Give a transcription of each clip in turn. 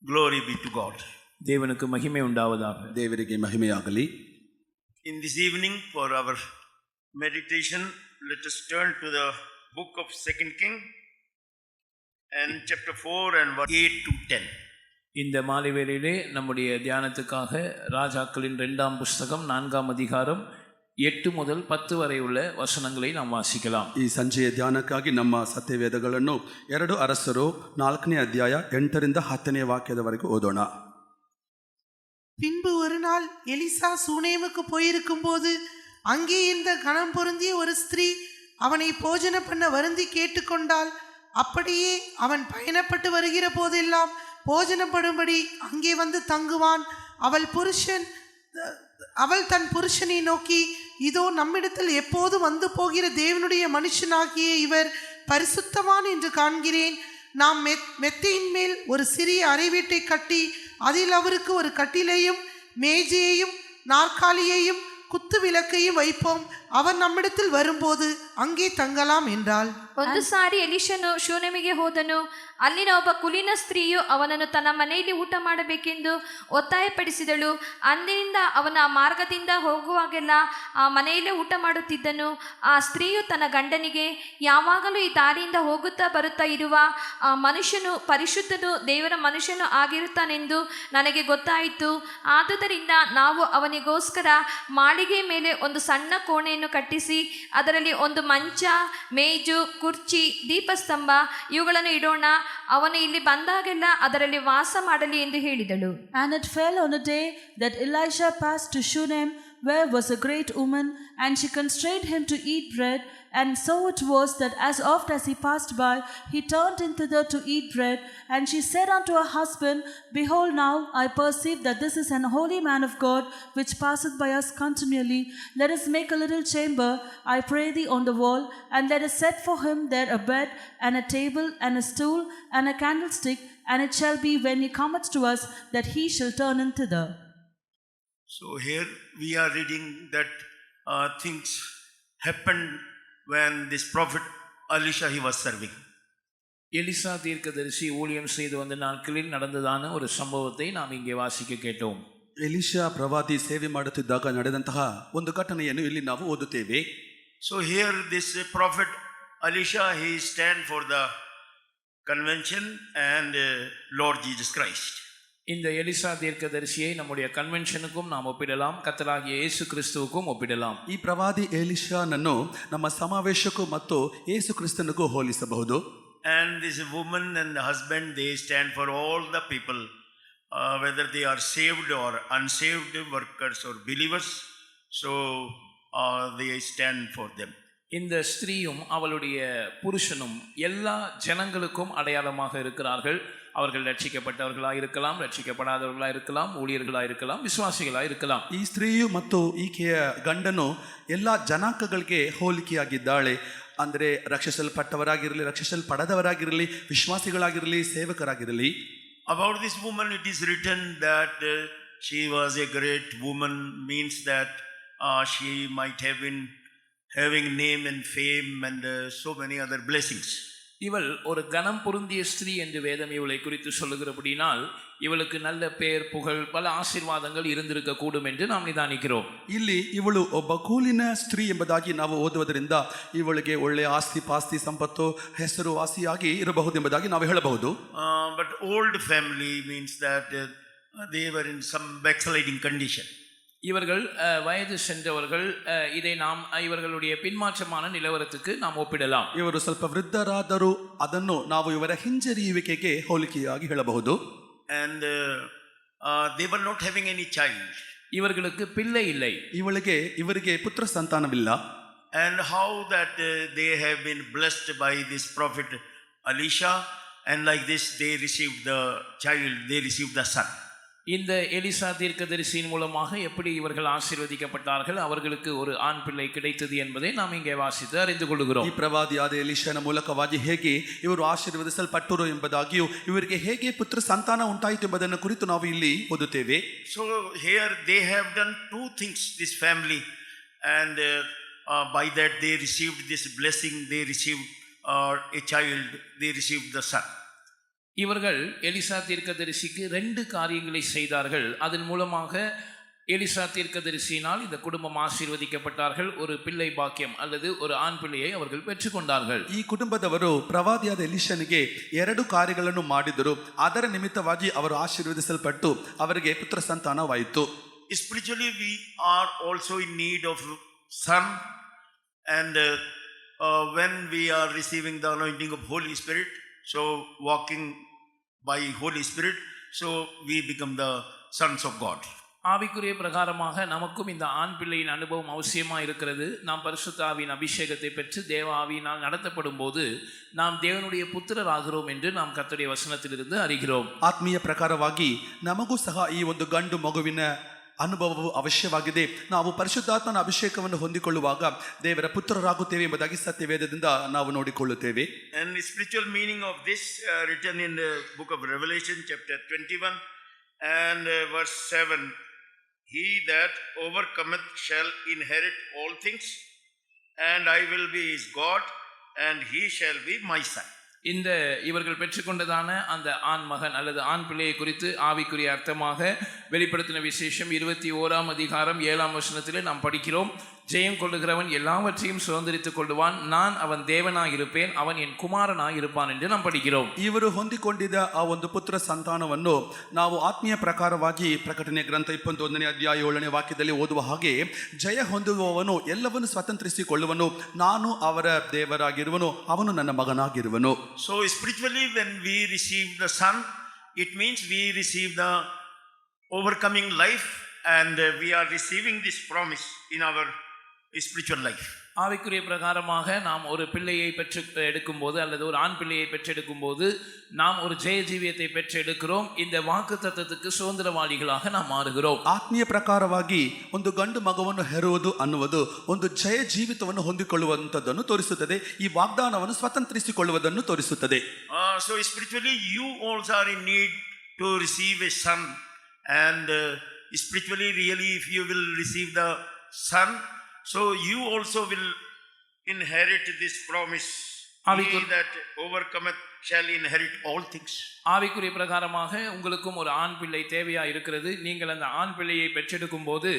Glory be to God. தேவனுக்கு மகிமை உண்டாவதாக. ದೇವರಿಗೆ ಮಹಿಮೆಯಾಗಲಿ. In this evening for our meditation, let us turn to the book of 2 King and chapter 4 and verse 8 to 10. இந்த மாலை வேளையிலே நம்முடைய தியானத்துக்காக ராஜாக்களின் 2ஆம் புஸ்தகம் 4ஆம் அதிகாரம் 8 முதல் 10 வரை உள்ள வசனங்களை நாம் வாசிக்கலாம். ಈ ಸಂಜೆಯ ಧ್ಯಾನಕ್ಕಾಗಿ ನಮ್ಮ ಸತ್ಯವೇದಗಳನ್ನು 2 ಅರಸರು 4ನೇ ಅಧ್ಯಾಯ 8ರಿಂದ 10ನೇ ವಾಕ್ಯದವರೆಗೂ ಓದೋಣ. பின்பு ஒரு நாள் எலிசா சூனேமுக்கு போயிருக்கும் போது அங்கே இருந்த கணம் பொருந்திய ஒரு ஸ்திரீ அவனை போஜன பண்ண வருந்தி கேட்டுக்கொண்டாள். அப்படியே அவன் பயணப்பட்டு வருகிற போதெல்லாம் போஜனப்படும்படி அங்கே வந்து தங்குவான். அவள் தன் புருஷனை நோக்கி, இதோ நம்மிடத்தில் எப்போது வந்து போகிற தேவனுடைய மனுஷனாகிய இவர் பரிசுத்தவான் என்று காண்கிறேன். நாம் மெத்தையின் மேல் ஒரு சிறிய அறை வீட்டை கட்டி அதில் அவருக்கு ஒரு கட்டிலையும் மேஜையையும் நாற்காலியையும் குத்து விளக்கையும் வைப்போம். அவர் நம்மிடத்தில் வரும்போது அங்கே தங்கலாம் என்றாள். ಒಂದು ಸಾರಿ ಎಲಿಷನು ಶೂನೆಮಿಗೆ ಹೋದನು. ಅಲ್ಲಿನ ಒಬ್ಬ ಕುಲೀನ ಸ್ತ್ರೀಯು ಅವನನ್ನು ತನ್ನ ಮನೆಯಲ್ಲಿ ಊಟ ಮಾಡಬೇಕೆಂದು ಒತ್ತಾಯಪಡಿಸಿದಳು. ಅಂದಿನಿಂದ ಅವನ ಮಾರ್ಗದಿಂದ ಹೋಗುವಾಗೆಲ್ಲ ಆ ಮನೆಯಲ್ಲೇ ಊಟ ಮಾಡುತ್ತಿದ್ದನು. ಆ ಸ್ತ್ರೀಯು ತನ್ನ ಗಂಡನಿಗೆ, ಯಾವಾಗಲೂ ಈ ದಾರಿಯಿಂದ ಹೋಗುತ್ತಾ ಬರುತ್ತಾ ಇರುವ ಆ ಮನುಷ್ಯನು ಪರಿಶುದ್ಧನು, ದೇವರ ಮನುಷ್ಯನು ಆಗಿರುತ್ತಾನೆಂದು ನನಗೆ ಗೊತ್ತಾಯಿತು. ಆದುದರಿಂದ ನಾವು ಅವನಿಗೋಸ್ಕರ ಮಾಳಿಗೆ ಮೇಲೆ ಒಂದು ಸಣ್ಣ ಕೋಣೆಯನ್ನು ಕಟ್ಟಿಸಿ ಅದರಲ್ಲಿ ಒಂದು ಮಂಚ, ಮೇಜು, ಕುರ್ಚಿ, ದೀಪಸ್ತಂಭ ಇವುಗಳನ್ನು ಇಡೋಣ. ಅವನು ಇಲ್ಲಿ ಬಂದಾಗೆಲ್ಲ ಅದರಲ್ಲಿ ವಾಸ ಮಾಡಲಿ ಎಂದು ಹೇಳಿದಳು. And it fell on a day that Elisha passed to Shunem, where was a great woman, and she constrained him to eat bread. And so it was that as oft as he passed by, he turned in thither to eat bread. And she said unto her husband, Behold, now I perceive that this is an holy man of God, which passeth by us continually. Let us make a little chamber, I pray thee, on the wall, and let us set for him there a bed, and a table, and a stool, and a candlestick. And it shall be, when he cometh to us, that he shall turn in thither. So here we are reading that things happened when this prophet Elisha he was serving. Elisha தீர்க்கதரிசி ஊழியம் செய்து வந்த நாட்களில் நடந்ததான ஒரு சம்பவத்தை நாம் இங்கே வாசிக்க கேட்டோம். ಎಲಿಷಾ ಪ್ರವಾದಿ ಸೇವೆ ಮಾಡುತ್ತಿದ್ದಾಗ ನಡೆದಂತಹ ಒಂದು ಘಟನೆಯನ್ನು ಇಲ್ಲಿ ನಾವು ಓದುತ್ತೇವೆ. So here this prophet Elisha he stand for the convention and Lord Jesus Christ. இந்த எலிசா தீர்க்கதரிசியை நம்முடைய கன்வென்ஷனுக்கும் நாம் ஒப்பிடலாம், கர்த்தராகிய இயேசு கிறிஸ்துவுக்கும் ಒಪ್ಪಿಡலாம். ಈ ಪ್ರವಾದಿ ಎಲಿಷಾನನ್ನು ನಮ್ಮ ಸಮಾವೇಶಕ್ಕೂ ಮತ್ತು ಯೇಸು ಕ್ರಿಸ್ತನಿಗೂ ಹೋಲಿಸಬಹುದು. And this woman and the husband they stand for all the people, whether they are saved or unsaved, workers or believers. So they stand for them. இந்த ஸ்திரீயும் அவளுடைய புருஷனும் எல்லா ஜனங்களுக்கும் அடையாளமாக இருக்கிறார்கள். அவர்கள் ரட்சிக்கப்பட்டவர்களாக இருக்கலாம், ரட்சிக்கப்படாதவர்களாக இருக்கலாம், ஊழியர்களாக இருக்கலாம், விசுவாசிகளாக இருக்கலாம். ಈ ಸ್ತ್ರೀಯು ಮತ್ತು ಈಕೆಯ ಗಂಡನು ಎಲ್ಲ ಜನಾಂಗಗಳಿಗೆ ಹೋಲಿಕೆಯಾಗಿದ್ದಾಳೆ. ಅಂದರೆ ರಕ್ಷಿಸಲ್ಪಟ್ಟವರಾಗಿರಲಿ, ರಕ್ಷಿಸಲ್ಪಡದವರಾಗಿರಲಿ, ವಿಶ್ವಾಸಿಗಳಾಗಿರಲಿ, ಸೇವಕರಾಗಿರಲಿ. About this woman it is written that she was a great woman, means that she might have been having name and fame and so many other blessings. இவள் ஒரு கனம் பொருந்திய ஸ்திரீ என்று வேதம் இவளை குறித்து சொல்லுகிறபடினால் இவளுக்கு நல்ல பெயர், புகழ், பல ஆசீர்வாதங்கள் இருந்திருக்க கூடும் என்று நாம் நிதானிக்கிறோம். ಇಲ್ಲಿ ಇವಳು ಒಬ್ಬ ಕೂಲಿನ ಸ್ತ್ರೀ ಎಂಬುದಾಗಿ ನಾವು ಓದುವುದರಿಂದ ಇವಳಿಗೆ ಒಳ್ಳೆಯ ಆಸ್ತಿ ಪಾಸ್ತಿ ಸಂಪತ್ತು ಹೆಸರು ವಾಸಿಯಾಗಿ ಇರಬಹುದು ಎಂಬುದಾಗಿ ನಾವು ಹೇಳಬಹುದು. But old family means that they were in some backsliding condition. இவர்கள் வயது சென்றவர்கள். இதை நாம் இவர்களுடைய பின்மாற்றமான நிலவரத்துக்கு நாம் ஒப்பிடலாம். ಇವರು ಸ್ವಲ್ಪ ವೃದ್ಧರಾದರೂ ಅದನ್ನು ನಾವು ಇವರ ಹಿಂಜರಿಯುವಿಕೆಗೆ ಹೋಲಿಕೆಯಾಗಿ ಹೇಳಬಹುದು. And they were not having any child. இவர்களுக்கு பிள்ளை இல்லை. ಇವರಿಗೆ ಪುತ್ರ ಸಂತಾನವಿಲ್ಲ. And how that they have been blessed by this prophet Elisha, and like this they received the child, they received the son. இந்த எலிசா தீர்க்கதரிசியின் மூலமாக எப்படி இவர்கள் ஆசீர்வதிக்கப்பட்டார்கள், அவர்களுக்கு ஒரு ஆண் பிள்ளை கிடைத்தது என்பதை நாம் இங்கே வாசித்து அறிந்து கொள்கிறோம். ಈ ಪ್ರವಾದಿಯಾದ ಎಲಿಷನ ಮೂಲಕವಾಗಿ ಹೇಗೆ ಇವರು ಆಶೀರ್ವದಿಸಲ್ಪಟ್ಟರು ಎಂಬುದಾಗಿಯೂ ಇವರಿಗೆ ಹೇಗೆ ಪುತ್ರ ಸಂತಾನ ಉಂಟಾಯಿತು ಎಂಬುದನ್ನು ಕುರಿತು ನಾವು ಇಲ್ಲಿ ಓದುತ್ತೇವೆ. So here they have done two things, this family, and by that they received this blessing, they received a child, they received the son. இவர்கள் எலிசா தீர்க்கதரிசிக்கு 2 காரியங்களை செய்தார்கள். அதன் மூலமாக எலிசா தீர்க்கதரிசியினால் இந்த குடும்பம் ஆசீர்வதிக்கப்பட்டார்கள். ஒரு பிள்ளை பாக்கியம் அல்லது ஒரு ஆண் பிள்ளையை அவர்கள் பெற்றுக்கொண்டார்கள். ಈ ಕುಟುಂಬದವರು ಪ್ರವಾದಿಯಾದ ಎಲಿಷನಿಗೆ 2 ಕಾರ್ಯಗಳನ್ನು ಮಾಡಿದರು. ಅದರ ನಿಮಿತ್ತವಾಗಿ ಅವರು ಆಶೀರ್ವದಿಸಲ್ಪಟ್ಟು ಅವರಿಗೆ ಪುತ್ರ ಸಂತಾನವಾಯಿತು. Spiritually, we are also in need of son, and when we are receiving the anointing of Holy Spirit, so walking by Holy Spirit, so we become the sons of God. ஆவிக்குரிய பிரகாரமாக நமக்கும் இந்த ஆண் பிள்ளையின் அனுபவம் அவசியமாக இருக்கிறது. நாம் பரிசுத்த ஆவியின் அபிஷேகத்தை பெற்று தேவ ஆவியினால் நடத்தப்படும் போது நாம் தேவனுடைய புத்திரர் ஆகிறோம் என்று நாம் கர்த்தருடைய வசனத்திலிருந்து அறிகிறோம். ಆತ್ಮೀಯ ಪ್ರಕಾರವಾಗಿ ನಮಗೂ ಸಹ ಈ ಒಂದು ಗಂಡು ಮಗುವಿನ ಅನುಭವವು ಅವಶ್ಯವಾಗಿದೆ. ನಾವು ಪರಿಶುದ್ಧಾತ್ಮನ ಅಭಿಷೇಕವನ್ನು ಹೊಂದಿಕೊಳ್ಳುವಾಗ ದೇವರ ಪುತ್ರರಾಗುತ್ತೇವೆ ಎಂಬುದಾಗಿ ಸತ್ಯವೇದದಿಂದ ನಾವು ನೋಡಿಕೊಳ್ಳುತ್ತೇವೆ. And the spiritual meaning of this written in the book of Revelation chapter 21 and verse 7, he that overcometh shall inherit all things, and I will be his God, and he shall be my son. இந்த இவர்கள் பெற்றுக்கொண்டதான அந்த ஆண் மகன் அல்லது ஆண் பிள்ளையை குறித்து ஆவிக்குரிய அர்த்தமாக வெளிப்படுத்தின விசேஷம் 21ஆம் அதிகாரம் 7ஆம் வசனத்திலே நாம் படிக்கிறோம். ஜெயம் கொள்ளுகிறவன் எல்லாவற்றையும் சுதந்திரித்துக் கொள்ளுவான், நான் அவன் தேவனாய் இருப்பேன், அவன் என் குமாரனாய் இருப்பான் என்று நாம் படிக்கிறோம். ಇವರು ಹೊಂದಿಕೊಂಡಿದ್ದ ಆ ಒಂದು ಪುತ್ರ ಸಂತಾನವನ್ನು ನಾವು ಆತ್ಮೀಯ ಪ್ರಕಾರವಾಗಿ ಪ್ರಕಟಣೆ ಗ್ರಂಥ 21ನೇ ಅಧ್ಯಾಯ 7ನೇ ವಾಕ್ಯದಲ್ಲಿ ಓದುವ ಹಾಗೆ, ಜಯ ಹೊಂದುವವನು ಎಲ್ಲವನ್ನು ಸ್ವತಂತ್ರಿಸಿಕೊಳ್ಳುವನು, ನಾನು ಅವರ ದೇವರಾಗಿರುವನು, ಅವನು ನನ್ನ ಮಗನಾಗಿರುವನು. So spiritually, when we receive the son, it means we receive the overcoming life, and we are receiving this promise in our spiritual life. ஆவிக்குரிய பிரகாரமாக நாம் ஒரு பிள்ளையை பெற்று எடுக்கும்போது அல்லது ஒரு ஆண் பிள்ளையை பெற்றெடுக்கும் போது நாம் ஒரு ஜெய ஜீவியத்தை பெற்றெடுக்கிறோம். இந்த வாக்குத்தத்தத்துக்கு சுதந்திரவாளிகளாக நாம் மாறுகிறோம். ಆತ್ಮೀಯ ಪ್ರಕಾರವಾಗಿ ಒಂದು ಗಂಡು ಮಗುವನ್ನು ಹೆರುವುದು ಅನ್ನುವುದು ಒಂದು ಜಯ ಜೀವಿತವನ್ನು ಹೊಂದಿಕೊಳ್ಳುವಂಥದ್ದನ್ನು ತೋರಿಸುತ್ತದೆ. ಈ ವಾಗ್ದಾನವನ್ನು ಸ್ವತಂತ್ರಿಸಿಕೊಳ್ಳುವುದನ್ನು ತೋರಿಸುತ್ತದೆ. So spiritually, you also are in need to receive a son, and spiritually, really, if you will receive the son, so you also will inherit this promise. He that overcometh shall inherit all things. ஆவிக்குரிய பிரகாரமாக உங்களுக்கும் ஒரு ஆண் பிள்ளை தேவையா இருக்கிறது. நீங்கள் அந்த ஆண் பிள்ளையை பெற்றெடுக்கும் போது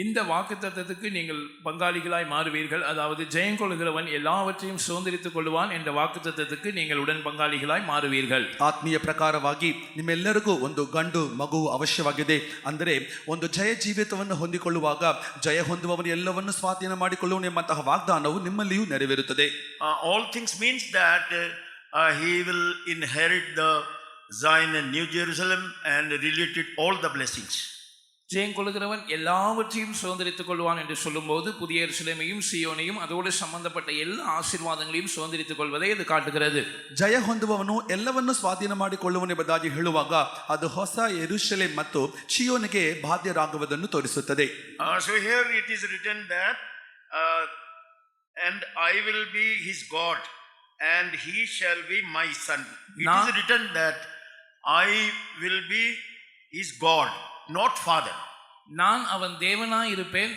இந்த வாக்குத்தத்தத்துக்கு நீங்கள் பங்காளிகளாய் மாறுவீர்கள். அதாவது ஜெயம் கொள்கிறவன் எல்லாவற்றையும் சுதந்திரித்துக் கொள்வான் என்ற வாக்குத்தத்தத்துக்கு நீங்கள் உடன் பங்காளிகளாய் மாறுவீர்கள். ಆತ್ಮೀಯ ಪ್ರಕಾರವಾಗಿ ನಿಮ್ಮೆಲ್ಲರಿಗೂ ಒಂದು ಗಂಡು ಮಗು ಅವಶ್ಯವಾಗಿದೆ. ಅಂದರೆ ಒಂದು ಜಯ ಜೀವಿತವನ್ನು ಹೊಂದಿಕೊಳ್ಳುವಾಗ ಜಯ ಹೊಂದುವವನು ಎಲ್ಲವನ್ನು ಸ್ವಾಧೀನ ಮಾಡಿಕೊಳ್ಳುವನು ಎಂಬಂತಹ ವಾಗ್ದಾನವು ನಿಮ್ಮಲ್ಲಿಯೂ ನೆರವೇರುತ್ತದೆ. All things means that he will inherit the Zion and New Jerusalem and related all the blessings. ஜெயம் கொள்கிறவன் எல்லாவற்றையும் சுதந்திரித்துக் கொள்வான் என்று சொல்லும்போது புதிய எருசலேமையும் சீயோனையும் அதோடு சம்பந்தப்பட்ட எல்லா ஆசீர்வாதங்களையும் சுதந்திரித்துக் கொள்வதை இது காட்டுகிறது. ಜಯ ಹೊಂದುವವನು ಎಲ್ಲವನ್ನು ಸ್ವಾಧೀನ ಮಾಡಿಕೊಳ್ಳುವನು ಎಂಬುದಾಗಿ ಹೇಳುವಾಗ ಅದು ಹೊಸ ಯೆರೂಸಲೇಮ್ ಮತ್ತು ಚೀಯೋನಿಗೆ ಬಾಧ್ಯರಾಗುವುದನ್ನು ತೋರಿಸುತ್ತದೆ. So here it is written that and I will be his God and he shall be my son. It is written that I will be his God, not father. நான் அவன் தேவனாய் இருப்பேன்,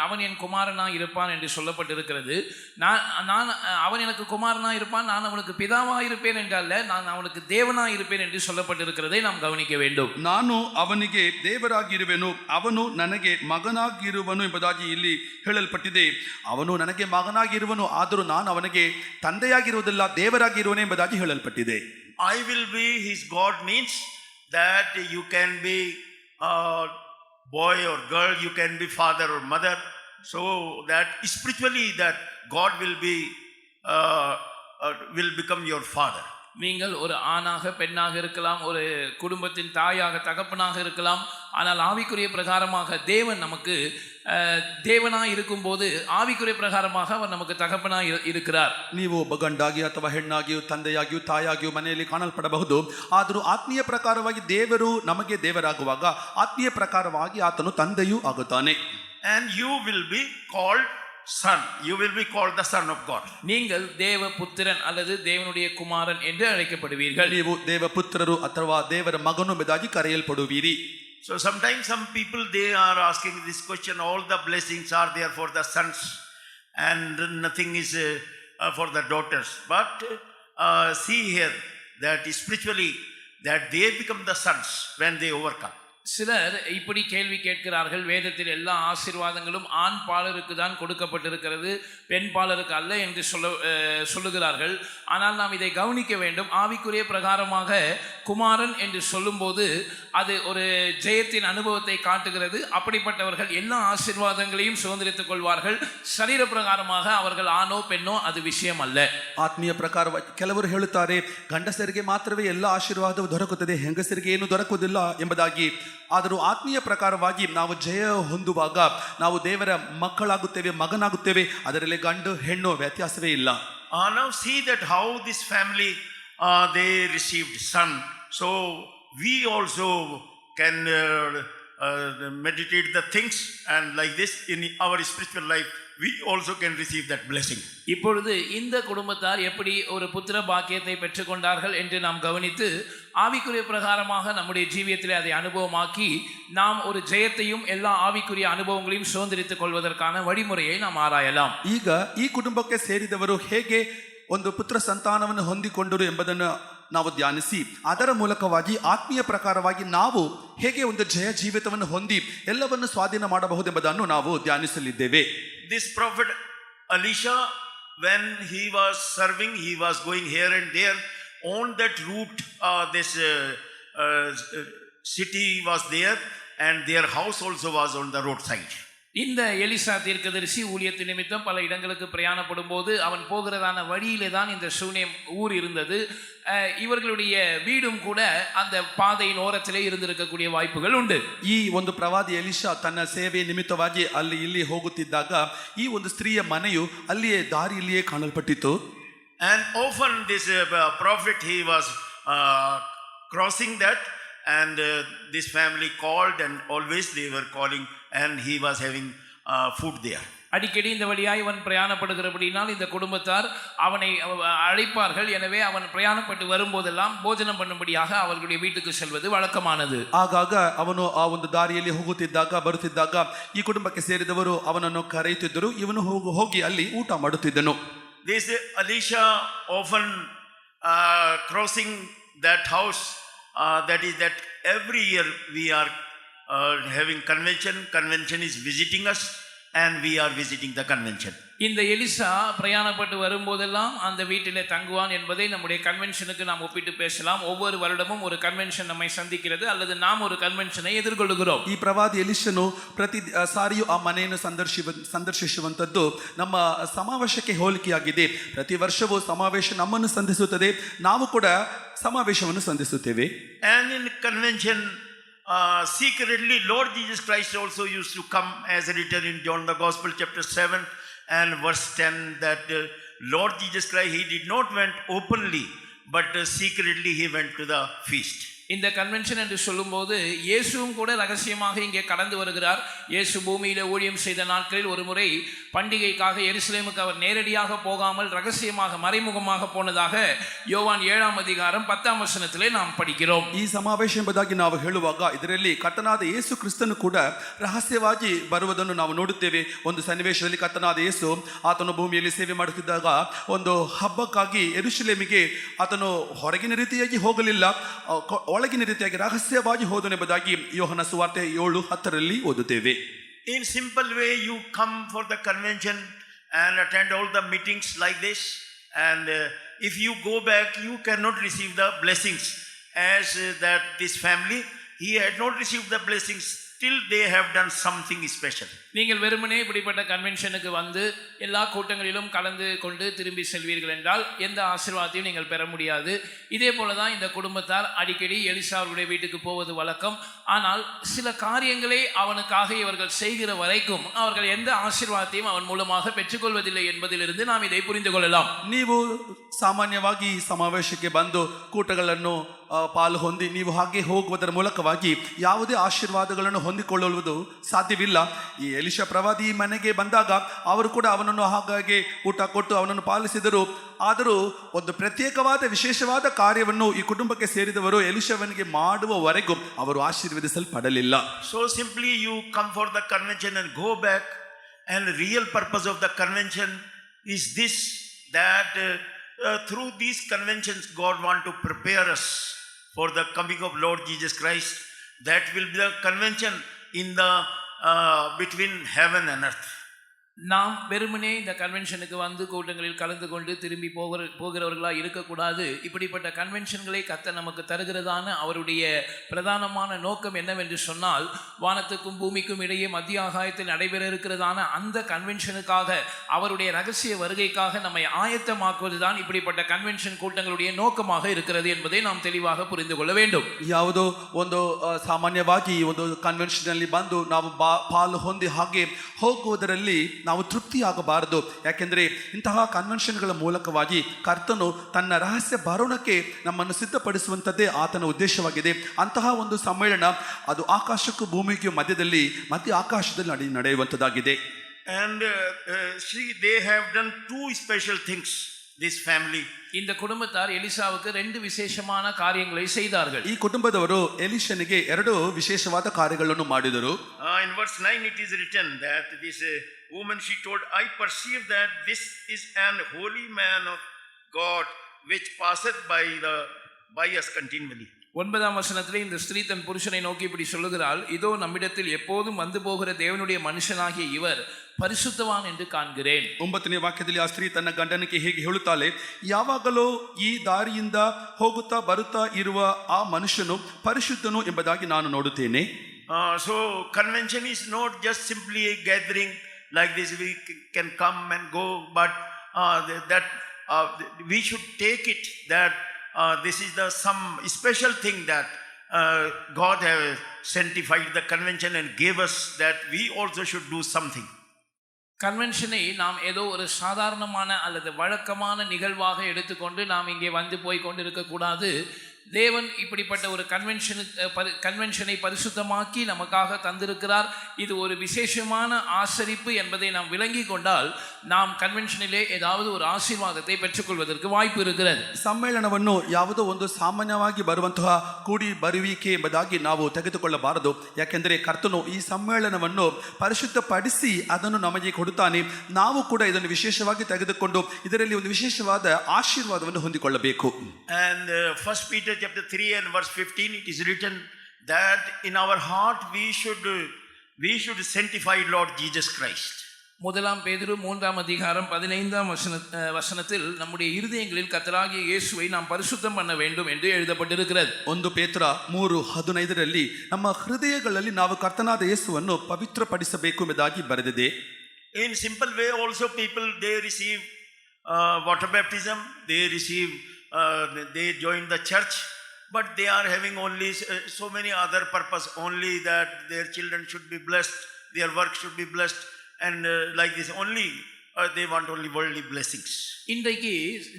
அவன் என் குமாரனாய் இருப்பான் என்று சொல்லப்பட்டிருக்கிறது. நான் அவன் எனக்கு குமாரனாய் இருப்பான், நான் அவனுக்கு பிதாவாய் இருப்பேன் என்றல்ல, நான் அவனுக்கு தேவனாய் இருப்பேன் என்று சொல்லப்பட்டிருக்கிறதை நாம் கவனிக்க வேண்டும். ನಾನು ಅವನಿಗೆ ದೇವರಾಗಿರುವೆನು, ಅವನು ನನಗೆ ಮಗನಾಗಿರುವನು ಎಂಬುದಾಗಿ ಇಲ್ಲಿ ಹೇಳಲ್ಪಟ್ಟಿದೆ. ಅವನು ನನಗೆ ಮಗನಾಗಿರುವನು, ಆದರೂ ನಾನು ಅವನಿಗೆ ತಂದೆಯಾಗಿರುವುದಿಲ್ಲ, ದೇವರಾಗಿರುವನು ಎಂಬುದಾಗಿ ಹೇಳಲ್ಪಟ್ಟಿದೆ. I will be his God means that you can be boy or girl, you can be father or mother, so that spiritually that God will become your father. நீங்கள் ஒரு ஆணாக பெண்ணாக இருக்கலாம், ஒரு குடும்பத்தின் தாயாக தகப்பனாக இருக்கலாம். ஆனால் ஆவிக்குரிய பிரகாரமாக தேவன் நமக்கு தேவனாய் இருக்கும்போது ஆவிக்குரிய பிரகாரமாக அவர் நமக்கு தகப்பனாய் இருக்கிறார். ನೀವು ಒಬ್ಬ ಗಂಡಾಗಿ ಅಥವಾ ಹೆಣ್ಣಾಗಿಯೂ ತಂದೆಯಾಗಿಯೂ ತಾಯಾಗಿಯೂ ಮನೆಯಲ್ಲಿ ಕಾಣಲ್ಪಡಬಹುದು. ಆದರೂ ಆತ್ಮೀಯ ಪ್ರಕಾರವಾಗಿ ದೇವರು ನಮಗೆ ದೇವರಾಗುವಾಗ ಆತ್ಮೀಯ ಪ್ರಕಾರವಾಗಿ ಆತನು ತಂದೆಯೂ ಆಗುತ್ತಾನೆ. And you will be called son, you will be called the son of God. நீங்கள் தேவ புத்திரன் அல்லது தேவனுடைய குமாரன் என்று அழைக்கப்படுவீர்கள். ನೀವು ದೇವ ಪುತ್ರರು ಅಥವಾ ದೇವರ ಮಗನು ಎಂಬುದಾಗಿ ಕರೆಯಲ್ಪಡುವಿರಿ. So sometimes some people they are asking this question, all the blessings are there for the sons and nothing is for the daughters. But see here that spiritually that they become the sons when they overcome. சிலர் இப்படி கேள்வி கேட்கிறார்கள், வேதத்தில் எல்லா ஆசீர்வாதங்களும் ஆண் பாலருக்கு தான் கொடுக்கப்பட்டிருக்கிறது, பெண் பாலருக்கு அல்ல என்று சொல்லுகிறார்கள். ஆனால் நாம் இதை கவனிக்க வேண்டும். ஆவிக்குரிய பிரகாரமாக குமாரன் என்று சொல்லும்போது அது ஒரு ஜெயத்தின் அனுபவத்தை காட்டுகிறது. அப்படிப்பட்டவர்கள் எல்லா ஆசீர்வாதங்களையும் சுதந்திரித்துக் கொள்வார்கள். சரீர பிரகாரமாக அவர்கள் ஆணோ பெண்ணோ அது விஷயம் அல்ல. ಆತ್ಮೀಯ ಪ್ರಕಾರವಾಗಿ ಕೆಲವರು ಹೇಳುತ್ತಾರೆ, ಗಂಡಸರಿಗೆ ಮಾತ್ರವೇ ಎಲ್ಲ ಆಶೀರ್ವಾದವು ದೊರಕುತ್ತದೆ, ಹೆಂಗಸರಿಗೆ ಏನು ದೊರಕುವುದಿಲ್ಲ ಎಂಬುದಾಗಿ. ಆದರೂ ಆತ್ಮೀಯ ಪ್ರಕಾರವಾಗಿ ನಾವು ಜಯ ಹೊಂದುವಾಗ ನಾವು ದೇವರ ಮಕ್ಕಳಾಗುತ್ತೇವೆ, ಮಗನಾಗುತ್ತೇವೆ. ಅದರಲ್ಲಿ ಗಂಡು ಹೆಣ್ಣು ವ್ಯತ್ಯಾಸವೇ ಇಲ್ಲ. Now see that how this family they received son. So we also can meditate the things, and like this in our spiritual life we also can receive that blessing. இப்பொழுது இந்த குடும்பத்தார் எப்படி ஒரு புத்திர பாக்கியத்தை பெற்றுக்கொண்டார்கள் என்று நாம் கவனித்து ஆவிக்குரிய பிரகாரமாக நம்முடைய ஜீவியத்திலே அதை அனுபவமாக்கி நாம் ஒரு ஜெயத்தையும் எல்லா ஆவிக்குரிய அனுபவங்களையும் சுதந்திரித்துக் கொள்வதற்கான வழிமுறையை நாம் ஆராயலாம். ಈಗ ಈ ಕುಟುಂಬಕ್ಕೆ ಸೇರಿದವರು ಹೇಗೆ ಒಂದು ಪುತ್ರ ಸಂತಾನವನ್ನು ಹೊಂದಿಕೊಂಡರು ಎಂಬುದನ್ನು ನಾವು ಧ್ಯಾನಿಸಿ ಅದರ ಮೂಲಕವಾಗಿ ಆತ್ಮೀಯ ಪ್ರಕಾರವಾಗಿ ನಾವು ಹೇಗೆ ಒಂದು ಜಯ ಜೀವಿತವನ್ನು ಹೊಂದಿ ಎಲ್ಲವನ್ನು ಸ್ವಾಧೀನ ಮಾಡಬಹುದೆಂಬುದನ್ನು ನಾವು ಧ್ಯಾನಿಸಲಿದ್ದೇವೆ. This prophet Elisha, when he was serving, he was going here and there on that route. This city was there, and their house also was on the roadside. இந்த எலிசா தீர்க்கதரிசி ஊழியத்து நிமித்தம் பல இடங்களுக்கு பிரயாணப்படும் போது அவன் போகிறதான வழியிலே தான் இந்த சூனேம் ஊர் இருந்தது. இவர்களுடைய வீடும் கூட அந்த பாதையின் ஓரத்திலே இருந்திருக்கக்கூடிய வாய்ப்புகள் உண்டு. ಈ ಒಂದು ಪ್ರವಾದಿ ಎಲಿಷಾ ತನ್ನ ಸೇವೆ ನಿಮಿತ್ತವಾಗಿ ಅಲ್ಲಿ ಇಲ್ಲಿ ಹೋಗುತ್ತಿದ್ದಾಗ ಈ ಒಂದು ಸ್ತ್ರೀಯ ಮನೆಯು ಅಲ್ಲಿಯೇ ದಾರಿಯಲ್ಲಿಯೇ ಕಾಣಲ್ಪಟ್ಟಿತು. And often this prophet, he was crossing that, and this family called, and always they were calling, and he was having food there. அடிக்கடி இந்த வழியாய் இவன் பிரயாணப்படுகிறபடினால் இந்த குடும்பத்தார் அவனை அழைப்பார்கள். எனவே அவன் பிரயாணப்பட்டு வரும்போதெல்லாம் போஜனம் பண்ணும்படியாக அவர்களுடைய வீட்டுக்கு செல்வது வழக்கமானது. ಆಗಾಗ ಅವನು ಆ ಒಂದು ದಾರಿಯಲ್ಲಿ ಹೋಗುತ್ತಿದ್ದಾಗ ಬರುತ್ತಿದ್ದಾಗ ಈ ಕುಟುಂಬಕ್ಕೆ ಸೇರಿದವರು ಅವನನ್ನು ಕರೆಯುತ್ತಿದ್ದರು, ಇವನು ಹೋಗಿ ಅಲ್ಲಿ ಊಟ ಮಾಡುತ್ತಿದ್ದನು. This Elisha often crossing that house. That is that every year we are having convention is visiting us, and we are visiting the convention. இந்த எலிசா பிரயாணப்பட்டு வரும்போதெல்லாம் அந்த வீட்டிலே தங்குவான் என்பதை நம்முடைய கன்வென்ஷனுக்கு நாம் ஒப்பிட்டு பேசலாம். ஒவ்வொரு வருடமும் ஒரு கன்வென்ஷன் நம்மை சந்திக்கிறது, அல்லது நாம் ஒரு கன்வென்ஷனை ಎದುರುಗೊಳ್ಳುகிறோம். ಈ ಪ್ರವಾದಿ ಎಲಿಷನು ಪ್ರತಿ ಸಾರಿಯೂ ಆ ಮನೆಯನ್ನು ಸಂದರ್ಶಿಸುವಂಥದ್ದು ನಮ್ಮ ಸಮಾವೇಶಕ್ಕೆ ಹೋಲಿಕೆಯಾಗಿದೆ. ಪ್ರತಿ ವರ್ಷವೂ ಸಮಾವೇಶ ನಮ್ಮನ್ನು ಸಂಧಿಸುತ್ತದೆ, ನಾವು ಕೂಡ ಸಮಾವೇಶವನ್ನು ಸಂಧಿಸುತ್ತೇವೆ. And in convention secretly Lord Jesus Christ also used to come, as written in John the Gospel chapter 7 and verse 10, that Lord Jesus Christ, he did not went openly, but secretly he went to the feast. இந்த convention என்று சொல்லும்போது இயேசுவும் கூட ரகசியமாக இங்கே கடந்து வருகிறார். இயேசு பூமியில ஊழியம் செய்த நாட்களில் ஒரு முறை பண்டிகைக்காக எருசலேமுக்கு அவர் நேரடியாக போகாமல் ரகசியமாக மறைமுகமாக போனதாக யோவான் 7ஆம் அதிகாரம் 10ஆம் வசனத்திலே நாம் படிக்கிறோம். ಈ ಸಮಾವೇಶ ಎಂಬುದಾಗಿ ನಾವು ಹೇಳುವಾಗ ಇದರಲ್ಲಿ ಕರ್ತನಾದ ಯೇಸು ಕ್ರಿಸ್ತನು ಕೂಡ ರಹಸ್ಯವಾಗಿ ಬರುವುದನ್ನು ನಾವು ನೋಡುತ್ತೇವೆ. ಒಂದು ಸನ್ನಿವೇಶದಲ್ಲಿ ಕರ್ತನಾದ ಯೇಸು ಆತನು ಭೂಮಿಯಲ್ಲಿ ಸೇವೆ ಮಾಡುತ್ತಿದ್ದಾಗ ಒಂದು ಹಬ್ಬಕ್ಕಾಗಿ ಯೆರೂಸಲೇಮಿಗೆ ಆತನು ಹೊರಗಿನ ರೀತಿಯಾಗಿ ಹೋಗಲಿಲ್ಲ, ಒಳಗಿನ ರೀತಿಯಾಗಿ ರಹಸ್ಯವಾಗಿ ಹೋದನೆಂಬುದಾಗಿ ಯೋಹನ ಸುವಾರ್ತೆ 7:10 ಓದುತ್ತೇವೆ. In simple way, you come for the convention and attend all the meetings like this, and if you go back, you cannot receive the blessings as that this family, he had not received the blessings till they have done something special. நீங்கள் வெறுமனே இப்படிப்பட்ட கன்வென்ஷனுக்கு வந்து எல்லா கூட்டங்களிலும் கலந்து கொண்டு திரும்பி செல்வீர்கள் என்றால் எந்த ஆசீர்வாதத்தையும் நீங்கள் பெற முடியாது. இதே போல தான் இந்த குடும்பத்தார் அடிக்கடி எலிசா அவர்களுடைய வீட்டுக்கு போவது வழக்கம். ஆனால் சில காரியங்களை அவனுக்காக இவர்கள் செய்கிற வரைக்கும் அவர்கள் எந்த ஆசீர்வாதத்தையும் அவன் மூலமாக பெற்றுக்கொள்வதில்லை என்பதிலிருந்து நாம் இதை புரிந்து கொள்ளலாம். ನೀವು ಸಾಮಾನ್ಯವಾಗಿ ಸಮಾವೇಶಕ್ಕೆ ಬಂದು ಕೂಟಗಳನ್ನು ಪಾಲು ಹೊಂದಿ ನೀವು ಹಾಗೆ ಹೋಗುವುದರ ಮೂಲಕವಾಗಿ ಯಾವುದೇ ಆಶೀರ್ವಾದಗಳನ್ನು ಹೊಂದಿಕೊಳ್ಳುವುದು ಸಾಧ್ಯವಿಲ್ಲ. ಈ ಎಲಿಷಾ ಪ್ರವಾದಿ ಮನೆಗೆ ಬಂದಾಗ ಅವರು ಕೂಡ ಅವನನ್ನು ಹಾಗಾಗಿ ಊಟ ಕೊಟ್ಟು ಅವನನ್ನು ಪಾಲಿಸಿದರು. ಆದರೂ ಒಂದು ಪ್ರತ್ಯೇಕವಾದ ವಿಶೇಷವಾದ ಕಾರ್ಯವನ್ನು ಈ ಕುಟುಂಬಕ್ಕೆ ಸೇರಿದವರು ಎಲಿಷಾವನಿಗೆ ಮಾಡುವವರೆಗೂ ಅವರು ಆಶೀರ್ವದಿಸಲ್ಪಡಲಿಲ್ಲ. So simply you come for the convention and go back, and real purpose of the convention is this, that through these conventions, God want to prepare us for the coming of Lord Jesus Christ. That will be the convention in the between heaven and earth. நாம் வெறுமனே இந்த கன்வென்ஷனுக்கு வந்து கூட்டங்களில் கலந்து கொண்டு திரும்பி போகிறவர்களாக இருக்கக்கூடாது. இப்படிப்பட்ட கன்வென்ஷன்களை கர்த்தர் நமக்கு தருகிறதான அவருடைய பிரதானமான நோக்கம் என்னவென்று சொன்னால், வானத்துக்கும் பூமிக்கும் இடையே மத்திய ஆகாயத்தில் நடைபெற இருக்கிறதான அந்த கன்வென்ஷனுக்காக, அவருடைய ரகசிய வருகைக்காக நம்மை ஆயத்தமாக்குவதுதான் இப்படிப்பட்ட கன்வென்ஷன் கூட்டங்களுடைய நோக்கமாக இருக்கிறது என்பதை நாம் தெளிவாக புரிந்து கொள்ள வேண்டும். ಯಾವುದೋ ಒಂದು ಸಾಮಾನ್ಯವಾಗಿ ಒಂದು ಕನ್ವೆನ್ಷನ್ ಅಲ್ಲಿ ಬಂದು ನಾವು ಪಾಲು ಹೊಂದಿ ಹಾಗೆ ಹೋಗುವುದರಲ್ಲಿ ನಾವು ತೃಪ್ತಿಯಾಗಬಾರದು. ಯಾಕೆಂದರೆ ಇಂತಹ ಕನ್ವೆನ್ಷನ್ಗಳ ಮೂಲಕವಾಗಿ ಕರ್ತನು ತನ್ನ ರಹಸ್ಯ ಬರೋಣಕ್ಕೆ ನಮ್ಮನ್ನು ಸಿದ್ಧಪಡಿಸುವಂಥದ್ದೇ ಆತನ ಉದ್ದೇಶವಾಗಿದೆ. ಅಂತಹ ಒಂದು ಸಮ್ಮೇಳನ ಅದು ಆಕಾಶಕ್ಕೂ ಭೂಮಿಗೂ ಮಧ್ಯ ಆಕಾಶದಲ್ಲಿ ನಡೆಯುವಂಥದ್ದಾಗಿದೆ. And see, they have done two special things, this family. இந்த குடும்பத்தார் எலிசாவுக்கு ரெண்டு விசேஷமான காரியங்களை செய்தார்கள். ಈ ಕುಟುಂಬದವರು ಎಲಿಷನಿಗೆ ಎರಡು ವಿಶೇಷವಾದ ಕಾರ್ಯಗಳನ್ನು ಮಾಡಿದರು. In verse 9 it is written that this woman, she told, I perceive that this is an holy man of God which passeth by us continually. 9ஆம் வசனத்திலே இந்த ஸ்திரீ தன் புருஷனை நோக்கி இப்படி சொல்லுகிறாள், இதோ நம்மிடத்தில் எப்போதும் வந்து போகிற தேவனுடைய மனுஷனாகிய இவர் ಪರಿಶುದ್ಧವಾನ್ ಎಂದು ಕಾಣ್கிறேன். 9ನೇ ವಾಕ್ಯದಲ್ಲಿ ಆ ಸ್ತ್ರೀ ತನ್ನ ಗಂಡನಿಗೆ ಹೇಗೆ ಹೇಳುತ್ತಾಳೆ, ಯಾವಾಗಲೂ ಈ ದಾರಿಯಿಂದ ಹೋಗುತ್ತಾ ಬರುತ್ತಾ ಇರುವ ಆ ಮನುಷ್ಯನು ಪರಿಶುದ್ಧನು ಎಂಬುದಾಗಿ ನಾನು ನೋಡುತ್ತೇನೆ. So convention is not just simply a gathering like this, we can come and go, but that we should take it that this is some special thing that God have sanctified the convention and gave us, that we also should do something. கன்வென்ஷனை நாம் ஏதோ ஒரு சாதாரணமான அல்லது வழக்கமான நிகழ்வாக எடுத்துக்கொண்டு நாம் இங்கே வந்து போய் கொண்டு இருக்கக்கூடாது. தேவன் இப்படிப்பட்ட ஒரு கன்வென்ஷனை பரிசுத்தமாக்கி நமக்காக தந்திருக்கிறார். இது ஒரு விசேஷமான ஆசரிப்பு என்பதை நாம் விளங்கி கொண்டால் நாம் கன்வென்ஷனிலே ஏதாவது ஒரு ஆசீர்வாதத்தை பெற்றுக்கொள்வதற்கு வாய்ப்பு இருக்கிறது. ಸಮ್ಮೇಳನವನ್ನು ಯಾವುದೋ ಒಂದು ಸಾಮಾನ್ಯವಾಗಿ ಬರುವಂತಹ ಕೂಡಿ ಬರುವಿಕೆ ಎಂಬುದಾಗಿ ನಾವು ತೆಗೆದುಕೊಳ್ಳಬಾರದು. ಯಾಕೆಂದರೆ ಕರ್ತನು ಈ ಸಮ್ಮೇಳನವನ್ನು ಪರಿಶುದ್ಧಪಡಿಸಿ ಅದನ್ನು ನಮಗೆ ಕೊಡುತ್ತಾನೆ. ನಾವು ಕೂಡ ಇದನ್ನು ವಿಶೇಷವಾಗಿ ತೆಗೆದುಕೊಂಡು ಇದರಲ್ಲಿ ಒಂದು ವಿಶೇಷವಾದ ಆಶೀರ್ವಾದವನ್ನು ಹೊಂದಿಕೊಳ್ಳಬೇಕು. And First Peter chapter 3 and verse 15 it is written that in our heart we should sanctify Lord Jesus Christ. முதலாம் பேதுரு 3ஆம் அதிகாரம் 15ஆம் வசனத்தில் நம்முடைய இருதயங்களில் கர்த்தராகிய இயேசுவை நாம் பரிசுத்தம் பண்ண வேண்டும் என்று எழுதப்பட்டிருக்கிறது. 1 ಪೇತ್ರ 3:15ರಲ್ಲಿ ನಮ್ಮ ಹೃದಯಗಳಲ್ಲಿ ನಾವು ಕರ್ತನಾದ ಯೇಸುವನ್ನು ಪವಿತ್ರಪಡಿಸಬೇಕು ಎಂಬುದಾಗಿ ಬರೆದಿದೆ. In simple way also people they receive water baptism, they join the church, but they are having only so many other purpose, only that their children should be blessed, their work should be blessed, and like this only they want only worldly blessings. இன்றைக்கு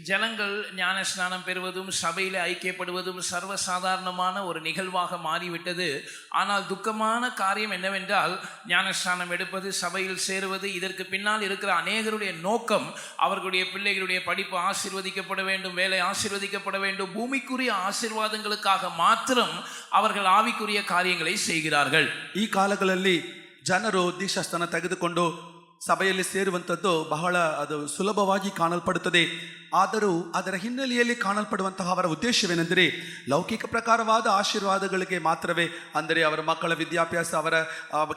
ஜனங்கள் ஞான ஸ்நானம் பெறுவதும் சபையில் ஐக்கியப்படுவதும் சர்வசாதாரணமான ஒரு நிகழ்வாக மாறிவிட்டது. ஆனால் துக்கமான காரியம் என்னவென்றால், ஞான ஸ்நானம் எடுப்பது, சபையில் சேருவது, இதற்கு பின்னால் இருக்கிற அநேகருடைய நோக்கம் அவர்களுடைய பிள்ளைகளுடைய படிப்பு ஆசீர்வதிக்கப்பட வேண்டும், வேலை ஆசீர்வதிக்கப்பட வேண்டும், பூமிக்குரிய ஆசீர்வாதங்களுக்காக மாத்திரம் அவர்கள் ஆவிக்குரிய காரியங்களை செய்கிறார்கள். ಈ ಕಾಲಗಳಲ್ಲಿ ಜನರು ದೀಕ್ಷಾಸ್ಥಾನ ತೆಗೆದುಕೊಂಡು ಸಭೆಯಲ್ಲಿ ಸೇರುವಂಥದ್ದು ಬಹಳ ಅದು ಸುಲಭವಾಗಿ ಕಾಣಲ್ಪಡುತ್ತದೆ. ಆದರೂ ಅದರ ಹಿನ್ನೆಲೆಯಲ್ಲಿ ಕಾಣಲ್ಪಡುವಂತಹ ಅವರ ಉದ್ದೇಶವೇನೆಂದರೆ ಲೌಕಿಕ ಪ್ರಕಾರವಾದ ಆಶೀರ್ವಾದಗಳಿಗೆ ಮಾತ್ರವೇ, ಅಂದರೆ ಅವರ ಮಕ್ಕಳ ವಿದ್ಯಾಭ್ಯಾಸ, ಅವರ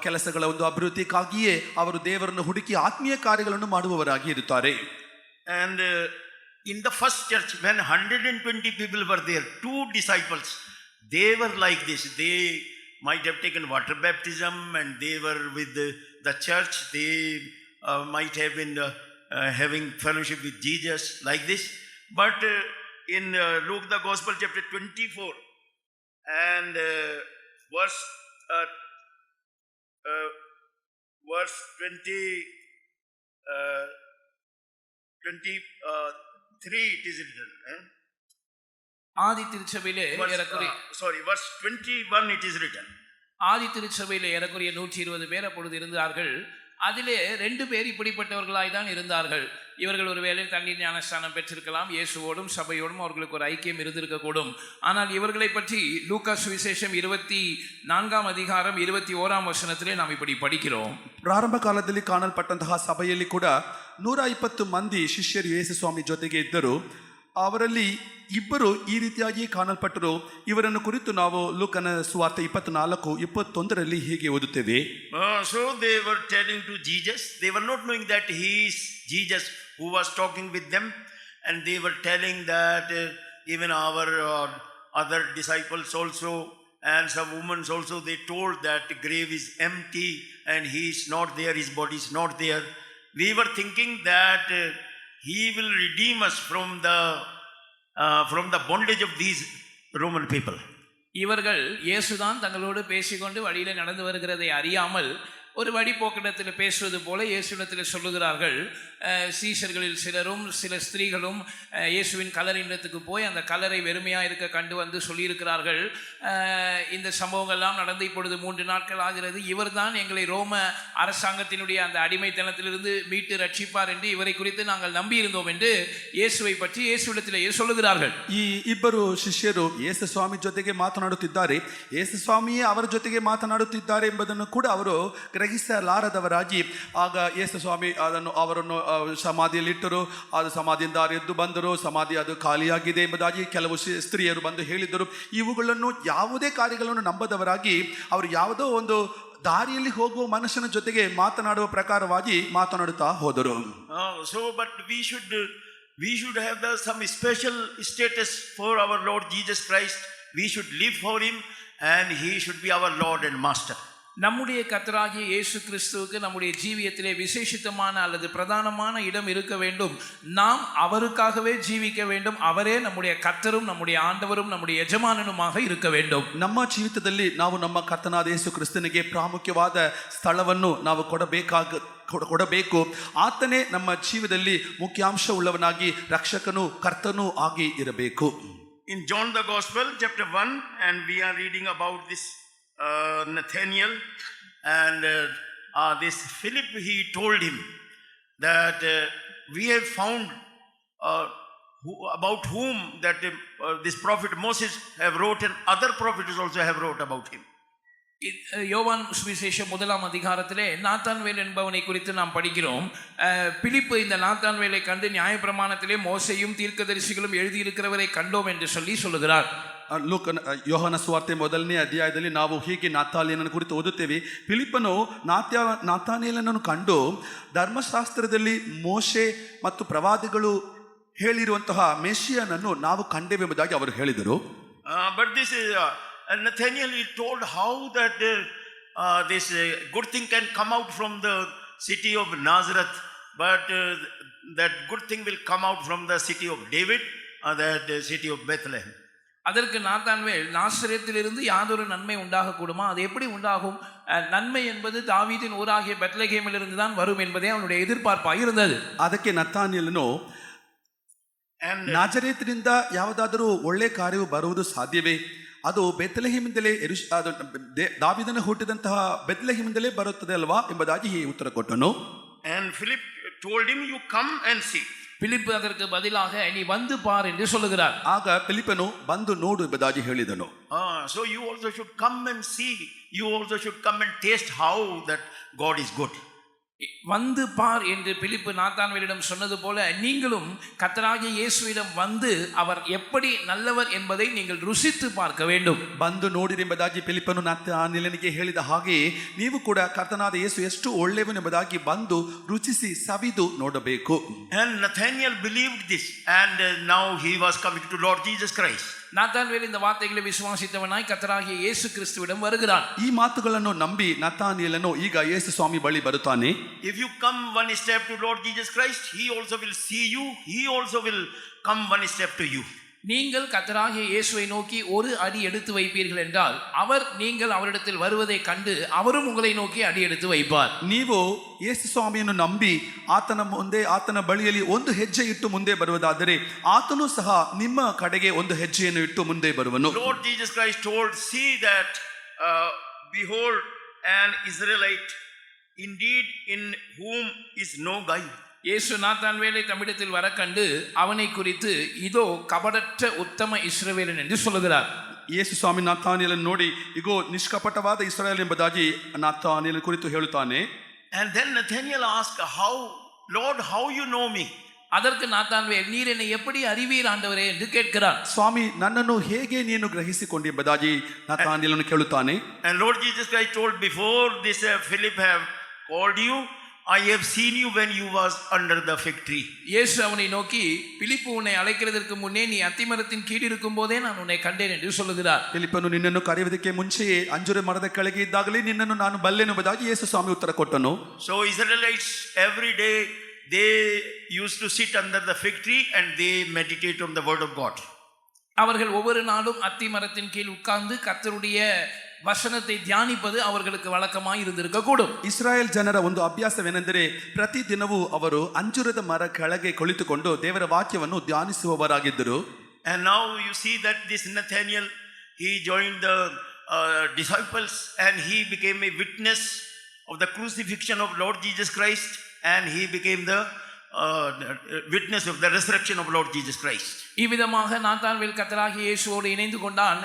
ಕೆಲಸಗಳ ಒಂದು ಅಭಿವೃದ್ಧಿಗಾಗಿಯೇ ಅವರು ದೇವರನ್ನು ಹುಡುಕಿ ಆತ್ಮೀಯ ಕಾರ್ಯಗಳನ್ನು ಮಾಡುವವರಾಗಿ ಇರುತ್ತಾರೆ. And in the first church when 120 people were there, 2 disciples, they were like this. They might have taken water baptism and they were with the church. They might have been having fellowship with Jesus like this. But in Luke the Gospel chapter 24 and verse 23 it is written. ஆதி திருச்சபையிலே verse 21 it is written. ஆதி திருச்சபையிலே ஏறக்குறைய 120 பேர் அப்பொழுது இருந்தார்கள். அதிலே 2 பேர் இப்படிப்பட்டவர்களாய் தான் இருந்தார்கள். இவர்கள் ஒருவேளை தண்ணீர் ஞானஸ்தானம் பெற்றிருக்கலாம், இயேசுவோடும் சபையோடும் அவர்களுக்கு ஒரு ஐக்கியம் இருந்திருக்கக்கூடும். ஆனால் இவர்களை பற்றி லூக்கா சுவிசேஷம் 24ஆம் அதிகாரம் 21ஆம் வசனத்திலே நாம் இப்படி படிக்கிறோம். ಪ್ರಾರಂಭ ಕಾಲದಲ್ಲಿ ಕಾಣಲ್ಪಟ್ಟಂತಹ ಸಭೆಯಲ್ಲಿ ಕೂಡ 120 ಮಂದಿ ಶಿಷ್ಯರು ಯೇಸು ಸ್ವಾಮಿ ಜೊತೆಗೆ ಇದ್ದರು. ಅವರಲ್ಲಿ ಇಬ್ಬರು ಈ ರೀತಿಯಾಗಿ ಕಾಣಲ್ಪಟ್ಟರು. ಇವರನ್ನು ಕುರಿತು ನಾವು ಲೂಕನ ಸುವಾರ್ತೆ 24:21 ಹೀಗೆ ಓದುತ್ತೇವೆ. So they were telling to Jesus, they were not knowing that he is Jesus who was talking with them, and they were telling that even our other disciples also and some women also, they told that the grave is empty and he is not there, his body is not there. We were thinking that he will redeem us from the bondage of these Roman people. இவர்கள் இயேசுதான் தங்களோடு பேசிக்கொண்டு வழியில நடந்து வருகிறதை அறியாமல் ஒரு வழிபோக்கிடத்தில் பேசுவது போல இயேசுவிடத்தில் சொல்லுகிறார்கள். சீஷர்களில் சிலரும் சில ஸ்திரீகளும் இயேசுவின் கல்லறையிடத்துக்கு போய் அந்த கல்லறை வெறுமையாக இருக்க கண்டு வந்து சொல்லியிருக்கிறார்கள், இந்த சம்பவங்கள்லாம் நடந்து இப்பொழுது 3 நாட்கள் ஆகிறது, இவர் தான் எங்களை ரோம அரசாங்கத்தினுடைய அந்த அடிமைத்தனத்திலிருந்து மீட்டு ரட்சிப்பார் என்று இவரை குறித்து நாங்கள் நம்பியிருந்தோம் என்று இயேசுவை பற்றி இயேசுவிடத்திலேயே சொல்லுகிறார்கள். ಈ ಇಬ್ಬರು ಶಿಷ್ಯರು ಯೇಸು ಸ್ವಾಮಿ ಜೊತೆಗೆ ಮಾತನಾಡುತ್ತಿದ್ದಾರೆ. ಯೇಸು ಸ್ವಾಮಿಯೇ ಅವರ ಜೊತೆಗೆ ಮಾತನಾಡುತ್ತಿದ್ದಾರೆ ಎಂಬುದನ್ನು ಕೂಡ ಅವರು ಗ್ರಹಿಸಲಾರದವರಾಗಿ ಆಗ ಯೇಸು ಸ್ವಾಮಿ ಅವರನ್ನು ಸಮಾಧಿಯಲ್ಲಿಟ್ಟರು. ಅದು ಸಮಾಧಿಯಿಂದ ಎದ್ದು ಬಂದರು. ಸಮಾಧಿ ಅದು ಖಾಲಿಯಾಗಿದೆ ಎಂಬುದಾಗಿ ಕೆಲವು ಸ್ತ್ರೀಯರು ಬಂದು ಹೇಳಿದರು. ಇವುಗಳನ್ನು ಯಾವುದೇ ಕಾರ್ಯಗಳನ್ನು ನಂಬದವರಾಗಿ ಅವರು ಯಾವುದೋ ಒಂದು ದಾರಿಯಲ್ಲಿ ಹೋಗುವ ಮನುಷ್ಯನ ಜೊತೆಗೆ ಮಾತನಾಡುವ ಪ್ರಕಾರವಾಗಿ ಮಾತನಾಡುತ್ತಾ ಹೋದರು. But we should have some special status for our Lord Jesus Christ. We should live for him and he should be our Lord and Master. நம்முடைய கர்த்தராகிய இயேசு கிறிஸ்துவுக்கு நம்முடைய ஜீவியத்திலே விசேஷித்தமான அல்லது பிரதானமான இடம் இருக்க வேண்டும். நாம் அவருக்காகவே ஜீவிக்க வேண்டும். அவரே நம்முடைய கர்த்தரும் நம்முடைய ஆண்டவரும் நம்முடைய எஜமானனுமாக இருக்க வேண்டும். ನಮ್ಮ ಜೀವಿತದಲ್ಲಿ ನಾವು ನಮ್ಮ ಕರ್ತನಾದ ಯೇಸು ಕ್ರಿಸ್ತನಿಗೆ ಪ್ರಾಮುಖ್ಯವಾದ ಸ್ಥಳವನ್ನು ನಾವು ಕೊಡಬೇಕು. ಆತನೇ ನಮ್ಮ ಜೀವದಲ್ಲಿ ಮುಖ್ಯಾಂಶ ಉಳ್ಳವನಾಗಿ ರಕ್ಷಕನು ಕರ್ತನೂ ಆಗಿ ಇರಬೇಕು. In John the Gospel chapter 1, and we are reading about this Nathaniel, and this Philip, he told him that we have found about whom that this prophet Moses have wrote, and other prophets also have wrote about him. யோவான் சுவிசேஷம் 1ஆம் அதிகாரத்திலே நாத்தான்வேல் என்பவனை குறித்து நாம் படிக்கிறோம். பிலிப்பு இந்த நாத்தான்வேலை கண்டு நியாயப்பிரமாணத்திலே மோசையும் தீர்க்கதரிசிகளும் எழுதியிருக்கிறவரை கண்டோம் என்று சொல்லுகிறார். ಯೋಹನ ಸುವಾರ್ತೆ 1ನೇ ಅಧ್ಯಾಯದಲ್ಲಿ ನಾವು ಹೀಗೆ ನಾತಾನೇಲನ ಕುರಿತು ಓದುತ್ತೇವೆ. ಫಿಲಿಪ್ಪನು ನಾತಾನೇಲನನ್ನು ಕಂಡು ಧರ್ಮಶಾಸ್ತ್ರದಲ್ಲಿ ಮೋಶೆ ಮತ್ತು ಪ್ರವಾದಿಗಳು ಹೇಳಿರುವಂತಹ ಮೆಸ್ಸಿಯನನ್ನು ನಾವು ಕಂಡೆವೆಂಬುದಾಗಿ ಅವರು ಹೇಳಿದರು. But this is Nathaniel, he told how that this good thing can come out from the city of Nazareth, but that good thing will come out from the city of David, that city of Bethlehem. அதற்கு நாத்தான்வேல், நாசரேத்திலிருந்து யாதொரு நன்மை உண்டாகக்கூடுமா? அது எப்படி உண்டாகும்? நன்மை என்பது தாவீதின் ஊராகிய பெத்லகேமிலிருந்து தான் வரும் என்பதே அவனுடைய எதிர்பார்ப்பாக இருந்தது. ಅದಕ್ಕೆ ನತಾನಿಯೇಲನು ನಾಜರೇತಿನಿಂದ ಯಾವುದಾದರೂ ಒಳ್ಳೆ ಕಾರ್ಯವು ಬರುವುದು ಸಾಧ್ಯವೇ? ಅದು ಬೆತ್ಲೆಹೇಮಿಂದಲೇ ದಾವೀದನ ಹುಟ್ಟಿದಂತಹ ಬೆತ್ಲೆಹೇಮಿಂದಲೇ ಬರುತ್ತದೆ ಅಲ್ವಾ ಎಂಬುದಾಗಿ ಉತ್ತರ ಕೊಟ್ಟನು. And Philip told him, you come and see. பிலிப்பு அதற்கு பதிலாக நீ வந்து பார் என்று சொல்லுகிறார். ಆಗ ಫಿಲಿಪ್ಪನು ಬಂದು ನೋಡು ಎಂಬುದಾಗಿ ಹೇಳಿದನು. So you also should come and see. You also should come and taste how that God is good. வந்து பார் என்று பிலிப்பு நாத்தான்வேலிடம் சொன்னது போல நீங்களும் கர்த்தராகிய இயேசுவிடம் வந்து அவர் எப்படி நல்லவர் என்பதை நீங்கள் ருசித்து பார்க்க வேண்டும். ಬಂದು ನೋಡಿರಿ ಎಂಬುದಾಗಿ ಫಿಲಿಪ್ಪನು ನಾತಾನೇಲನಿಗೆ ಹೇಳಿದ ಹಾಗೆ ನೀವು ಕೂಡ ಕರ್ತನಾದ ಯೇಸು ಎಷ್ಟು ಒಳ್ಳೆಯವನೆಂಬುದಾಗಿ ಬಂದು ರುಚಿಸಿ ಸವಿದು ನೋಡಬೇಕು. And Nathaniel believed this, and now he was coming to Lord Jesus Christ. Nathanael இந்த வார்த்தைகளை விசுவாசித்தவனாய் கர்த்தராகிய இயேசு கிறிஸ்துவிடம் வருகிறான். ಈ ಮಾತುಗಳನ್ನು ನಂಬಿ ನಾತಾನೇಲನು ಈಗ ಯೇಸು ಸ್ವಾಮಿ ಬಳಿ ಬರುತ್ತಾನೆ. If you come one step to Lord Jesus Christ, he also will see you. He also will come one step to you. நீங்கள் கர்த்தராகிய இயேசுவை நோக்கி ஒரு அடி எடுத்து வைப்பீர்கள் என்றால் அவர் நீங்கள் அவரிடத்தில் வருவதை கண்டு அவரும் உங்களை நோக்கி அடி எடுத்து வைப்பார். ನೀವು ಯೇಸು ಸ್ವಾಮಿಯನ್ನು ನಂಬಿ ಆತನ ಮುಂದೆ ಆತನ ಬಳಿಯಲ್ಲಿ ಒಂದು ಹೆಜ್ಜೆ ಇಟ್ಟು ಮುಂದೆ ಬರುವುದಾದರೆ ಆತನು ಸಹ ನಿಮ್ಮ ಕಡೆಗೆ ಒಂದು ಹೆಜ್ಜೆಯನ್ನು ಇಟ್ಟು ಮುಂದೆ ಬರುವನು. Lord Jesus Christ told, see that behold an Israelite indeed in whom is no guile. இயேசு நாத்தான்வேலை தம்மிடத்தில் வர கண்டு அவனை குறித்து இதோ கபடற்ற உத்தம இஸ்ரவேலன் என்று சொல்லுகிறார். ಯೇಸು ಸ್ವಾಮಿ ನಾತಾನೇಲನ್ನು ನೋಡಿ ಇಗೋ ನಿಷ್ಕಪಟವಾದ ಇಸ್ರಾಯೇಲ್ ಎಂಬುದಾಗಿ ನಾತಾನೇಲನ ಕುರಿತು ಹೇಳುತ್ತಾನೆ. And then Nathaniel asked, how Lord, how you know me? அதற்கு நாத்தான்வேல் நீர் என்னை எப்படி அறிவீர் ஆண்டவரே என்று கேட்கிறார். ಸ್ವಾಮಿ ನನ್ನನ್ನು ಹೇಗೆ ನೀನು ಗ್ರಹಿಸಿಕೊಂಡೆಂಬುದಾಗಿ ನಾತಾನಿಯೇಲನು ಕೇಳುತ್ತಾನೆ. And Lord Jesus Christ told, before this Philip have called you, I have seen you when you was under the fig tree. இயேசு அவனை நோக்கி, பிலிப்பு உன்னை அழைக்கிறதற்கு முன்னே நீ அத்திமரத்தின் கீழ் இருக்கும் போதே நான் உன்னை கண்டேன் என்று சொல்லுகிறார். ಫಿಲಿಪ್ಪನು ನಿನ್ನನ್ನು ಕರೆಯುವುದಕ್ಕೆ ಮುಂಚೆಯೇ ಅಂಜೂರ ಮರದ ಕೆಳಗೆ ಇದ್ದಾಗಲೇ ನಿನ್ನನ್ನು ನಾನು ಬಲ್ಲೆನೆಂಬುದಾಗಿ ಯೇಸು ಸ್ವಾಮಿ ಉತ್ತರ ಕೊಟ್ಟನು. So Israelites every day they used to sit under the fig tree and they meditate on the word of God. அவர்கள் ஒவ்வொரு நாளும் அத்திமரத்தின் கீழ் உட்கார்ந்து கர்த்தருடைய வசனத்தை தியானிப்பது அவர்களுக்கு வழக்கமாய் இருந்திருக்க கூடும். ಇಸ್ರಾಯೇಲ್ ಜನರ ಒಂದು ಅಭ್ಯಾಸವೇನೆಂದರೆ ಪ್ರತಿ ದಿನವೂ ಅವರು ಅಂಜೂರದ ಮರ ಕೆಳಗೆ ಕುಳಿತುಕೊಂಡು ದೇವರ ವಾಕ್ಯವನ್ನು ಧ್ಯಾನಿಸುವವರಾಗಿದ್ದರು. And now you see that this Nathanael, he joined the disciples and he became a witness of the crucifixion of Lord Jesus Christ, and he became the witness of the resurrection of Lord Jesus Christ. இவ்விதமாக நாத்தான்வேல் கர்த்தராகிய இயேசுவோடு இணைந்து கொண்டான்.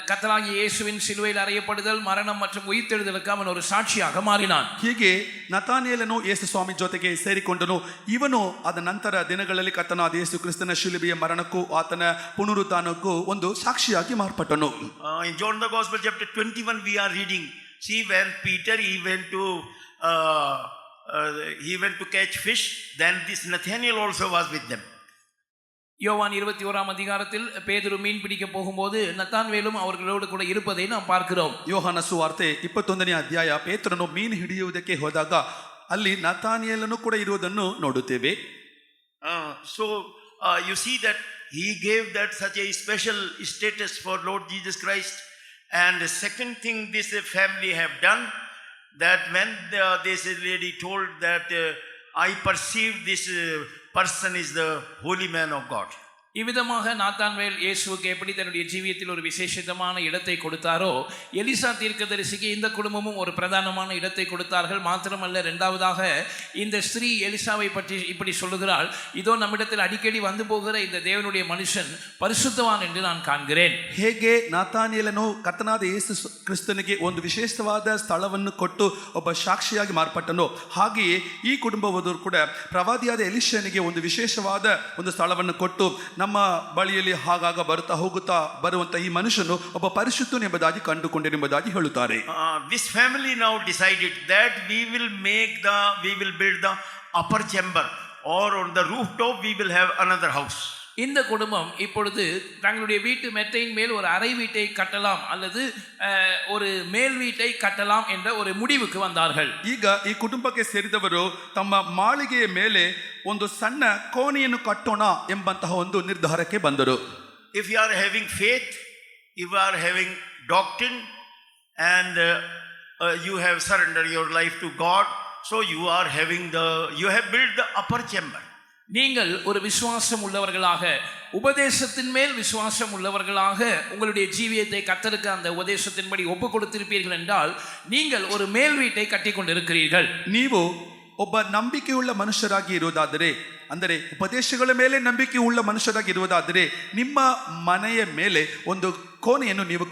கர்த்தராகிய இயேசுவின் சிலுவையில் அறையப்படுதல், மரணம் மற்றும் உயிர்த்தெழுதலுக்கு அவன் ஒரு சாட்சியாக மாறினான். ಹೀಗೆ ನತಾನಿಯೇಲನು ಯೇಸು ಸ್ವಾಮಿ ಜೊತೆಗೆ ಸೇರಿಕೊಂಡನು. ಇವನು ಅದ ನಂತರ ದಿನಗಳಲ್ಲಿ ಕರ್ತನಾದ ಯೇಸು ಕ್ರಿಸ್ತನ ಶಿಲುಬೆಯ ಮರಣಕ್ಕೂ ಆತನ ಪುನರುತ್ಥಾನಕ್ಕೂ ಒಂದು ಸಾಕ್ಷಿಯಾಗಿ ಮಾರ್ಪಟ್ಟನು. In John the Gospel chapter 21 we are reading, see when Peter he went to catch fish, then this Nathanael also was with them. யோவான் 21ஆம் அதிகாரத்தில் பேதுரு மீன் பிடிக்க போகும்போது நத்தான்வேலும் அவர்களோடு கூட இருப்பதை நாம் பார்க்கிறோம். ಯೋಹಾನ ಸುವಾರ್ತೆ 21ನೇ ಅಧ್ಯಾಯ ಪೇತ್ರನು ಮೀನು ಹಿಡಿಯುವುದಕ್ಕೆ ಹೋದಾಗ ಅಲ್ಲಿ ನತಾನಿಯೇಲನು ಕೂಡ ಇರುವುದನ್ನು ನೋಡುತ್ತೇವೆ. So you see that he gave that such a special status for Lord Jesus Christ. And the second thing this family have done, that when this lady told that I perceive this person is the holy man of God. இவ்விதமாக நாத்தான்வேல் இயேசுவுக்கு எப்படி தன்னுடைய ஜீவியத்தில் ஒரு விசேஷமான இடத்தை கொடுத்தாரோ, Elisha தீர்க்கதரிசிக்கு இந்த குடும்பமும் ஒரு பிரதானமான இடத்தை கொடுத்தார்கள். மாத்திரமல்ல, இரண்டாவதாக இந்த ஸ்திரீ எலிசாவை பற்றி இப்படி சொல்லுகிறாள், இதோ நம்மிடத்தில் அடிக்கடி வந்து போகிற இந்த தேவனுடைய மனுஷன் பரிசுத்தவான் என்று நான் காண்கிறேன். ಹೇಗೆ ನಾತಾನಿಯೇಲನು ಕರ್ತನಾದ ಯೇಸು ಕ್ರಿಸ್ತನಿಗೆ ಒಂದು ವಿಶೇಷವಾದ ಸ್ಥಳವನ್ನು ಕೊಟ್ಟು ಒಬ್ಬ ಸಾಕ್ಷಿಯಾಗಿ ಮಾರ್ಪಟ್ಟನು, ಹಾಗೆಯೇ ಈ ಕುಟುಂಬವವರು ಕೂಡ ಪ್ರವಾದಿಯಾದ ಎಲಿಷನಿಗೆ ಒಂದು ವಿಶೇಷವಾದ ಒಂದು ಸ್ಥಳವನ್ನು ಕೊಟ್ಟು ನಮ್ಮ ಬಳಿಯಲ್ಲಿ ಹಾಗಾಗ ಬರ್ತಾ ಹೋಗುತ್ತಾ ಬರುವಂತ ಈ ಮನುಷ್ಯನು ಒಬ್ಬ ಪರಿಶುದ್ಧನು ಎಂಬುದಾಗಿ ಕಂಡುಕೊಂಡೆನೆಂಬುದಾಗಿ ಹೇಳುತ್ತಾರೆ. This family now decided that we will build the upper chamber, or on the rooftop we will have another house. இந்த குடும்பம் இப்பொழுது தங்களுடைய வீட்டு மெத்தையின் மேல் ஒரு அறை வீட்டை கட்டலாம் அல்லது ஒரு மேல் வீட்டை கட்டலாம் என்ற ஒரு முடிவுக்கு வந்தார்கள். ಈಗ ಈ ಕುಟುಂಬಕ್ಕೆ ಸೇರಿದವರು ತಮ್ಮ ಮಾಳಿಗೆಯ ಮೇಲೆ ಒಂದು ಸಣ್ಣ ಕೋಣೆಯನ್ನು ಕಟ್ಟೋಣ ಎಂಬಂತಹ ಒಂದು ನಿರ್ಧಾರಕ್ಕೆ ಬಂದರು. If you are having faith, if you are having doctrine, and you have surrendered your life to God, so you have built the upper chamber. நீங்கள் ஒரு விசுவாசம் உள்ளவர்களாக, உபதேசத்தின் மேல் விசுவாசம் உள்ளவர்களாக உங்களுடைய ஜீவியத்தை கர்த்தருக்கு அந்த உபதேசத்தின்படி ஒப்பு கொடுத்திருப்பீர்கள் என்றால் நீங்கள் ஒரு மேல் வீட்டை கட்டி கொண்டிருக்கிறீர்கள். ನೀವು ಒಬ್ಬ ನಂಬಿಕೆಯುಳ್ಳ ಮನುಷ್ಯರಾಗಿ ಇರುವುದಾದರೆ, ಅಂದರೆ ಉಪದೇಶಗಳ ಮೇಲೆ ನಂಬಿಕೆಯುಳ್ಳ ಮನುಷ್ಯರಾಗಿ ಇರುವುದಾದರೆ ನಿಮ್ಮ ಮನೆಯ ಮೇಲೆ ಒಂದು ಕೋಣೆಯನ್ನು ನೀವು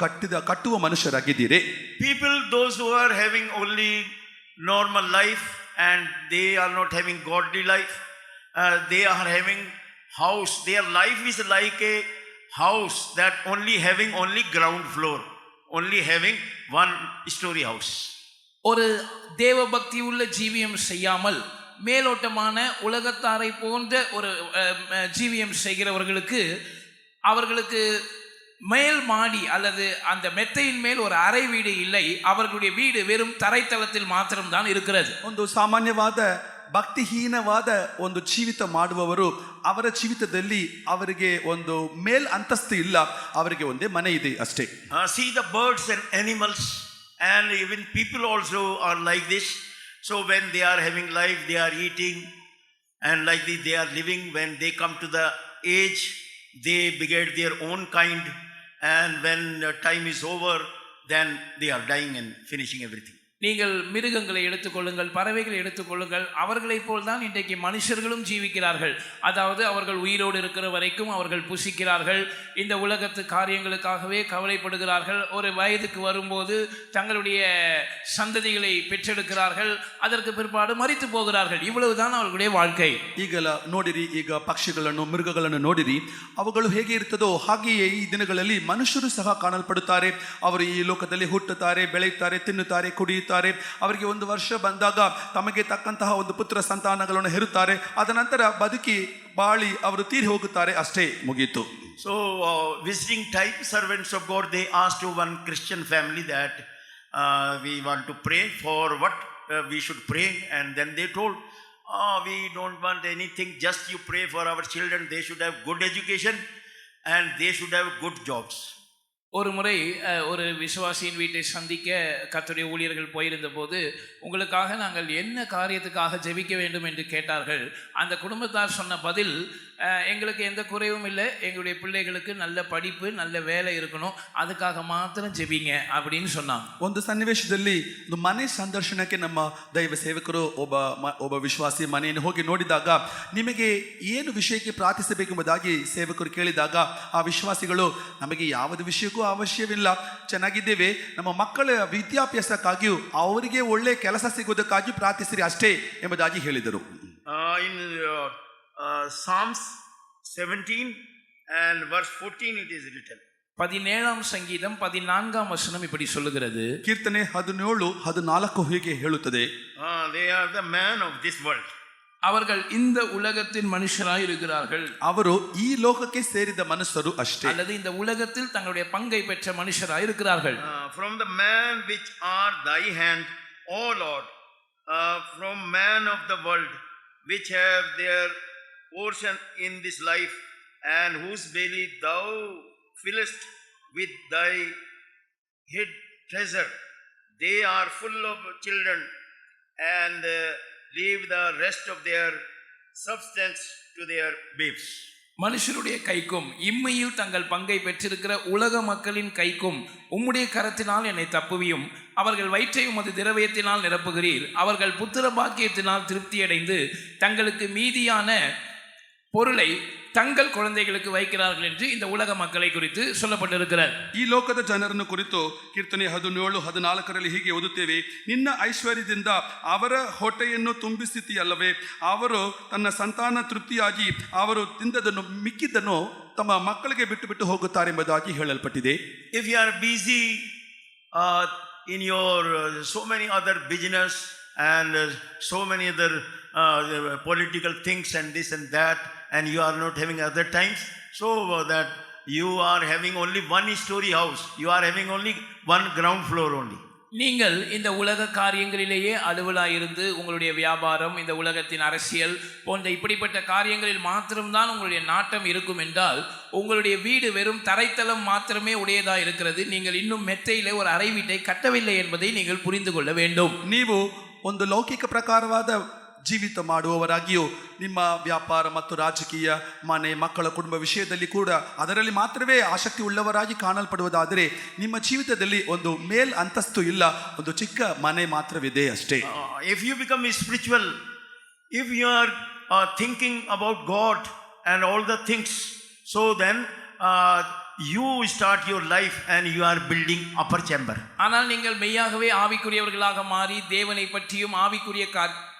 ಕಟ್ಟುವ ಮನುಷ್ಯರಾಗಿದ್ದೀರಿ. People, those who are having only normal life and they are not having godly life, they are having house, their life is like a house that having only ground floor, only having one story house. ஒரு தேவ பக்தி உள்ள ஜீவியம் செய்யாமல் மேலோட்டமான உலகத்தாரை போன்ற ஒரு ஜீவியம் செய்கிறவர்களுக்கு அவர்களுக்கு மேல் மாடி அல்லது அந்த மெத்தையின் மேல் ஒரு அறை வீடு இல்லை. அவர்களுடைய வீடு வெறும் தரைத்தளத்தில் மாத்திரம்தான் இருக்கிறது. ಒಂದು ಸಾಮಾನ್ಯವಾದ ಭಕ್ತಿಹೀನವಾದ ಒಂದು ಜೀವಿತ ಮಾಡುವವರು ಅವರ ಜೀವಿತದಲ್ಲಿ ಅವರಿಗೆ ಒಂದು ಮೇಲ್ ಅಂತಸ್ತು ಇಲ್ಲ, ಅವರಿಗೆ ಒಂದೇ ಮನೆ ಇದೆ ಅಷ್ಟೇ. See the birds and animals and even people also are like this. So when they are having life, they are eating and like this they are living. When they come to the age, they beget their own kind, and when time is over, then they are dying and finishing everything. நீங்கள் மிருகங்களை எடுத்துக்கொள்ளுங்கள், பறவைகளை எடுத்துக்கொள்ளுங்கள், அவர்களைப் போல் தான் இன்றைக்கு மனுஷர்களும் ஜீவிக்கிறார்கள். அதாவது அவர்கள் உயிரோடு இருக்கிற வரைக்கும் அவர்கள் புசிக்கிறார்கள், இந்த உலகத்து காரியங்களுக்காகவே கவலைப்படுகிறார்கள். ஒரு வயதுக்கு வரும்போது தங்களுடைய சந்ததிகளை பெற்றெடுக்கிறார்கள், அதற்கு பிற்பாடு மரித்து போகிறார்கள். இவ்வளவுதான் அவர்களுடைய வாழ்க்கை. ಈಗಲ ನೋಡಿರಿ, ಈಗ ಪಕ್ಷಿಗಳನ್ನು ಮೃಗಗಳನ್ನು ನೋಡಿರಿ, ಅವುಗಳು ಹೇಗೆ ಇರ್ತದೋ ಹಾಗೆಯೇ ಈ ದಿನಗಳಲ್ಲಿ ಮನುಷ್ಯರು ಸಹ ಕಾಣಲ್ಪಡುತ್ತಾರೆ. ಅವರು ಈ ಲೋಕದಲ್ಲಿ ಹುಟ್ಟುತ್ತಾರೆ, ಬೆಳೆಯುತ್ತಾರೆ, ತಿನ್ನುತ್ತಾರೆ, ಕುಡಿಯುತ್ತಾರೆ. ಅವರಿಗೆ ಒಂದು ವರ್ಷ ಬಂದಾಗ ತಮಗೆ ತಕ್ಕಂತಹ ಒಂದು ಪುತ್ರ ಸಂತಾನಗಳನ್ನು ಹೆರುತ್ತಾರೆ. ಅದ ನಂತರ ಬದುಕಿ ಬಾಳಿ ಅವರು ತೀರಿ ಹೋಗುತ್ತಾರೆ. ಅಷ್ಟೇ, ಮುಗೀತು. So, visiting time, servants of God, they asked to one Christian family that we want to pray for what we should pray, and then they told, we don't want anything, just you pray for our children. They should have good education and they should have good jobs. ஒரு முறை ஒரு விசுவாசியின் வீட்டை சந்திக்க கர்த்தருடைய ஊழியர்கள் போயிருந்த போது, உங்களுக்காக நாங்கள் என்ன காரியத்துக்காக ஜெபிக்க வேண்டும் என்று கேட்டார்கள். அந்த குடும்பத்தார் சொன்ன பதில், எங்களுக்கு எந்த குறைவும் இல்லை, எங்களுடைய பிள்ளைகளுக்கு நல்ல படிப்பு, நல்ல வேலை இருக்கணும், அதுக்காக மாத்திரம் ஜெபிங்க அப்படின்னு சொன்னாங்க. ಒಂದು ಸನ್ನಿವೇಶದಲ್ಲಿ ಒಂದು ಮನೆ ಸಂದರ್ಶನಕ್ಕೆ ನಮ್ಮ ದೈವ ಸೇವಕರು ಒಬ್ಬ ವಿಶ್ವಾಸಿ ಮನೆಯನ್ನು ಹೋಗಿ ನೋಡಿದಾಗ, ನಿಮಗೆ ಏನು ವಿಷಯಕ್ಕೆ ಪ್ರಾರ್ಥಿಸಬೇಕೆಂಬುದಾಗಿ ಸೇವಕರು ಕೇಳಿದಾಗ, ಆ ವಿಶ್ವಾಸಿಗಳು, ನಮಗೆ ಯಾವುದೇ ವಿಷಯಕ್ಕೂ ಅವಶ್ಯವಿಲ್ಲ, ಚೆನ್ನಾಗಿದ್ದೇವೆ, ನಮ್ಮ ಮಕ್ಕಳ ವಿದ್ಯಾಭ್ಯಾಸಕ್ಕಾಗಿಯೂ ಅವರಿಗೆ ಒಳ್ಳೆ ಕೆಲಸ ಸಿಗುವುದಕ್ಕಾಗಿಯೂ ಪ್ರಾರ್ಥಿಸಿರಿ ಅಷ್ಟೇ ಎಂಬುದಾಗಿ ಹೇಳಿದರು. In Psalms 17 and verse 14 it is written. 17ஆம் சங்கீதம் 14ஆம் வசனம் இப்படி சொல்லுகிறது. ಕೀರ್ತನೆ 17:14 ಹೀಗೆ ಹೇಳುತ್ತದೆ, They are the man of this world. அவர்கள் இந்த உலகத்தின் மனுஷராய் இருக்கிறார்கள். ಅವರು ಈ ಲೋಕಕ್ಕೆ ಸೇರಿದ ಮನುಷ್ಯರು ಅಷ್ಟೇ, அல்லது இந்த உலகத்தில் தங்களுடைய பங்கை பெற்ற மனுஷராய் இருக்கிறார்கள். From the man which are thy hand, O Lord, from man of the world, which have their portion in this life, and whose belly thou fillest with thy hid treasure. They are full of children, and leave the rest of their substance to their babes. மனுஷருடைய கைக்கும் இம்மையில் தங்கள் பங்கை பெற்றிருக்கிற உலக மக்களின் கைக்கும் உம்முடைய கரத்தினால் என்னை தப்புவியும். அவர்கள் வயிற்றை உமது திரவியத்தினால் நிரப்புகிறீர். அவர்கள் புத்திர பாக்கியத்தினால் திருப்தியடைந்து தங்களுக்கு மீதியான பொருளை தங்கள் குழந்தைகளுக்கு வைக்கிறார்கள் என்று இந்த உலக மக்களை குறித்து சொல்லப்பட்டிருக்கிறார். ಈ ಲೋಕದ ಜನರನ್ನು ಕುರಿತು ಕೀರ್ತನೆ 17:14 ಹೀಗೆ ಓದುತ್ತೇವೆ, ನಿನ್ನ ಐಶ್ವರ್ಯದಿಂದ ಅವರ ಹೊಟ್ಟೆಯನ್ನು ತುಂಬಿಸಿದೆಯಲ್ಲವೇ, ಅವರು ತನ್ನ ಸಂತಾನ ತೃಪ್ತಿಯಾಗಿ ಅವರು ತಿಂದದನ್ನು ಮಿಕ್ಕಿದ್ದನ್ನು ತಮ್ಮ ಮಕ್ಕಳಿಗೆ ಬಿಟ್ಟು ಬಿಟ್ಟು ಹೋಗುತ್ತಾರೆ ಎಂಬುದಾಗಿ ಹೇಳಲ್ಪಟ್ಟಿದೆ. If you are busy in your so many other business and so many other political things and this and that, and you are not having other times, so that you are having only one story house, you are having only one ground floor only. நீங்கள் இந்த உலக காரியங்களிலேயே அலுவலாயிருந்து உங்களுடைய வியாபாரம், இந்த உலகத்தின் அரசியல் போன்ற இப்படிப்பட்ட காரியங்களில் மாத்திரம்தான் உங்களுடைய நாட்டம் இருக்கும் என்றால், உங்களுடைய வீடு வெறும் தரைத்தளம் மாத்திரமே உடையதா இருக்கிறது. நீங்கள் இன்னும் மெத்தையிலே ஒரு அறை வீட்டை கட்டவில்லை என்பதை நீங்கள் புரிந்து கொள்ள வேண்டும். ನೀವು ಒಂದು ಲೌಕಿಕ ಪ್ರಕಾರವಾದ ಜೀವಿತ ಮಾಡುವವರಾಗಿಯೂ ನಿಮ್ಮ ವ್ಯಾಪಾರ ಮತ್ತು ರಾಜಕೀಯ, ಮನೆ, ಮಕ್ಕಳ, ಕುಟುಂಬ ವಿಷಯದಲ್ಲಿ ಕೂಡ ಅದರಲ್ಲಿ ಮಾತ್ರವೇ ಆಸಕ್ತಿ ಉಳ್ಳವರಾಗಿ ಕಾಣಲ್ಪಡುವುದಾದರೆ, ನಿಮ್ಮ ಜೀವಿತದಲ್ಲಿ ಒಂದು ಮೇಲ್ ಅಂತಸ್ತು ಇಲ್ಲ, ಒಂದು ಚಿಕ್ಕ ಮನೆ ಮಾತ್ರವಿದೆ ಅಷ್ಟೇ. If you become spiritual, if you are thinking about God and all the things, so then you start your life and you are building upper chamber. ஆனால் நீங்கள் மெய்யாகவே ஆவிக்குரியவர்களாக மாறி தேவனை பற்றியும் ஆவிக்குரிய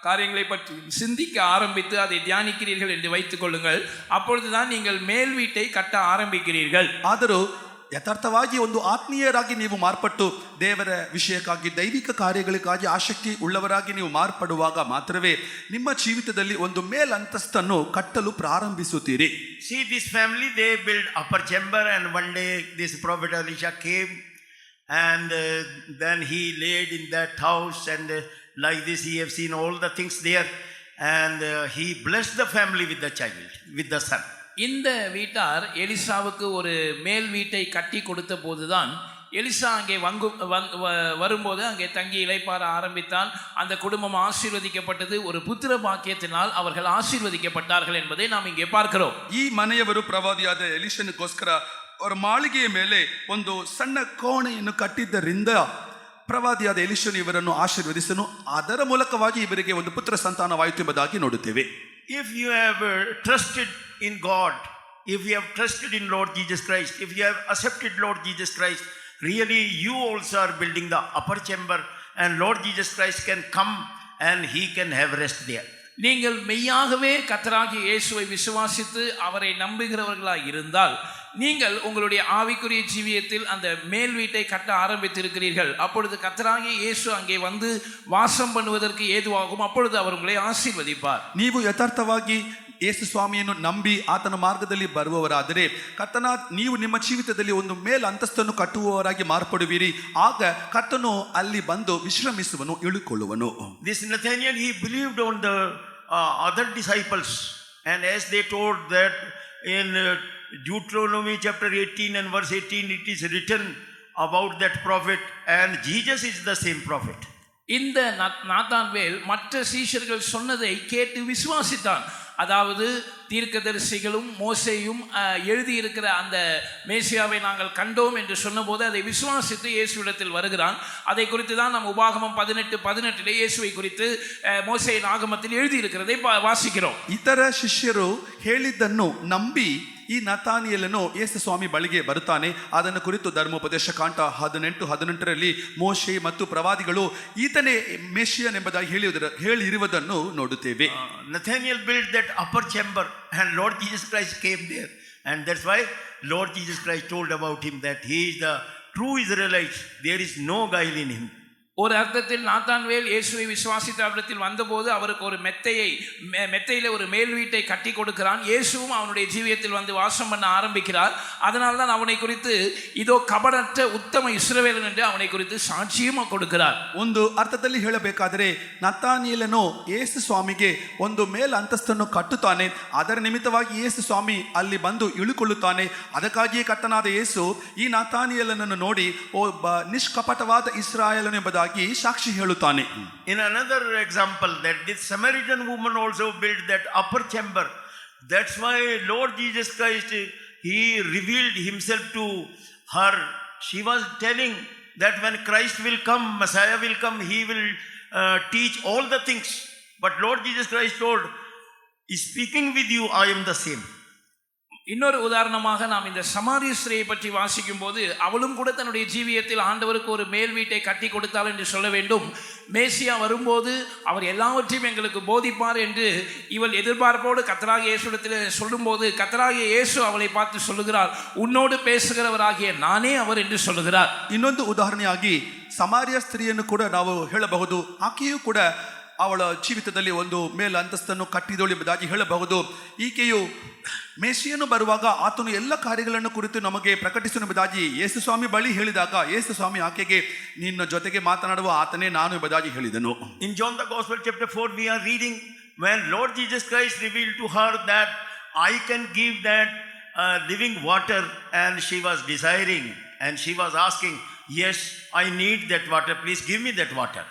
காரியங்களை பற்றி சிந்திக்க ஆரம்பித்து அதை தியானிக்கிறீர்கள் என்று வைத்துக் கொள்ளுங்கள். அப்பொழுதுதான் நீங்கள் மேல் வீட்டை கட்ட ஆரம்பிக்கிறீர்கள். ಆದರೂ ಯಥಾರ್ಥವಾಗಿ ಒಂದು ಆತ್ಮೀಯರಾಗಿ ನೀವು ಮಾರ್ಪಟ್ಟು ದೇವರ ವಿಷಯಕ್ಕಾಗಿ, ದೈವಿಕ ಕಾರ್ಯಗಳಿಗಾಗಿ ಆಸಕ್ತಿ ಉಳ್ಳವರಾಗಿ ನೀವು ಮಾರ್ಪಡುವಾಗ ಮಾತ್ರವೇ ನಿಮ್ಮ ಜೀವಿತದಲ್ಲಿ ಒಂದು ಮೇಲ್ ಅಂತಸ್ತನ್ನು ಕಟ್ಟಲು ಪ್ರಾರಂಭಿಸುತ್ತೀರಿ. See, this family, they built upper chamber, and one day this prophet Elisha came, and then he laid in that house, and like this he have seen all the things there, and he blessed the family with the child, with the son. இந்த வீட்டார் எலிசாவுக்கு ஒரு மேல் வீட்டை கட்டி கொடுத்த போதுதான் Elisha அங்கே வரும்போது அங்கே தங்கி இளைப்பாற ஆரம்பித்தான். அந்த குடும்பம் ஆசீர்வதிக்கப்பட்டது. ஒரு புத்திர பாக்கியத்தினால் அவர்கள் ஆசீர்வதிக்கப்பட்டார்கள் என்பதை நாம் இங்கே பார்க்கிறோம். ಈ ಮನೆಯವರು ಪ್ರವಾದಿಯಾದ ಎಲಿಷನಿಗೋಸ್ಕರ ಅವರ ಮಾಳಿಗೆಯ ಮೇಲೆ ಒಂದು ಸಣ್ಣ ಕೋಣೆಯನ್ನು ಕಟ್ಟಿದ್ದರಿಂದ ಪ್ರವಾದಿಯಾದ ಎಲಿಷನು ಇವರನ್ನು ಆಶೀರ್ವದಿಸನು, ಅದರ ಮೂಲಕವಾಗಿ ಇವರಿಗೆ ಒಂದು ಪುತ್ರ ಸಂತಾನವಾಯಿತು ಎಂಬುದಾಗಿ ನೋಡುತ್ತೇವೆ. If you have trusted in God, if you have trusted in Lord Jesus Christ, if you have accepted Lord Jesus Christ, really you also are building the upper chamber, and Lord Jesus Christ can come and he can have rest there. நீங்கள் மெய்யாகவே கர்த்தராகிய இயேசுவை விசுவாசித்து அவரை நம்புகிறவர்களாய் இருந்தால் நீங்கள் உங்களுடைய ஆவிக்குரிய ஜீவியத்தில் அந்த மேல் வீட்டை கட்ட ஆரம்பித்திருக்கிறீர்கள். அப்பொழுது கர்த்தராகிய இயேசு அங்கே வந்து வாசம் பண்ணுவதற்கு ஏதுவாகும். அப்பொழுது அவர் உங்களை ஆசீர்வதிப்பார். ನೀವು ಯಥಾರ್ಥವಾಗಿ ಯೇಸು ಸ್ವಾಮಿಯನ್ನು ನಂಬಿ ಆತನ ಮಾರ್ಗದಲ್ಲಿ ಬರುವವರಾದರೆ ನೀವು ನಿಮ್ಮ ಜೀವಿತದಲ್ಲಿ ಒಂದು ಮೇಲ್ ಅಂತಸ್ತನ್ನು ಕಟ್ಟುವವರಾಗಿ ಮಾರ್ಪಡುವಿರಿ. ಆಗ ಕರ್ತನು ಅಲ್ಲಿ ಬಂದು ವಿಶ್ರಮಿಸುವನು, ಇಳುಕೊಳ್ಳುವನು. This Nathaniel, he believed on the other disciples, and as they told that in Deuteronomy chapter 18 and verse 18, it is written about that prophet, and Jesus is the same prophet. இந்த நாத்தான்வேல் மற்ற சீஷர்கள் சொன்னதை கேட்டு விசுவாசித்தான். அதாவது தீர்க்கதரிசிகளும் மோசேயும் எழுதியிருக்கிற அந்த மேசியாவை நாங்கள் கண்டோம் என்று சொன்னபோது அதை விசுவாசித்து இயேசுவிடத்தில் வருகிறான். அதை குறித்து தான் நாம் உபாகமம் 18:18 இயேசுவை குறித்து மோசேயின் ஆகமத்தில் எழுதியிருக்கிறதை வாசிக்கிறோம். ಇತರ ಶಿಷ್ಯರು ಹೇಳಿದ್ದನ್ನು ನಂಬಿ ಈ ನತಾನಿಯೇಲನು ಯೇಸು ಸ್ವಾಮಿ ಬಳಿಗೆ ಬರುತ್ತಾನೆ. ಅದನ್ನು ಕುರಿತು ಧರ್ಮೋಪದೇಶ ಕಾಂಡ 18:18 ಮೋಶೆ ಮತ್ತು ಪ್ರವಾದಿಗಳು ಈತನೇ ಮೆಷಿಯನ್ ಎಂಬುದಾಗಿ ಹೇಳಿರುವುದನ್ನು ನೋಡುತ್ತೇವೆ. Nathaniel built that upper chamber and Lord Jesus Christ came there, and that's why Lord Jesus Christ told about him that he is the true Israelite, there is no guile in him. ஒரு அர்த்தத்தில் நாத்தான்வேல் இயேசுவை விசுவாசித்த இடத்தில் வந்தபோது அவருக்கு ஒரு மெத்தையில ஒரு மேல் வீட்டை கட்டி கொடுக்கிறான். இயேசுவும் அவனுடைய ஜீவியத்தில் வந்து வாசம் பண்ண ஆரம்பிக்கிறார். அதனால தான் அவனை குறித்து இதோ கபடற்ற உத்தம இஸ்ரவேலன் என்று அவனை குறித்து சாட்சியும் கொடுக்கிறார். ಒಂದು ಅರ್ಥದಲ್ಲಿ ಹೇಳಬೇಕಾದರೆ ನತಾನಿಯೇಲನು ಯೇಸು ಸ್ವಾಮಿಗೆ ಒಂದು ಮೇಲ್ ಅಂತಸ್ತನ್ನು ಕಟ್ಟುತ್ತಾನೆ. ಅದರ ನಿಮಿತ್ತವಾಗಿ ಯೇಸು ಸ್ವಾಮಿ ಅಲ್ಲಿ ಬಂದು ಇಳುಕೊಳ್ಳುತ್ತಾನೆ. ಅದಕ್ಕಾಗಿಯೇ ಕರ್ತನಾದ ಯೇಸು ಈ ನತಾನಿಯೇಲನನ್ನು ನೋಡಿ ಒಬ್ಬ ನಿಷ್ಕಪಟವಾದ ಇಸ್ರಾಯೇಲನು ಎಂಬುದಾಗಿ ಸಾಕ್ಷಿ ಹೇಳುತ್ತಾನೆ. In another example, that this Samaritan woman also built that upper chamber. That's why Lord Jesus Christ, he revealed himself to her. She was telling that when Christ will come, Messiah will come, he will teach all the things. But Lord Jesus Christ told, speaking with you, I am the same. இன்னொரு உதாரணமாக நாம் இந்த சமாரிய ஸ்திரியை பற்றி வாசிக்கும் போது அவளும் கூட தன்னுடைய ஜீவியத்தில் ஆண்டவருக்கு ஒரு மேல் வீட்டை கட்டி கொடுத்தாள் என்று சொல்ல வேண்டும். மேசியா வரும்போது அவர் எல்லாவற்றையும் எங்களுக்கு போதிப்பார் என்று இவள் எதிர்பார்ப்போடு கர்த்தராகிய இயேசுவிடத்தில் சொல்லும்போது கர்த்தராகிய இயேசு அவளை பார்த்து சொல்லுகிறார், உன்னோடு பேசுகிறவராகிய நானே அவர் என்று சொல்லுகிறார். ಇನ್ನೊಂದು ಉದಾಹರಣೆಯಾಗಿ ಸಮಾರ್ಯ ಸ್ತ್ರೀಯನ್ನು ಕೂಡ ನಾವು ಹೇಳಬಹುದು. ಆಕೆಯೂ ಕೂಡ ಅವಳ ಜೀವಿತದಲ್ಲಿ ಒಂದು ಮೇಲ್ ಅಂತಸ್ತನ್ನು ಕಟ್ಟಿದಳು ಎಂಬುದಾಗಿ ಹೇಳಬಹುದು. ಈಕೆಯು ಮೇಸಿಯನು ಬರುವಾಗ ಆತನು ಎಲ್ಲ ಕಾರ್ಯಗಳನ್ನು ಕುರಿತು ನಮಗೆ ಪ್ರಕಟಿಸನು ಎಂಬುದಾಗಿ ಯೇಸು ಸ್ವಾಮಿ ಬಳಿ ಹೇಳಿದಾಗ ಯೇಸು ಸ್ವಾಮಿ ಆಕೆಗೆ ನಿನ್ನ ಜೊತೆಗೆ ಮಾತನಾಡುವ ಆತನೇ ನಾನು ಎಂಬುದಾಗಿ ಹೇಳಿದನು. In John the Gospel chapter 4 we are reading when Lord Jesus Christ revealed to her that I can give that living water, and she was desiring and she was asking, yes, I need that water, please give me that water.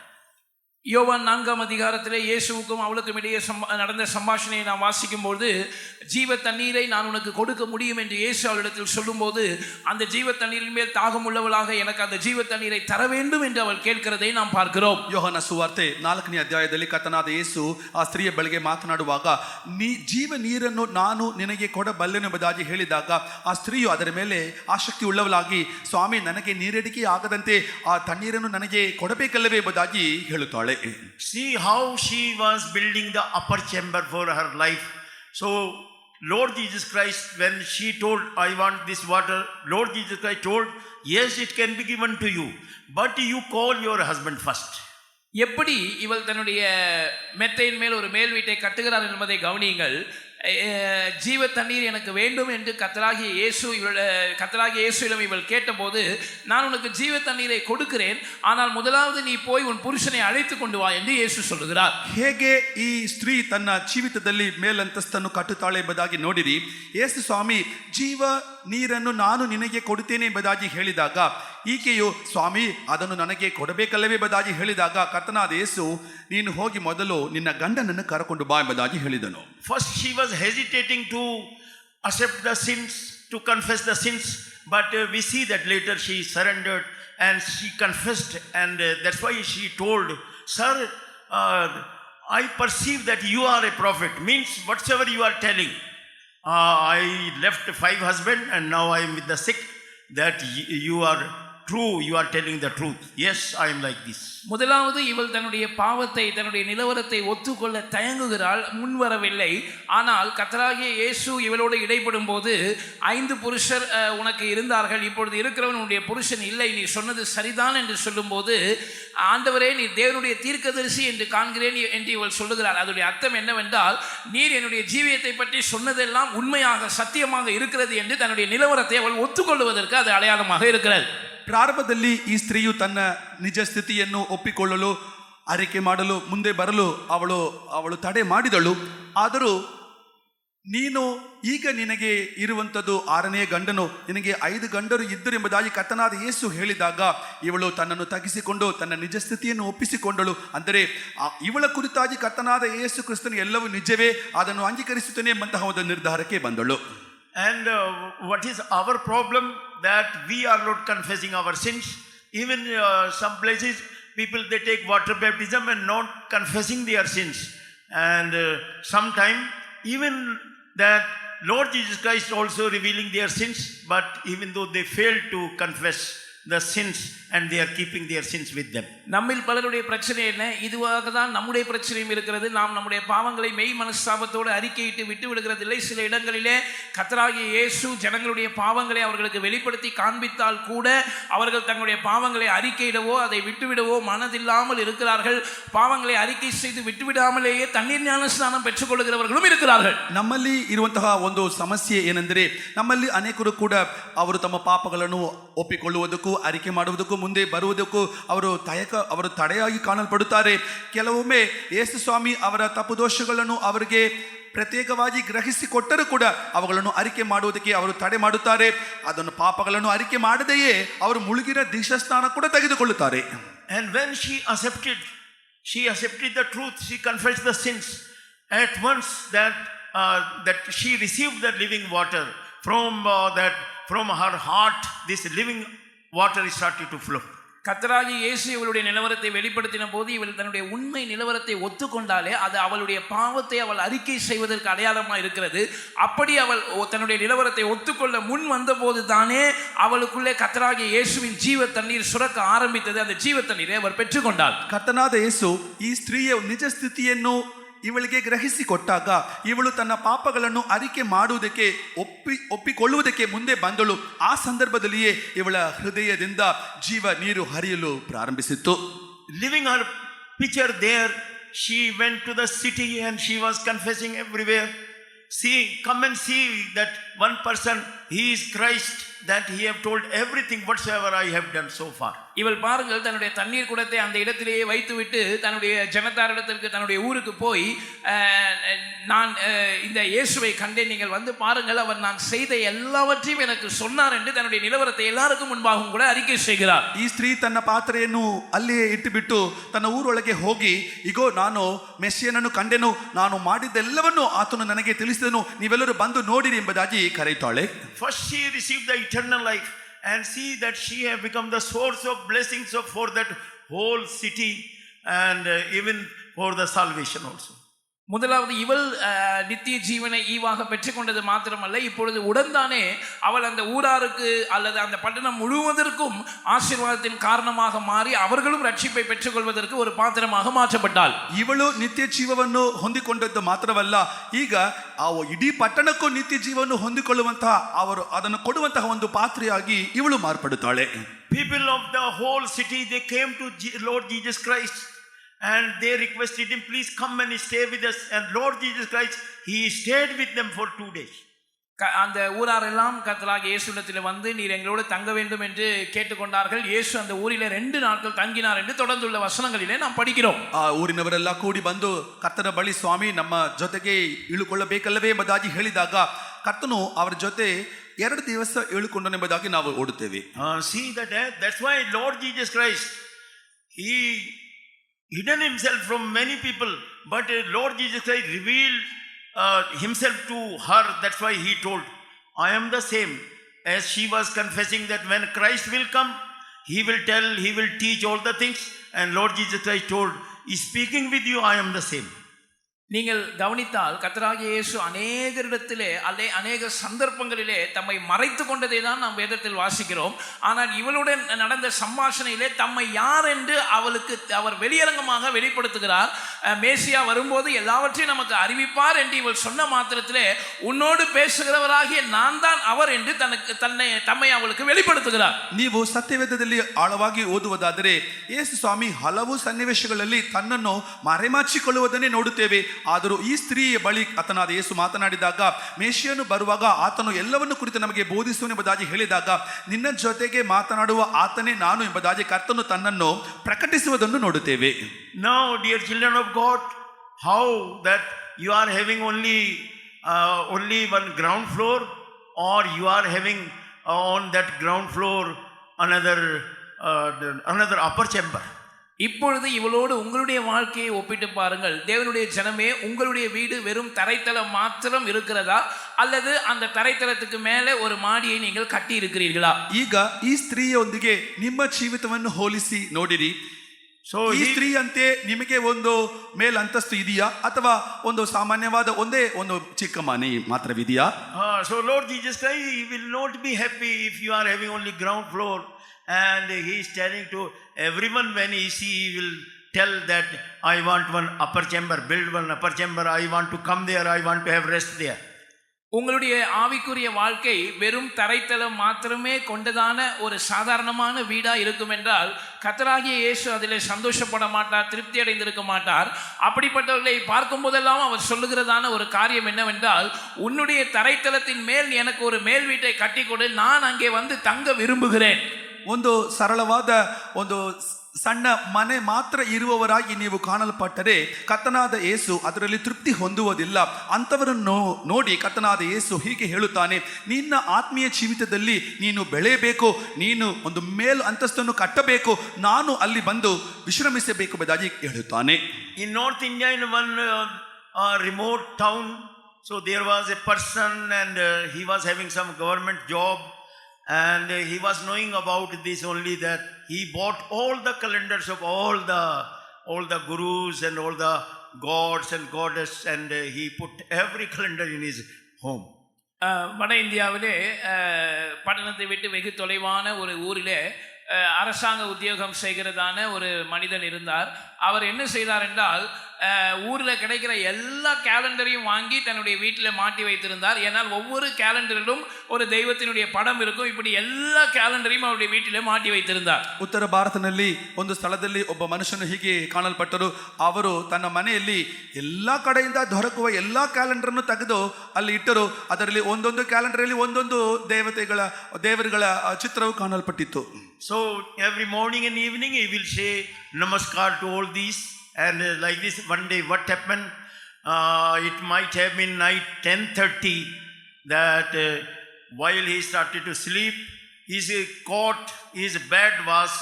யோவான் 4ஆம் அதிகாரத்திலே இயேசுவுக்கும் அவளுக்கும் இடையே நடந்த சம்பாஷணையை நாம் வாசிக்கும்போது ஜீவ தண்ணீரை நான் உனக்கு கொடுக்க முடியும் என்று இயேசு அவளிடத்தில் சொல்லும்போது அந்த ஜீவ தண்ணீரின் மேல் தாகம் உள்ளவளாக எனக்கு அந்த ஜீவ தண்ணீரை தர வேண்டும் என்று அவள் கேட்கிறதை நாம் பார்க்கிறோம். ಯೋಹನ ಸುವಾರ್ತೆ 4ನೇ ಅಧ್ಯಾಯದಲ್ಲಿ ಕರ್ತನಾದ ಯೇಸು ಆ ಸ್ತ್ರೀಯ ಬಳಿಗೆ ಮಾತನಾಡುವಾಗ ಜೀವ ನೀರನ್ನು ನಾನು ನಿನಗೆ ಕೊಡಬಲ್ಲೆನು ಎಂಬುದಾಗಿ ಹೇಳಿದಾಗ ಆ ಸ್ತ್ರೀಯು ಅದರ ಮೇಲೆ ಆಸಕ್ತಿ ಉಳ್ಳವಳಾಗಿ ಸ್ವಾಮಿ ನನಗೆ ನೀರಡಿಕೆ ಆಗದಂತೆ ಆ ತಣ್ಣೀರನ್ನು ನನಗೆ ಕೊಡಬೇಕಲ್ಲವೇ ಎಂಬುದಾಗಿ ಹೇಳುತ್ತಾಳೆ. See how she was building the upper chamber for her life. So Lord Jesus Christ, when she told I want this water, Lord Jesus Christ told, yes, it can be given to you, but you call your husband first. எப்படி இவள் தன்னுடைய மெத்தையின் மேல் ஒரு மேல் வீட்டை கட்டுகிறார் என்பதை கவனியுங்கள். ஜீவ தண்ணீர் எனக்கு வேண்டும் என்று கர்த்தராகிய இயேசுவிடம் இவள் கேட்டபோது நான் உனக்கு ஜீவ தண்ணீரை கொடுக்கிறேன், ஆனால் முதலாவது நீ போய் உன் புருஷனை அழைத்து கொண்டு வா என்று இயேசு சொல்லுகிறார். ಹೇಗೆ ಈ ಸ್ತ್ರೀ ತನ್ನ ಜೀವಿತದಲ್ಲಿ ಮೇಲಂತಸ್ತನ್ನು ಕಟ್ಟುತ್ತಾಳೆ ಎಂಬುದಾಗಿ ನೋಡಿರಿ. ಯೇಸು ಸ್ವಾಮಿ ಜೀವ ನೀರನ್ನು ನಾನು ನಿನಗೆ ಕೊಡುತ್ತೇನೆ ಎಂಬುದಾಗಿ ಹೇಳಿದಾಗ ಈಕೆಯು ಸ್ವಾಮಿ ಅದನ್ನು ನನಗೆ ಕೊಡಬೇಕಲ್ಲವೇ ಎಂಬುದಾಗಿ ಹೇಳಿದಾಗ ಕರ್ತನಾದ ಯೇಸು ನೀನು ಹೋಗಿ ಮೊದಲು ನಿನ್ನ ಗಂಡನನ್ನು ಕರೆಕೊಂಡು ಬಾ ಎಂಬುದಾಗಿ ಹೇಳಿದನು. First she was hesitating to accept the sins, to confess the sins, but we see that later she surrendered and she confessed, and that's why she told, "Sir, I perceive that you are a prophet." Means whatsoever you are telling. I left 5 husbands and now I am with the 6th. That you are true, you are telling the truth. Yes, I am like this. முதலாவது இவள் தன்னுடைய பாவத்தை தன்னுடைய நிலவரத்தை ஒத்துக்கொள்ள தயங்குகிறாள், முன்வரவில்லை. ஆனால் கர்த்தராகிய இயேசு இவளோடு இடைப்படும் போது 5 புருஷர் உனக்கு இருந்தார்கள், இப்பொழுது இருக்கிறவன் உன்னுடைய புருஷன் இல்லை, நீ சொன்னது சரிதான் என்று சொல்லும்போது, ஆண்டவரே நீ தேவனுடைய தீர்க்கதரிசி என்று காண்கிறேன் என்று இவள் சொல்லுகிறாள். அதனுடைய அர்த்தம் என்னவென்றால், நீர் என்னுடைய ஜீவியத்தை பற்றி சொன்னதெல்லாம் உண்மையாக சத்தியமாக இருக்கிறது என்று தன்னுடைய நிலவரத்தை அவள் ஒத்துக்கொள்வதற்கு அது அடையாளமாக இருக்கிறது. ಪ್ರಾರಂಭದಲ್ಲಿ ಈ ಸ್ತ್ರೀಯು ತನ್ನ ನಿಜ ಸ್ಥಿತಿಯನ್ನು ಒಪ್ಪಿಕೊಳ್ಳಲು ಆರೈಕೆ ಮಾಡಲು ಮುಂದೆ ಬರಲು ಅವಳು ತಡೆ ಮಾಡಿದಳು. ಆದರೂ ನೀನು ಈಗ ನಿನಗೆ ಇರುವಂಥದ್ದು 6ನೇ ಗಂಡನು, ನಿನಗೆ 5 ಗಂಡರು ಇದ್ದರು ಎಂಬುದಾಗಿ ಕರ್ತನಾದ ಯೇಸು ಹೇಳಿದಾಗ ಇವಳು ತನ್ನನ್ನು ತಗ್ಗಿಸಿಕೊಂಡು ತನ್ನ ನಿಜ ಸ್ಥಿತಿಯನ್ನು ಒಪ್ಪಿಸಿಕೊಂಡಳು. ಅಂದರೆ ಇವಳ ಕುರಿತಾಗಿ ಕರ್ತನಾದ ಯೇಸು ಕ್ರಿಸ್ತನು ಎಲ್ಲವೂ ನಿಜವೇ, ಅದನ್ನು ಅಂಗೀಕರಿಸುತ್ತೇನೆ ಎಂಬಂತಹ ಒಂದು ನಿರ್ಧಾರಕ್ಕೆ ಬಂದಳು. And what is our problem? That we are not confessing our sins. Even some places people they take water baptism and not confessing their sins. And sometime even that Lord Jesus Christ also revealing their sins, but even though they fail to confess the sins and they are keeping their sins with them. நம்மில் பலருடைய பிரச்சனை என்ன? இதுவாக தான் நம்முடைய பிரச்சனையும் இருக்கிறது. நாம் நம்முடைய பாவங்களை மெய் மனஸ்தாபத்தோடு அறிக்கையிட்டு விட்டு விடுகிறதில்லை. சில இடங்களிலே கர்த்தராகிய இயேசு ஜனங்களுடைய பாவங்களை அவர்களுக்கு வெளிப்படுத்தி காண்பித்தால் கூட அவர்கள் தங்களுடைய பாவங்களை அறிக்கையிடவோ அதை விட்டுவிடவோ மனதில்லாமல் இருக்கிறார்கள். பாவங்களை அறிக்கை செய்து விட்டுவிடாமலேயே தண்ணீர் ஞானஸ்நானம் பெற்றுக்கொள்கிறவர்களும் இருக்கிறார்கள். ನಮ್ಮಲ್ಲಿ ಇರುವಂತಹ ಒಂದು ಸಮಸ್ಯೆ ಏನೆಂದರೆ, ನಮ್ಮಲ್ಲಿ ಅನೇಕರು ಕೂಡ ಅವರು ತಮ್ಮ ಪಾಪಗಳನ್ನು ಒಪ್ಪಿಕೊಳ್ಳುವುದಕ್ಕೂ ಅರಿಕೆ ಮಾಡುವುದಕ್ಕೂ ಮುಂದೆ ಬರುವುದಕ್ಕೂ ಅವರು ತಡೆಯಾಗಿ ಕಾಣಲ್ಪಡುತ್ತಾರೆ. ಕೆಲವೊಮ್ಮೆ ಯೇಸು ಸ್ವಾಮಿ ಅವರ ತಪ್ಪು ದೋಷಗಳನ್ನು ಅವರಿಗೆ ಪ್ರತ್ಯೇಕವಾಗಿ ಗ್ರಹಿಸಿಕೊಟ್ಟರೂ ಕೂಡ ಅವುಗಳನ್ನು ಅರಿಕೆ ಮಾಡುವುದಕ್ಕೆ ಅವರು ತಡೆ ಮಾಡುತ್ತಾರೆ. ಅದನ್ನು ಪಾಪಗಳನ್ನು ಅರಿಕೆ ಮಾಡದೆಯೇ ಅವರು ಮುಳುಗಿನ ದೀಕ್ಷಾಸ್ನಾನ ಕೂಡ ತೆಗೆದುಕೊಳ್ಳುತ್ತಾರೆ. And when she accepted the truth, she confessed the sins at once, that she received the living water from her heart. This living water is started to flow. கர்த்தராகிய இயேசு இவளுடைய நிலவரத்தை வெளிப்படுத்தின போது இவள் தன்னுடைய உண்மை நிலவரத்தை ஒத்துக்கொண்டாலே அது அவளுடைய பாவத்தை அவள் அறிக்கை செய்வதற்கு அடையாளமாக இருக்கிறது. அப்படி அவள் தன்னுடைய நிலவரத்தை ஒத்துக்கொள்ள முன் வந்த போது தானே அவளுக்குள்ளே கர்த்தராகிய இயேசுவின் ஜீவ தண்ணீர் சுரக்க ஆரம்பித்தது. அந்த ஜீவ தண்ணீரை அவர் பெற்றுக்கொண்டாள். ಕರ್ತನಾದ ಯೇಸು ಈ ಸ್ತ್ರೀಯ ನಿಜ ಸ್ಥಿತಿಯನ್ನು ಇವಳಿಗೆ ಗ್ರಹಿಸಿಕೊಟ್ಟಾಗ ಇವಳು ತನ್ನ ಪಾಪಗಳನ್ನು ಅರಿಕೆ ಮಾಡುವುದಕ್ಕೆ ಒಪ್ಪಿಕೊಳ್ಳುವುದಕ್ಕೆ ಮುಂದೆ ಬಂದಳು. ಆ ಸಂದರ್ಭದಲ್ಲಿಯೇ ಇವಳ ಹೃದಯದಿಂದ ಜೀವ ನೀರು ಹರಿಯಲು ಪ್ರಾರಂಭಿಸಿತ್ತು. Living her picture there, she went to the city and she was confessing everywhere. Come and see that one person, he is Christ, that he have told everything whatsoever I have done so far. இவள் பாருங்கள், தன்னுடைய தண்ணீர் குடத்தை அந்த இடத்திலேயே வைத்துவிட்டு தன்னுடைய ஜனத்தாரிடத்திற்கு தன்னுடைய ஊருக்கு போய், நான் இந்த இயேசுவை கண்டேன், நீங்கள் வந்து பாருங்கள், அவர் நான் செய்த எல்லாவற்றையும் எனக்கு சொன்னார் என்று தன்னுடைய நிலவரத்தை எல்லாருக்கும் முன்பாகவும் கூட அறிக்கை செய்கிறார். ಈ ಸ್ತ್ರೀ ತನ್ನ ಪಾತ್ರೆಯನ್ನು ಅಲ್ಲಿಯೇ ಇಟ್ಟುಬಿಟ್ಟು ತನ್ನ ಊರೊಳಗೆ ಹೋಗಿ, ಇಗೋ ನಾನು ಮೆಸ್ಸಿಯನನ್ನು ಕಂಡೆನು, ನಾನು ಮಾಡಿದ್ದೆಲ್ಲವನ್ನು ಆತನು ನನಗೆ ತಿಳಿಸಿದನು, ನೀವೆಲ್ಲರೂ ಬಂದು ನೋಡಿರಿ ಎಂಬುದಾಗಿ ಕರೆಯುತ್ತಾಳೆ. First she received the eternal life and see that she have become the source of blessings for that whole city and even for the salvation also. முதலாவது இவள் நித்திய ஜீவனை ஈவாக பெற்றுக்கொண்டது மாத்திரமல்ல, இப்பொழுது உடன்தானே அவள் அந்த ஊராருக்கு அல்லது அந்த பட்டணம் முழுவதற்கும் ஆசீர்வாதத்தின் காரணமாக மாறி அவர்களும் ரட்சிப்பை பெற்றுக்கொள்வதற்கு ஒரு பாத்திரமாக மாற்றப்பட்டாள். ಇವಳು ನಿತ್ಯ ಜೀವವನ್ನು ಹೊಂದಿಕೊಂಡದ್ದು ಮಾತ್ರವಲ್ಲ, ಈಗ ಇಡೀ ಪಟ್ಟಣಕ್ಕೂ ನಿತ್ಯ ಜೀವವನ್ನು ಹೊಂದಿಕೊಳ್ಳುವಂತಹ ಅವರು ಅದನ್ನು ಕೊಡುವಂತಹ ಒಂದು ಪಾತ್ರೆಯಾಗಿ ಇವಳು ಮಾರ್ಪಡುತ್ತಾಳೆ. People of the whole city, they came to Lord Jesus Christ and they requested him, please come and stay with us. And Lord Jesus Christ, he stayed with them for 2 days. அந்த ஊராரெல்லாம் கர்த்தராகிய இயேசுவிடத்தில் வந்து நீர் எங்களோடு தங்க வேண்டும் என்று கேட்டுக்கொண்டார்கள். இயேசு அந்த ஊரிலே 2 நாட்கள் தங்கினார் என்று தொடர்ந்துள்ள வசனங்களிலே நாம் படிக்கிறோம். ಆ ಊರಿನವರೆಲ್ಲ ಕೂಡಿ ಬಂದು ಕರ್ತನ ಬಳಿ, ಸ್ವಾಮಿ ನಮ್ಮ ಜೊತೆಗೆ ಇಳುಕೊಳ್ಳಬೇಕಲ್ಲವೇ ಎಂಬುದಾಗಿ ಹೇಳಿದಾಗ ಕರ್ತನು ಅವರ ಜೊತೆ 2 ದಿವಸ ಇಳುಕೊಂಡನೆಂಬುದಾಗಿ ನಾವು ಓಡುತ್ತೇವೆ. See that's why Lord Jesus Christ, he hidden himself from many people, but Lord Jesus Christ revealed himself to her. That's why he told, I am the same. As she was confessing that when Christ will come, he will tell, he will teach all the things. And Lord Jesus Christ told, "He's speaking with you, I am the same." நீங்கள் கவனித்தால் கர்த்தராகிய இயேசு அநேகரிடத்திலே அநேக சந்தர்ப்பங்களிலே தம்மை மறைத்து கொண்டதை தான் நாம் வேதத்தில் வாசிக்கிறோம். ஆனால் இவளுடன் நடந்த சம்பாஷணையிலே தம்மை யார் என்று அவர் வெளியரங்கமாக வெளிப்படுத்துகிறார். மேசியா வரும்போது எல்லாவற்றையும் நமக்கு அறிவிப்பார் என்று இவள் சொன்ன மாத்திரத்திலே உன்னோடு பேசுகிறவராகிய நான் தான் அவர் என்று தம்மை அவளுக்கு வெளிப்படுத்துகிறார். ನೀವು ಸತ್ಯವೇದದಲ್ಲಿ ಆಳವಾಗಿ ಓದುವುದಾದರೆ ಯೇಸು ಸ್ವಾಮಿ ಹಲವು ಸನ್ನಿವೇಶಗಳಲ್ಲಿ ತನ್ನನ್ನು ಮರೆಮಾಚಿಕೊಳ್ಳುವುದನ್ನೇ ನೋಡುತ್ತೇವೆ. ಆದರೂ ಈ ಸ್ತ್ರೀಯ ಬಳಿ ಆತನಾದ ಯೇಸು ಮಾತನಾಡಿದಾಗ ಮೇಷಿಯನು ಬರುವಾಗ ಆತನು ಎಲ್ಲವನ್ನು ಕುರಿತು ನಮಗೆ ಬೋಧಿಸುವನು ಎಂಬುದಾಗಿ ಹೇಳಿದಾಗ ನಿನ್ನ ಜೊತೆಗೆ ಮಾತನಾಡುವ ಆತನೇ ನಾನು ಎಂಬುದಾಗಿ ಕರ್ತನು ತನ್ನನ್ನು ಪ್ರಕಟಿಸುವುದನ್ನು ನೋಡುತ್ತೇವೆ. Now, dear children of God, how that you are having only one ground floor, or you are having on that ground floor another upper chamber. இப்பொழுது இவளோடு உங்களுடைய வாழ்க்கையை ஒப்பிட்டு பாருங்கள். தேவனுடைய ஜனமே, உங்களுடைய வீடு வெறும் தரைத்தளம் மாத்திரம் இருக்கிறதா, அல்லது அந்த தரைத்தளத்துக்கு மேலே ஒரு மாடியை நீங்கள் கட்டி இருக்கிறீர்களா? ಈಗ ಈ ಸ್ತ್ರೀಯೊಂದಿಗೆ ನಿಮ್ಮ ಜೀವಿತವನ್ನು ಹೋಲಿಸಿ ನೋಡಿರಿ. ಈ ಸ್ತ್ರೀಯಂತೆ ನಿಮಗೆ ಒಂದು ಮೇಲಂತಸ್ತು ಇದೆಯಾ, ಅಥವಾ ಒಂದು ಸಾಮಾನ್ಯವಾದ ಒಂದು ಚಿಕ್ಕ ಮನೆ ಮಾತ್ರವಿದೆಯಾ? So Lord Jesus Christ, He will not be happy if you are having only ground floor, and He is telling to everyone when He see, He will tell that I want one upper chamber, build one upper chamber, I want to come there, I want to have rest there. உங்களுடைய ஆவிக்குரிய வாழ்க்கை வெறும் தரைத்தளம் மாத்திரமே கொண்டதான ஒரு சாதாரணமான வீடா இருக்கும் என்றால் கர்த்தராகிய இயேசு அதிலே சந்தோஷப்பட மாட்டார், திருப்தி அடைந்திருக்க மாட்டார். அப்படிப்பட்டவர்களை பார்க்கும் போதெல்லாம் அவர் சொல்லுகிறதான ஒரு காரியம் என்னவென்றால், உன்னுடைய தரைத்தளத்தின் மேல் எனக்கு ஒரு மேல் வீட்டை கட்டி கொடு, நான் அங்கே வந்து தங்க விரும்புகிறேன். ಒಂದು ಸರಳವಾದ ಒಂದು ಸಣ್ಣ ಮನೆ ಮಾತ್ರ ಇರುವವರಾಗಿ ನೀವು ಕಾಣಲ್ಪಟ್ಟರೆ ಕರ್ತನಾದ ಯೇಸು ಅದರಲ್ಲಿ ತೃಪ್ತಿ ಹೊಂದುವುದಿಲ್ಲ. ಅಂಥವರನ್ನು ನೋಡಿ ಕರ್ತನಾದ ಯೇಸು ಹೀಗೆ ಹೇಳುತ್ತಾನೆ, ನಿನ್ನ ಆತ್ಮೀಯ ಜೀವಿತದಲ್ಲಿ ನೀನು ಬೆಳೆಯಬೇಕು, ನೀನು ಒಂದು ಮೇಲು ಅಂತಸ್ತನ್ನು ಕಟ್ಟಬೇಕು, ನಾನು ಅಲ್ಲಿ ಬಂದು ವಿಶ್ರಮಿಸಬೇಕು ಎಂಬುದಾಗಿ ಹೇಳುತ್ತಾನೆ. In North India, in one remote town, so there was a person, and he was having some government job, and he was knowing about this only, that he bought all the calendars of all the gurus and all the gods and goddess, and he put every calendar in his home. வட இந்தியாவிலே பட்டணத்தை விட்டு வெகு தொலைவான ஒரு ஊரிலே அரசாங்க உத்தியோகம் செய்கிறதான ஒரு மனிதன் இருந்தார். அவர் என்ன செய்தார் என்றால், ஊரில் கிடைக்கிற எல்லா கேலண்டரையும் வாங்கி தன்னுடைய வீட்டில் மாட்டி வைத்திருந்தார். ஏன்னால் ஒவ்வொரு கேலண்டரிலும் ஒரு தெய்வத்தினுடைய படம் இருக்கும். இப்படி எல்லா கேலண்டரையும் அவருடைய வீட்டில் மாட்டி வைத்திருந்தார். ಉತ್ತರ ಭಾರತದಲ್ಲಿ ಒಂದು ಸ್ಥಳದಲ್ಲಿ ಒಬ್ಬ ಮನುಷ್ಯನು ಹೀಗೆ ಕಾಣಲ್ಪಟ್ಟರು. ಅವರು ತನ್ನ ಮನೆಯಲ್ಲಿ ಎಲ್ಲಾ ಕಡೆಯಿಂದ ದೊರಕುವ ಎಲ್ಲಾ ಕ್ಯಾಲೆಂಡರನ್ನು ತೆಗೆದು ಅಲ್ಲಿ ಇಟ್ಟರು. ಅದರಲ್ಲಿ ಒಂದೊಂದು ಕ್ಯಾಲೆಂಡರಲ್ಲಿ ಒಂದೊಂದು ದೇವರುಗಳ ಚಿತ್ರವು ಕಾಣಲ್ಪಟ್ಟಿತ್ತು. So every morning and evening he will say namaskar to all these, and like this one day what happened, it might have been night 10:30, that while he started to sleep, his bed was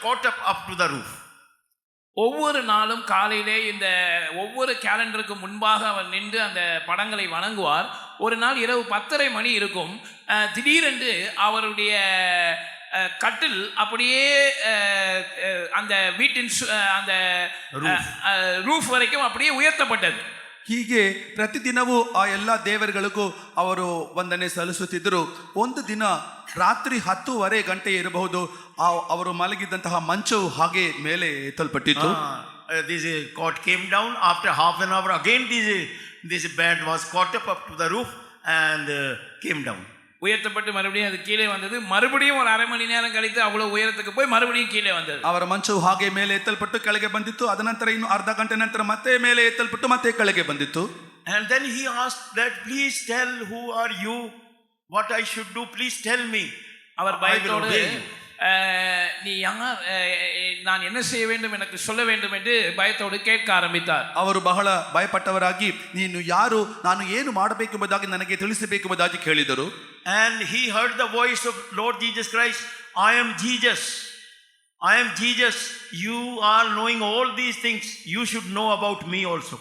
caught up to the roof. ஒவ்வொரு நாளும் காலையிலே இந்த ஒவ்வொரு கேலண்டருக்கு முன்பாக அவர் நின்று அந்த படங்களை வணங்குவார். ஒரு நாள் இரவு 10:30 மணி இருக்கும். திடீரென்று அவருடைய கட்டில் அப்படியே அந்த வீட்டின் அந்த ரூஃப் வரைக்கும் அப்படியே உயர்த்தப்பட்டது. ಹೀಗೆ ಪ್ರತಿದಿನವೂ ಆ ಎಲ್ಲ ದೇವರುಗಳಿಗೂ ಅವರು ವಂದನೆ ಸಲ್ಲಿಸುತ್ತಿದ್ದರು. ಒಂದು ದಿನ ರಾತ್ರಿ 10:30 ಗಂಟೆ ಇರಬಹುದು, ಅವರು ಮಲಗಿದ್ದಂತಹ ಮಂಚವು ಹಾಗೆ ಮೇಲೆ ಎತ್ತಲ್ಪಟ್ಟಿತ್ತು. This cot came down. After half an hour again this bed was caught up to the roof and came down. உயர்த்தப்பட்டு மறுபடியும் அது கீழே வந்தது. மறுபடியும் ஒரு அரை மணி நேரம் கழித்து அவ்வளவு உயரத்துக்கு போய் மறுபடியும் கீழே வந்தது. ಅವರ ಮಂಚವು ಹಾಗೆ ಮೇಲೆ ಎತ್ತಲ್ಪಟ್ಟು ಕೆಳಗೆ ಬಂದಿತ್ತು. ಅದನಂತರ ಇನ್ನು ಅರ್ಧ ಗಂಟೆ ನಂತರ ಮತ್ತೆ ಮೇಲೆ ಎತ್ತಲ್ಪಟ್ಟು ಮತ್ತೆ ಕೆಳಗೆ ಬಂದಿತ್ತು. And then he asked that, please tell, who are you, what I should do, please tell me. அவர் பயத்தோடு நீ யார், நான் என்ன செய்ய வேண்டும், எனக்கு சொல்ல வேண்டும் என்று பயத்தோடு கேட்க ஆரம்பித்தார். ಅವರು ಬಹಳ ಭಯಪಟ್ಟವರಾಗಿ, ನೀನು ಯಾರು, ನಾನು ಏನು ಮಾಡಬೇಕೆಂಬುದಾಗಿ ನನಗೆ ತಿಳಿಸಬೇಕೆಂಬುದಾಗಿ ಕೇಳಿದರು. And he heard the voice of Lord Jesus Christ, I am Jesus, you are knowing all these things, you should know about me also.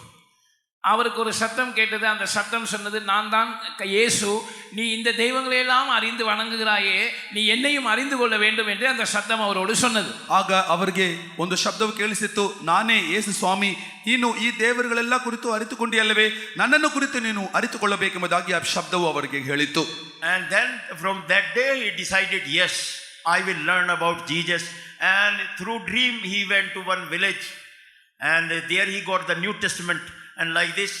அவருக்கு ஒரு சத்தம் கேட்டது. அந்த சத்தம் சொன்னது, நான் தான் இயேசு, நீ இந்த தெய்வங்களையெல்லாம் அறிந்து வணங்குகிறாயே, நீ என்னையும் அறிந்து கொள்ள வேண்டும் என்று அந்த சத்தம் அவரோடு சொன்னது. ಆಗ ಅವರಿಗೆ ಒಂದು ಶಬ್ದವು ಕೇಳಿಸಿತ್ತು, ನಾನೇ ಯೇಸು ಸ್ವಾಮಿ, ನೀನು ಈ ದೇವರುಗಳೆಲ್ಲ ಕುರಿತು ಅರಿತುಕೊಂಡಿಯಲ್ಲವೇ, ನನ್ನನ್ನು ಕುರಿತು ನೀನು ಅರಿತುಕೊಳ್ಳಬೇಕೆಂಬುದಾಗಿ ಆ ಶಬ್ದವು ಅವರಿಗೆ ಹೇಳಿತು. And then from that day he decided, yes, I will learn about Jesus. And through dream he went to one village, and there he got the New Testament, and like this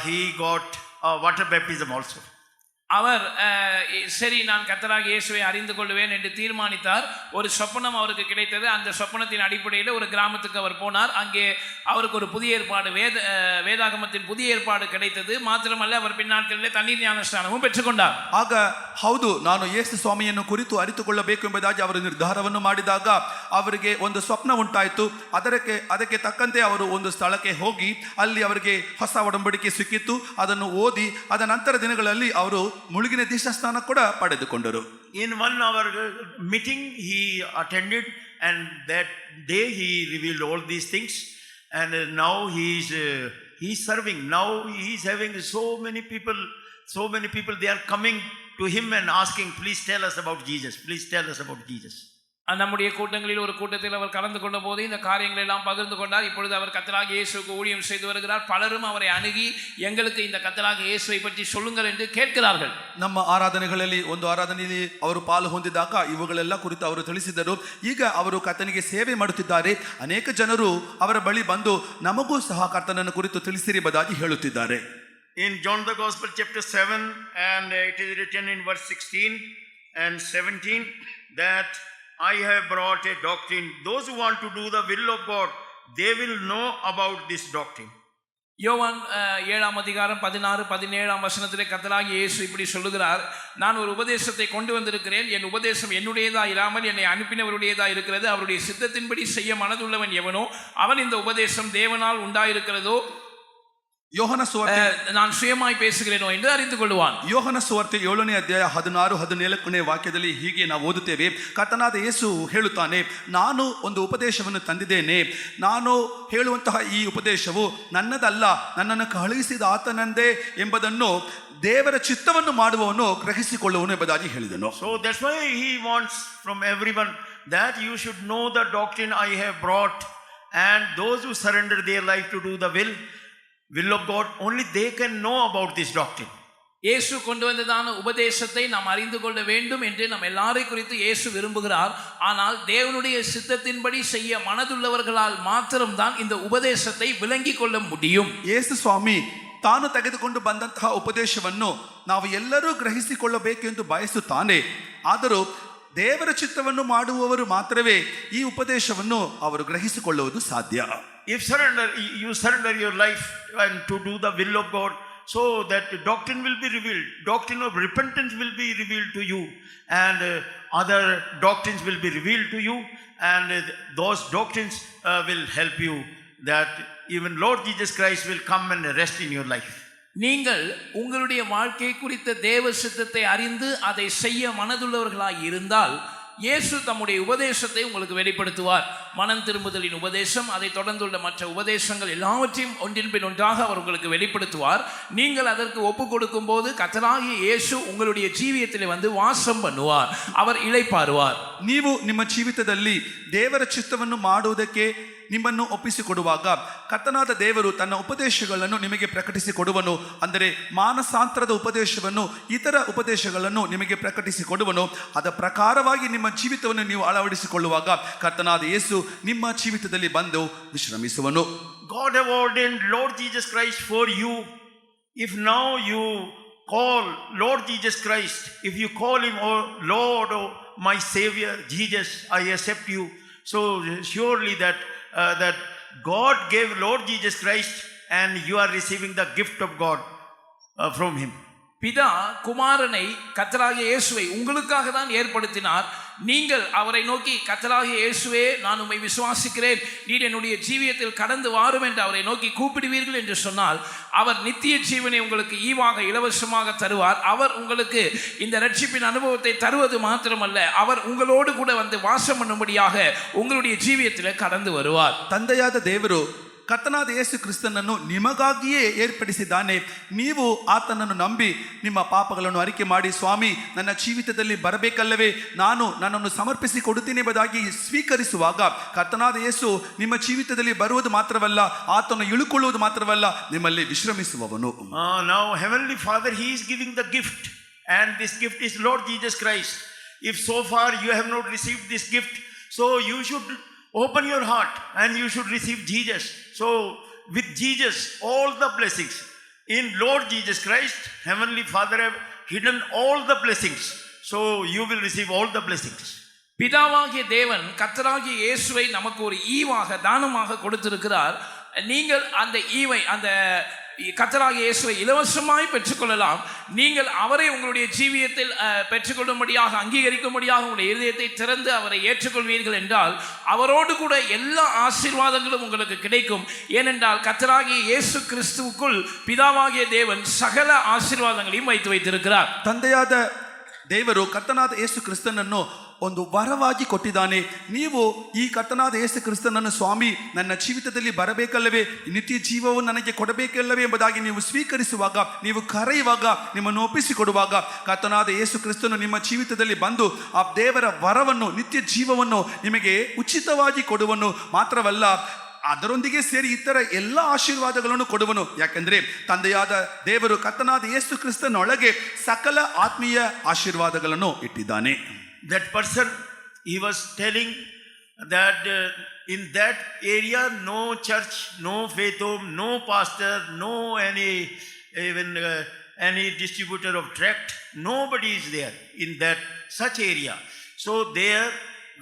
he got water baptism also. அவர் சரி, நான் கர்த்தராகிய இயேசுவை அறிந்து கொள்வேன் என்று தீர்மானித்தார். ஒரு சொப்பனம் அவருக்கு கிடைத்தது. அந்த சொப்பனத்தின் அடிப்படையில் ஒரு கிராமத்துக்கு அவர் போனார். அங்கே அவருக்கு ஒரு புதிய ஏற்பாடு, வேதாகமத்தின் புதிய ஏற்பாடு கிடைத்தது. ಮಾತ್ರಮಲ್ಲ, அவர் பின்னாட்களிலே தண்ணீர் ஞானஸ்நானமும் பெற்றுக்கொண்டார். ಆಗ ಹೌದು, ನಾನು ಯೇಸು ಸ್ವಾಮಿಯನ್ನು ಕುರಿತು ಅರಿತುಕೊಳ್ಳಬೇಕು ಎಂಬುದಾಗಿ ಅವರು ನಿರ್ಧಾರವನ್ನು ಮಾಡಿದಾಗ ಅವರಿಗೆ ಒಂದು ಸ್ವಪ್ನ ಉಂಟಾಯಿತು. ಅದಕ್ಕೆ ತಕ್ಕಂತೆ ಅವರು ಒಂದು ಸ್ಥಳಕ್ಕೆ ಹೋಗಿ ಅಲ್ಲಿ ಅವರಿಗೆ ಹೊಸ ಒಡಂಬಡಿಕೆ ಸಿಕ್ಕಿತ್ತು. ಅದನ್ನು ಓದಿ ಅದ ನಂತರ ದಿನಗಳಲ್ಲಿ ಅವರು ಮುಳುಗಿನ ದೀಕ್ಷಾಸ್ನಾನ ಕೂಡ ಪಡೆದುಕೊಂಡರು. In 1 hour meeting he attended, and that day he revealed all these things, and now he is serving. Now he is having so many people they are coming to him and asking, please tell us about Jesus, please tell us about Jesus. நம்முடைய கூட்டங்களில் ஒரு கூட்டத்தில் அவர் கலந்து கொண்ட போது இந்த காரியங்களை எல்லாம் பகிர்ந்து கொண்டார். இப்பொழுது அவர் கர்த்தராகிய இயேசுவுக்கு ஊழியம் செய்து வருகிறார். பலரும் அவரை அணுகி, எங்களுக்கு இந்த கர்த்தராகிய இயேசுவை பற்றி சொல்லுங்கள் என்று கேட்கிறார்கள். ನಮ್ಮ ಆರಾಧನೆಗಳಲ್ಲಿ ಒಂದು ಆರಾಧನೆಯಲ್ಲಿ ಅವರು ಪಾಲು ಹೊಂದಿದಾಗ ಇವುಗಳೆಲ್ಲ ಕುರಿತು ಅವರು ತಿಳಿಸಿದರು. ಈಗ ಅವರು ಕರ್ತನಿಗೆ ಸೇವೆ ಮಾಡುತ್ತಿದ್ದಾರೆ. ಅನೇಕ ಜನರು ಅವರ ಬಳಿ ಬಂದು ನಮಗೂ ಸಹ ಕರ್ತನನ್ನು ಕುರಿತು ತಿಳಿಸಿರಿ ಎಂಬುದಾಗಿ ಹೇಳುತ್ತಿದ್ದಾರೆ. In John the Gospel chapter 7, and it is written in verse 16 and 17 that I have brought a doctrine. Those who want to do the will of God, they will know about this doctrine. யோவான் 7ஆம் அதிகாரம் 16-17 வசனத்திலே கர்த்தராகிய இயேசு இப்படி சொல்லுகிறார், நான் ஒரு உபதேசத்தை கொண்டு வந்திருக்கிறேன். என் உபதேசம் என்னுடையதா இராமல் என்னை அனுப்பினவருடையதா இருக்கிறது. அவருடைய சித்தத்தின்படி செய்ய மனதுள்ளவன் எவனோ அவன் இந்த உபதேசம் தேவனால் உண்டாயிருக்கிறதோ, ಯೋಹನ ಸುವಾರ್ತೆ நான் சுயமாய் பேசுகிறேனோ என்று அறிந்து கொள்வான். ಯೋಹನ ಸುವಾರ್ತೆ 7ನೇ ಅಧ್ಯಾಯ 16-17ನೇ ವಾಕ್ಯದಲ್ಲಿ ಹೀಗೆ ನಾವು ಓದುತ್ತೇವೆ. ಕರ್ತನಾದ ಯೇಸು ಹೇಳುತ್ತಾನೆ, ನಾನು ಒಂದು ಉಪದೇಶವನ್ನು ತಂದಿದ್ದೇನೆ. ನಾನು ಹೇಳುವಂತಹ ಈ ಉಪದೇಶವು ನನ್ನದಲ್ಲ, ನನ್ನನ್ನು ಕಳುಹಿಸಿದ ಆತನಂದೇ ಎಂಬುದನ್ನು ದೇವರ ಚಿತ್ತವನ್ನು ಮಾಡುವವನು ಗ್ರಹಿಸಿಕೊಳ್ಳುವನು ಎಂಬುದಾಗಿ ಹೇಳಿದನು. So that's why he wants from everyone that you should know the doctrine I have brought, and those who surrender their life to do the will of God, only they can know about this doctrine. இயேசு கொண்டு வந்ததான உபதேசத்தை நாம் அறிந்து கொள்ள வேண்டும் என்று நம் எல்லாரை குறித்து இயேசு விரும்புகிறார். ஆனால் தேவனுடைய சித்தத்தின்படி செய்ய மனதுள்ளவர்களால் மாத்திரம்தான் இந்த உபதேசத்தை விளங்கிக் கொள்ள முடியும். ಯೇಸು ಸ್ವಾಮಿ ತಾನು ತೆಗೆದುಕೊಂಡು ಬಂದಂತಹ ಉಪದೇಶವನ್ನು ನಾವು ಎಲ್ಲರೂ ಗ್ರಹಿಸಿಕೊಳ್ಳಬೇಕೆಂದು ಬಯಸುತ್ತಾನೆ. ಆದರೂ ದೇವರ ಚಿತ್ತವನ್ನು ಮಾಡುವವರು ಮಾತ್ರವೇ ಈ ಉಪದೇಶವನ್ನು ಅವರು ಗ್ರಹಿಸಿಕೊಳ್ಳುವುದು ಸಾಧ್ಯ. If you surrender your life and to do the will of God, so that doctrine will be revealed, doctrine of repentance will be revealed to you, and other doctrines will be revealed to you, and those doctrines will help you, that even Lord Jesus Christ will come and rest in your life. நீங்கள் உங்களுடைய வாழ்க்கை குறித்த தேவ சித்தத்தை அறிந்து அதை செய்ய மனதுள்ளவர்களாய் இருந்தால் இயேசு தம்முடைய உபதேசத்தை உங்களுக்கு வெளிப்படுத்துவார். மனம் திரும்புதலின் உபதேசம், அதை தொடர்ந்துள்ள மற்ற உபதேசங்கள் எல்லாவற்றையும் ஒன்றின் பின் ஒன்றாக அவர் உங்களுக்கு வெளிப்படுத்துவார். நீங்கள் அதற்கு ஒப்பு கொடுக்கும் போது கர்த்தராகிய இயேசு உங்களுடைய ಜೀವಿತದಲ್ಲಿ வந்து வாசம் பண்ணுவார், அவர் இளைப்பாறுவார். ನೀವು ನಿಮ್ಮ ಜೀವಿತದಲ್ಲಿ ದೇವರ ಚಿತ್ತವನ್ನು ಮಾಡುವುದಕ್ಕೆ ನಿಮ್ಮನ್ನು ಒಪ್ಪಿಸಿಕೊಡುವಾಗ ಕರ್ತನಾದ ದೇವರು ತನ್ನ ಉಪದೇಶಗಳನ್ನು ನಿಮಗೆ ಪ್ರಕಟಿಸಿಕೊಡುವನು. ಅಂದರೆ ಮಾನಸಾಂತರದ ಉಪದೇಶವನ್ನು, ಇತರ ಉಪದೇಶಗಳನ್ನು ನಿಮಗೆ ಪ್ರಕಟಿಸಿಕೊಡುವನು. ಅದರ ಪ್ರಕಾರವಾಗಿ ನಿಮ್ಮ ಜೀವಿತವನ್ನು ನೀವು ಅಳವಡಿಸಿಕೊಳ್ಳುವಾಗ ಕರ್ತನಾದ ಯೇಸು ನಿಮ್ಮ ಜೀವಿತದಲ್ಲಿ ಬಂದು ವಿಶ್ರಮಿಸುವನು. God have ordained Lord Jesus Christ for you. If now you call Lord Jesus Christ, if you call him, oh Lord, oh my Savior Jesus, I accept you, so surely that God gave Lord Jesus Christ, and you are receiving the gift of God from him. பிதா குமாரனை கர்த்தராகிய இயேசுவை உங்களுக்காக தான் ஏற்படுத்தினார். நீங்கள் அவரை நோக்கி, கர்த்தராகிய இயேசுவே, நான் உம்மை விசுவாசிக்கிறேன், நீர் என்னுடைய ஜீவியத்தில் கடந்து வாரும் என்று அவரை நோக்கி கூப்பிடுவீர்கள் என்று சொன்னால் அவர் நித்திய ஜீவனை உங்களுக்கு ஈவாக இலவசமாக தருவார். அவர் உங்களுக்கு இந்த ரட்சிப்பின் அனுபவத்தை தருவது மாத்திரமல்ல, அவர் உங்களோடு கூட வந்து வாசம் பண்ணும்படியாக உங்களுடைய ஜீவியத்தில் கடந்து வருவார். ತಂದೆಯಾದ ದೇವರು ಕರ್ತನಾದ ಯೇಸು ಕ್ರಿಸ್ತನನ್ನು ನಿಮಗಾಗಿಯೇ ಏರ್ಪಡಿಸಿದ್ದಾನೆ. ನೀವು ಆತನನ್ನು ನಂಬಿ ನಿಮ್ಮ ಪಾಪಗಳನ್ನು ಅರಿಕೆ ಮಾಡಿ, ಸ್ವಾಮಿ ನನ್ನ ಜೀವಿತದಲ್ಲಿ ಬರಬೇಕಲ್ಲವೇ, ನನ್ನನ್ನು ಸಮರ್ಪಿಸಿ ಕೊಡುತ್ತೇನೆ ಎಂಬುದಾಗಿ ಸ್ವೀಕರಿಸುವಾಗ ಕರ್ತನಾದ ಯೇಸು ನಿಮ್ಮ ಜೀವಿತದಲ್ಲಿ ಬರುವುದು ಮಾತ್ರವಲ್ಲ, ಆತನು ಇಳುಕೊಳ್ಳುವುದು ಮಾತ್ರವಲ್ಲ, ನಿಮ್ಮಲ್ಲಿ ವಿಶ್ರಮಿಸುವವನು. Now Heavenly Father, He is giving the gift, and this gift is Lord Jesus Christ. If so far you have not received this gift, so you should open your heart and you should receive Jesus. So with Jesus, all the blessings in Lord Jesus Christ, Heavenly Father have hidden all the blessings. So you will receive all the blessings. பிதாவாகிய தேவன் கர்த்தராகிய இயேசுவை நமக்கு ஒரு ஈவாக தானமாக கொடுத்திருக்கிறார். நீங்கள் அந்த ஈவை, அந்த கர்த்தராகிய இயேசுவை இலவசமாய் பெற்றுக்கொள்ளலாம். நீங்கள் அவரை உங்களுடைய ஜீவியத்தில் பெற்றுக்கொள்ளும்படியாக, அங்கீகரிக்கும்படியாக உங்களுடைய இதயத்தை திறந்து அவரை ஏற்றுக்கொள்வீர்கள் என்றால் அவரோடு கூட எல்லா ஆசீர்வாதங்களும் உங்களுக்கு கிடைக்கும். ஏனென்றால் கர்த்தராகிய இயேசு கிறிஸ்துவுக்குள் பிதாவாகிய தேவன் சகல ஆசீர்வாதங்களையும் வைத்திருக்கிறார். ತಂದೆಯಾದ ದೇವರು ಕರ್ತನಾದ ಯೇಸು ಕ್ರಿಸ್ತನನ್ನು ಒಂದು ವರವಾಗಿ ಕೊಟ್ಟಿದ್ದಾನೆ. ನೀವು ಈ ಕರ್ತನಾದ ಯೇಸು ಕ್ರಿಸ್ತನನ್ನು, ಸ್ವಾಮಿ ನನ್ನ ಜೀವಿತದಲ್ಲಿ ಬರಬೇಕಲ್ಲವೇ, ನಿತ್ಯ ಜೀವವನ್ನು ನನಗೆ ಕೊಡಬೇಕಲ್ಲವೇ ಎಂಬುದಾಗಿ ನೀವು ಸ್ವೀಕರಿಸುವಾಗ, ನೀವು ಕರೆಯುವಾಗ, ನಿಮ್ಮನ್ನು ಒಪ್ಪಿಸಿಕೊಡುವಾಗ ಕರ್ತನಾದ ಯೇಸು ಕ್ರಿಸ್ತನು ನಿಮ್ಮ ಜೀವಿತದಲ್ಲಿ ಬಂದು ಆ ದೇವರ ವರವನ್ನು, ನಿತ್ಯ ಜೀವವನ್ನು ನಿಮಗೆ ಉಚಿತವಾಗಿ ಕೊಡುವನು. ಮಾತ್ರವಲ್ಲ, ಅದರೊಂದಿಗೆ ಸೇರಿ ಇತರ ಎಲ್ಲ ಆಶೀರ್ವಾದಗಳನ್ನು ಕೊಡುವನು. ಯಾಕೆಂದ್ರೆ ತಂದೆಯಾದ ದೇವರು ಕರ್ತನಾದ ಯೇಸು ಕ್ರಿಸ್ತನೊಳಗೆ ಸಕಲ ಆತ್ಮೀಯ ಆಶೀರ್ವಾದಗಳನ್ನು ಇಟ್ಟಿದ್ದಾನೆ. That person, he was telling that in that area no church, no faith home, no pastor, no any distributor of tract, nobody is there in that such area. So there,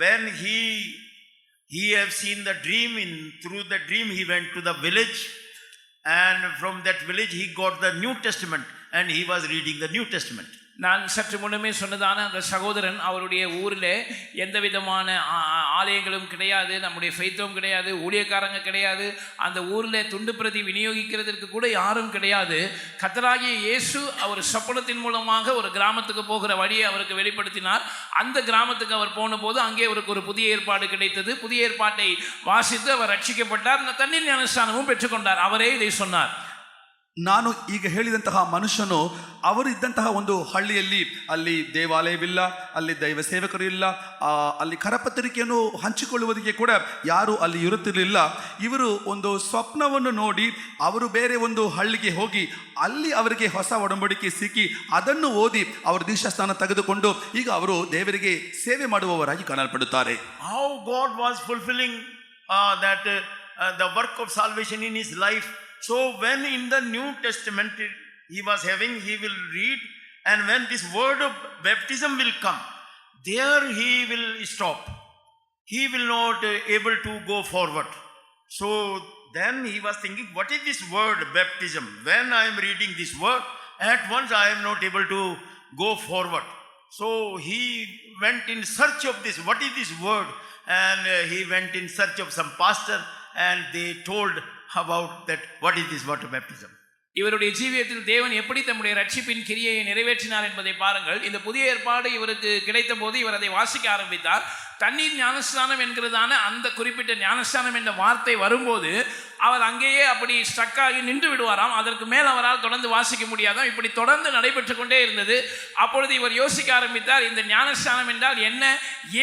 when he have seen the dream, through the dream he went to the village, and from that village he got the New Testament and he was reading the New Testament. நான் சற்று முன்னமே சொன்னதான அந்த சகோதரன், அவருடைய ஊரில் எந்த விதமான ஆலயங்களும் கிடையாது, நம்முடைய ஃபெய்த்தும் கிடையாது, ஊழியக்காரங்க கிடையாது, அந்த ஊரில் துண்டு பிரதி விநியோகிக்கிறதுக்கு கூட யாரும் கிடையாது. கர்த்தராகிய இயேசு அவர் சொப்பனத்தின் மூலமாக ஒரு கிராமத்துக்கு போகிற வழியை அவருக்கு வெளிப்படுத்தினார். அந்த கிராமத்துக்கு அவர் போன போது அங்கே அவருக்கு ஒரு புதிய ஏற்பாடு கிடைத்தது. புதிய ஏற்பாட்டை வாசித்து அவர் ரட்சிக்கப்பட்டார். அந்த தண்ணீர் ஞானஸ்நானமும் பெற்றுக்கொண்டார். அவரே இதை சொன்னார். ನಾನು ಈಗ ಹೇಳಿದಂತಹ ಮನುಷ್ಯನು ಅವರು ಇದ್ದಂತಹ ಒಂದು ಹಳ್ಳಿಯಲ್ಲಿ, ಅಲ್ಲಿ ದೇವಾಲಯವಿಲ್ಲ, ಅಲ್ಲಿ ದೈವ ಸೇವಕರು ಇಲ್ಲ, ಅಲ್ಲಿ ಕರಪತ್ರಿಕೆಯನ್ನು ಹಂಚಿಕೊಳ್ಳುವುದಕ್ಕೆ ಕೂಡ ಯಾರು ಅಲ್ಲಿ ಇರುತ್ತಿರಲಿಲ್ಲ. ಇವರು ಒಂದು ಸ್ವಪ್ನವನ್ನು ನೋಡಿ ಅವರು ಬೇರೆ ಒಂದು ಹಳ್ಳಿಗೆ ಹೋಗಿ ಅಲ್ಲಿ ಅವರಿಗೆ ಹೊಸ ಒಡಂಬಡಿಕೆ ಸಿಕ್ಕಿ ಅದನ್ನು ಓದಿ ಅವರು ದೀಕ್ಷಾಸ್ನಾನ ತೆಗೆದುಕೊಂಡು ಈಗ ಅವರು ದೇವರಿಗೆ ಸೇವೆ ಮಾಡುವವರಾಗಿ ಕಾಣಲ್ಪಡುತ್ತಾರೆ. How God was fulfilling the work of salvation in his life. So when in the New Testament he will read, and when this word of baptism will come, there he will stop. He will not able to go forward. So then he was thinking, what is this word baptism? When I am reading this word, at once I am not able to go forward. So he went in search of this, what is this word? And he went in search of some pastor, and they told about that, what is this water baptism? இவருடைய ஜீவியத்தில் தேவன் எப்படி தம்முடைய ரட்சிப்பின் கிரியையை நிறைவேற்றினார் என்பதை பாருங்கள். இந்த புதிய ஏற்பாடு இவருக்கு கிடைத்த போது இவர் அதை வாசிக்க ஆரம்பித்தார். தண்ணீர் ஞானஸ்நானம் என்கிறதான அந்த குறிப்பிட்ட ஞானஸ்நானம் என்ற வார்த்தை வரும்போது அவர் அங்கேயே அப்படி ஸ்ட்ரக்காகி நின்று விடுவாராம். அதற்கு மேல் அவரால் தொடர்ந்து வாசிக்க முடியாதாம். இப்படி தொடர்ந்து நடைபெற்று கொண்டே இருந்தது. அப்பொழுது இவர் யோசிக்க ஆரம்பித்தார், இந்த ஞானஸ்நானம் என்றால் என்ன,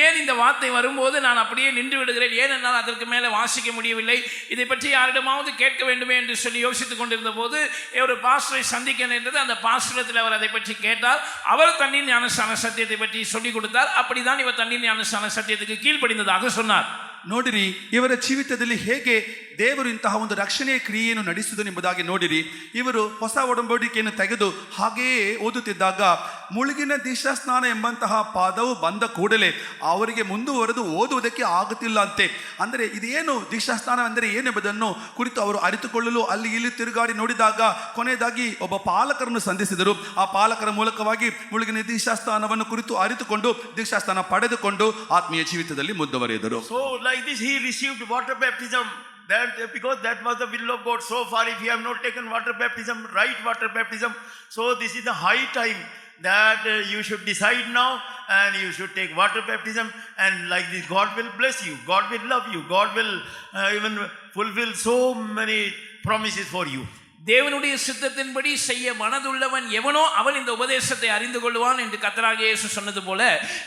ஏன் இந்த வார்த்தை வரும்போது நான் அப்படியே நின்று விடுகிறேன், ஏனென்றால் அதற்கு மேலே வாசிக்க முடியவில்லை, இதை பற்றி யாரிடமாவது கேட்க வேண்டுமே என்று சொல்லி யோசித்துக் கொண்டிருந்த போது ஒரு பாஸ்டரை சந்திக்க நேர்ந்தது. அந்த பாஸ்டரத்தில் அவர் அதை பற்றி கேட்டார். அவர் தண்ணீர் ஞானஸ்நான சத்தியத்தை பற்றி சொல்லிக் கொடுத்தார். அப்படிதான் இவர் தண்ணீர் ஞானஸ்நான சத்தியத்துக்கு கீழ்ப்படிந்ததாக சொன்னார். ನೋಡಿರಿ, ಇವರ ಜೀವಿತದಲ್ಲಿ ಹೇಗೆ ದೇವರು ಇಂತಹ ಒಂದು ರಕ್ಷಣೆಯ ಕ್ರಿಯೆಯನ್ನು ನಡೆಸುವುದು ಎಂಬುದಾಗಿ ನೋಡಿರಿ. ಇವರು ಹೊಸ ಒಡಂಬಡಿಕೆಯನ್ನು ತೆಗೆದು ಹಾಗೆಯೇ ಓದುತ್ತಿದ್ದಾಗ ಮುಳುಗಿನ ದೀಕ್ಷಾಸ್ನಾನ ಎಂಬಂತಹ ಪಾದವು ಬಂದ ಕೂಡಲೇ ಅವರಿಗೆ ಮುಂದುವರೆದು ಓದುವುದಕ್ಕೆ ಆಗುತ್ತಿಲ್ಲ ಅಂತೆ. ಅಂದರೆ ಇದೇನು ದೀಕ್ಷಾಸ್ನಾನ ಅಂದರೆ ಏನೆಂಬುದನ್ನು ಕುರಿತು ಅವರು ಅರಿತುಕೊಳ್ಳಲು ಅಲ್ಲಿ ಇಲ್ಲಿ ತಿರುಗಾಡಿ ನೋಡಿದಾಗ ಕೊನೆಯದಾಗಿ ಒಬ್ಬ ಪಾಲಕರನ್ನು ಸಂಧಿಸಿದರು. ಆ ಪಾಲಕರ ಮೂಲಕವಾಗಿ ಮುಳುಗಿನ ದೀಕ್ಷಾಸ್ನಾನವನ್ನು ಕುರಿತು ಅರಿತುಕೊಂಡು ದೀಕ್ಷಾಸ್ನಾನ ಪಡೆದುಕೊಂಡು ಆತ್ಮೀಯ ಜೀವಿತದಲ್ಲಿ ಮುಂದುವರೆದರು. So like this he received water baptism, because that was the will of God. So far if you have not taken water baptism, right water baptism, so this is the high time that you should decide now and you should take water baptism, and like this God will bless you, God will love you, God will even fulfill so many promises for you. தேவனுடைய சித்தத்தின்படி செய்ய மனதுள்ளவன் எவனோ அவன் இந்த உபதேசத்தை அறிந்து கொள்வான் என்று கர்த்தராகிய இயேசு சொன்னது போல,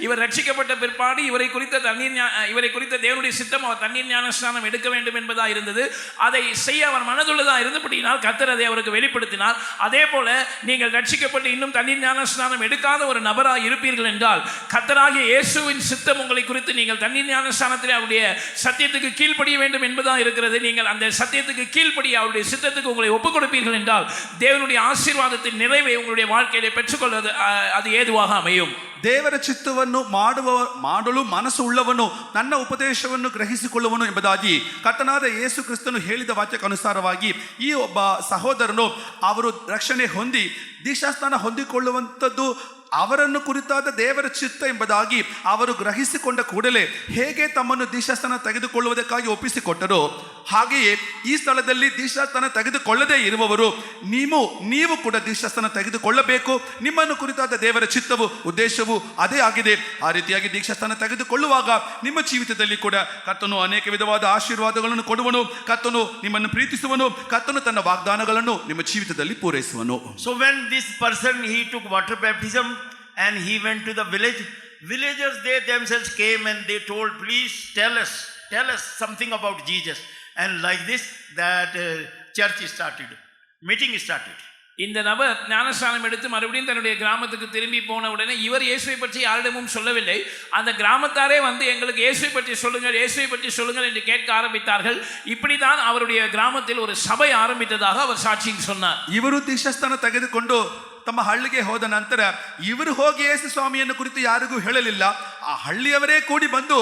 இவர் ரட்சிக்கப்பட்ட பிற்பாடு இவரை குறித்த தேவனுடைய சித்தம் அவர் தண்ணீர் ஞானஸ்நானம் எடுக்க வேண்டும் என்பதா இருந்தது. அதை செய்ய அவர் மனதுள்ளதா இருந்தபடியினால் கர்த்தர் அதை அவருக்கு வெளிப்படுத்தினார். அதே போல நீங்கள் ரட்சிக்கப்பட்டு இன்னும் தண்ணீர் ஞானஸ்நானம் எடுக்காத ஒரு நபராக இருப்பீர்கள் என்றால், கர்த்தராகிய இயேசுவின் சித்தம் உங்களை குறித்து நீங்கள் தண்ணீர் ஞானஸ்நானத்தில் அவருடைய சத்தியத்துக்கு கீழ்ப்படிய வேண்டும் என்பதா இருக்கிறது. நீங்கள் அந்த சத்தியத்துக்கு கீழ்ப்படிய அவருடைய சித்தத்துக்கு உங்களை ஒப்புக் கொடுப்பீர்கள் என்றால் தேவனுடைய ஆசீர்வாதத்தின் நிறைவை உங்களுடைய வாழ்க்கையிலே பெற்றுக்கொள்வது அது ಏದುವಾಗ அமையும். ದೇವರ ಚಿತ್ತವನ್ನು ಮಾಡಲು ಮನಸ್ಸು ಉಳ್ಳವನು ನನ್ನ ಉಪದೇಶವನ್ನು ಗ್ರಹಿಸಿಕೊಳ್ಳುವನು ಎಂಬುದಾಗಿ ಕರ್ತನಾದ ಯೇಸು ಕ್ರಿಸ್ತನು ಹೇಳಿದ ವಾಕ್ಯಕ್ಕನುಸಾರವಾಗಿ ಈ ಒಬ್ಬ ಸಹೋದರನು ಅವರು ರಕ್ಷಣೆ ಹೊಂದಿ ದೀಕ್ಷಾಸ್ನಾನ ಹೊಂದಿಕೊಳ್ಳುವಂಥದ್ದು ಅವರನ್ನು ಕುರಿತಾದ ದೇವರ ಚಿತ್ತ ಎಂಬುದಾಗಿ ಅವರು ಗ್ರಹಿಸಿಕೊಂಡ ಕೂಡಲೇ ಹೇಗೆ ತಮ್ಮನ್ನು ದೀಕ್ಷಾಸ್ನಾನ ತೆಗೆದುಕೊಳ್ಳುವುದಕ್ಕಾಗಿ ಒಪ್ಪಿಸಿಕೊಟ್ಟರು, ಹಾಗೆಯೇ ಈ ಸ್ಥಳದಲ್ಲಿ ದೀಕ್ಷಾಸ್ನಾನ ತೆಗೆದುಕೊಳ್ಳದೇ ಇರುವವರು ನೀವು ಕೂಡ ದೀಕ್ಷಾಸ್ನಾನ ತೆಗೆದುಕೊಳ್ಳಬೇಕು. ನಿಮ್ಮನ್ನು ಕುರಿತಾದ ದೇವರ ಚಿತ್ತವು ಉದ್ದೇಶವು ಅದೇ ಆಗಿದೆ. ಆ ರೀತಿಯಾಗಿ ದೀಕ್ಷಾಸ್ನಾನ ತೆಗೆದುಕೊಳ್ಳುವಾಗ ನಿಮ್ಮ ಜೀವಿತದಲ್ಲಿ ಕೂಡ ಕರ್ತನು ಅನೇಕ ವಿಧವಾದ ಆಶೀರ್ವಾದಗಳನ್ನು ಕೊಡುವನು, ಕರ್ತನು ನಿಮ್ಮನ್ನು ಪ್ರೀತಿಸುವನು, ಕರ್ತನು ತನ್ನ ವಾಗ್ದಾನಗಳನ್ನು ನಿಮ್ಮ ಜೀವಿತದಲ್ಲಿ ಪೂರೈಸುವನು. So when this person he took water baptism and he went to the villagers they themselves came and they told, please tell us something about Jesus, and like this that church started, meeting started. இந்த நபர் ஞானஸ்நானம் எடுத்து மறுபடியும் தன்னுடைய கிராமத்துக்கு திரும்பி போன உடனே இவர் இயேசுவை பற்றி யாரிடமும் சொல்லவில்லை. அந்த கிராமத்தாரே வந்து எங்களுக்கு இயேசுவை பற்றி சொல்லுங்கள் என்று கேட்க ஆரம்பித்தார்கள். இப்படிதான் அவருடைய கிராமத்தில் ஒரு சபை ஆரம்பித்ததாக அவர் சாட்சியில் சொன்னார். ಇವರು ದೀಕ್ಷಾಸ್ನಾನ ತೆಗೆದುಕೊಂಡು ತಮ್ಮ ಹಳ್ಳಿಗೆ ಹೋದ ನಂತರ ಇವರು ಹೋಗಿ ಯೇಸು ಸ್ವಾಮಿಯನ್ನು ಕುರಿತು ಯಾರಿಗೂ ಹೇಳಲಿಲ್ಲ. ಆ ಹಳ್ಳಿಯವರೇ ಕೂಡಿ ಬಂದು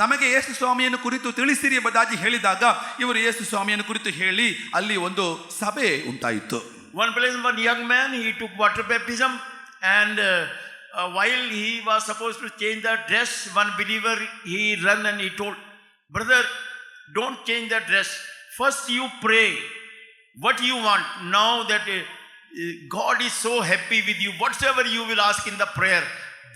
ನಮಗೆ ಯೇಸು ಸ್ವಾಮಿಯನ್ನು ಕುರಿತು ತಿಳಿಸಿರಿ ಎಂಬುದಾಗಿ ಹೇಳಿದಾಗ ಇವರು ಯೇಸು ಸ್ವಾಮಿಯನ್ನು ಕುರಿತು ಹೇಳಿ ಅಲ್ಲಿ ಒಂದು ಸಭೆ ಉಂಟಾಯಿತು. One place, one young man, he took water baptism, and while he was supposed to change the dress, one believer, he ran and he told, brother, don't change the dress. First you pray what you want. Now that God is so happy with you, whatsoever you will ask in the prayer,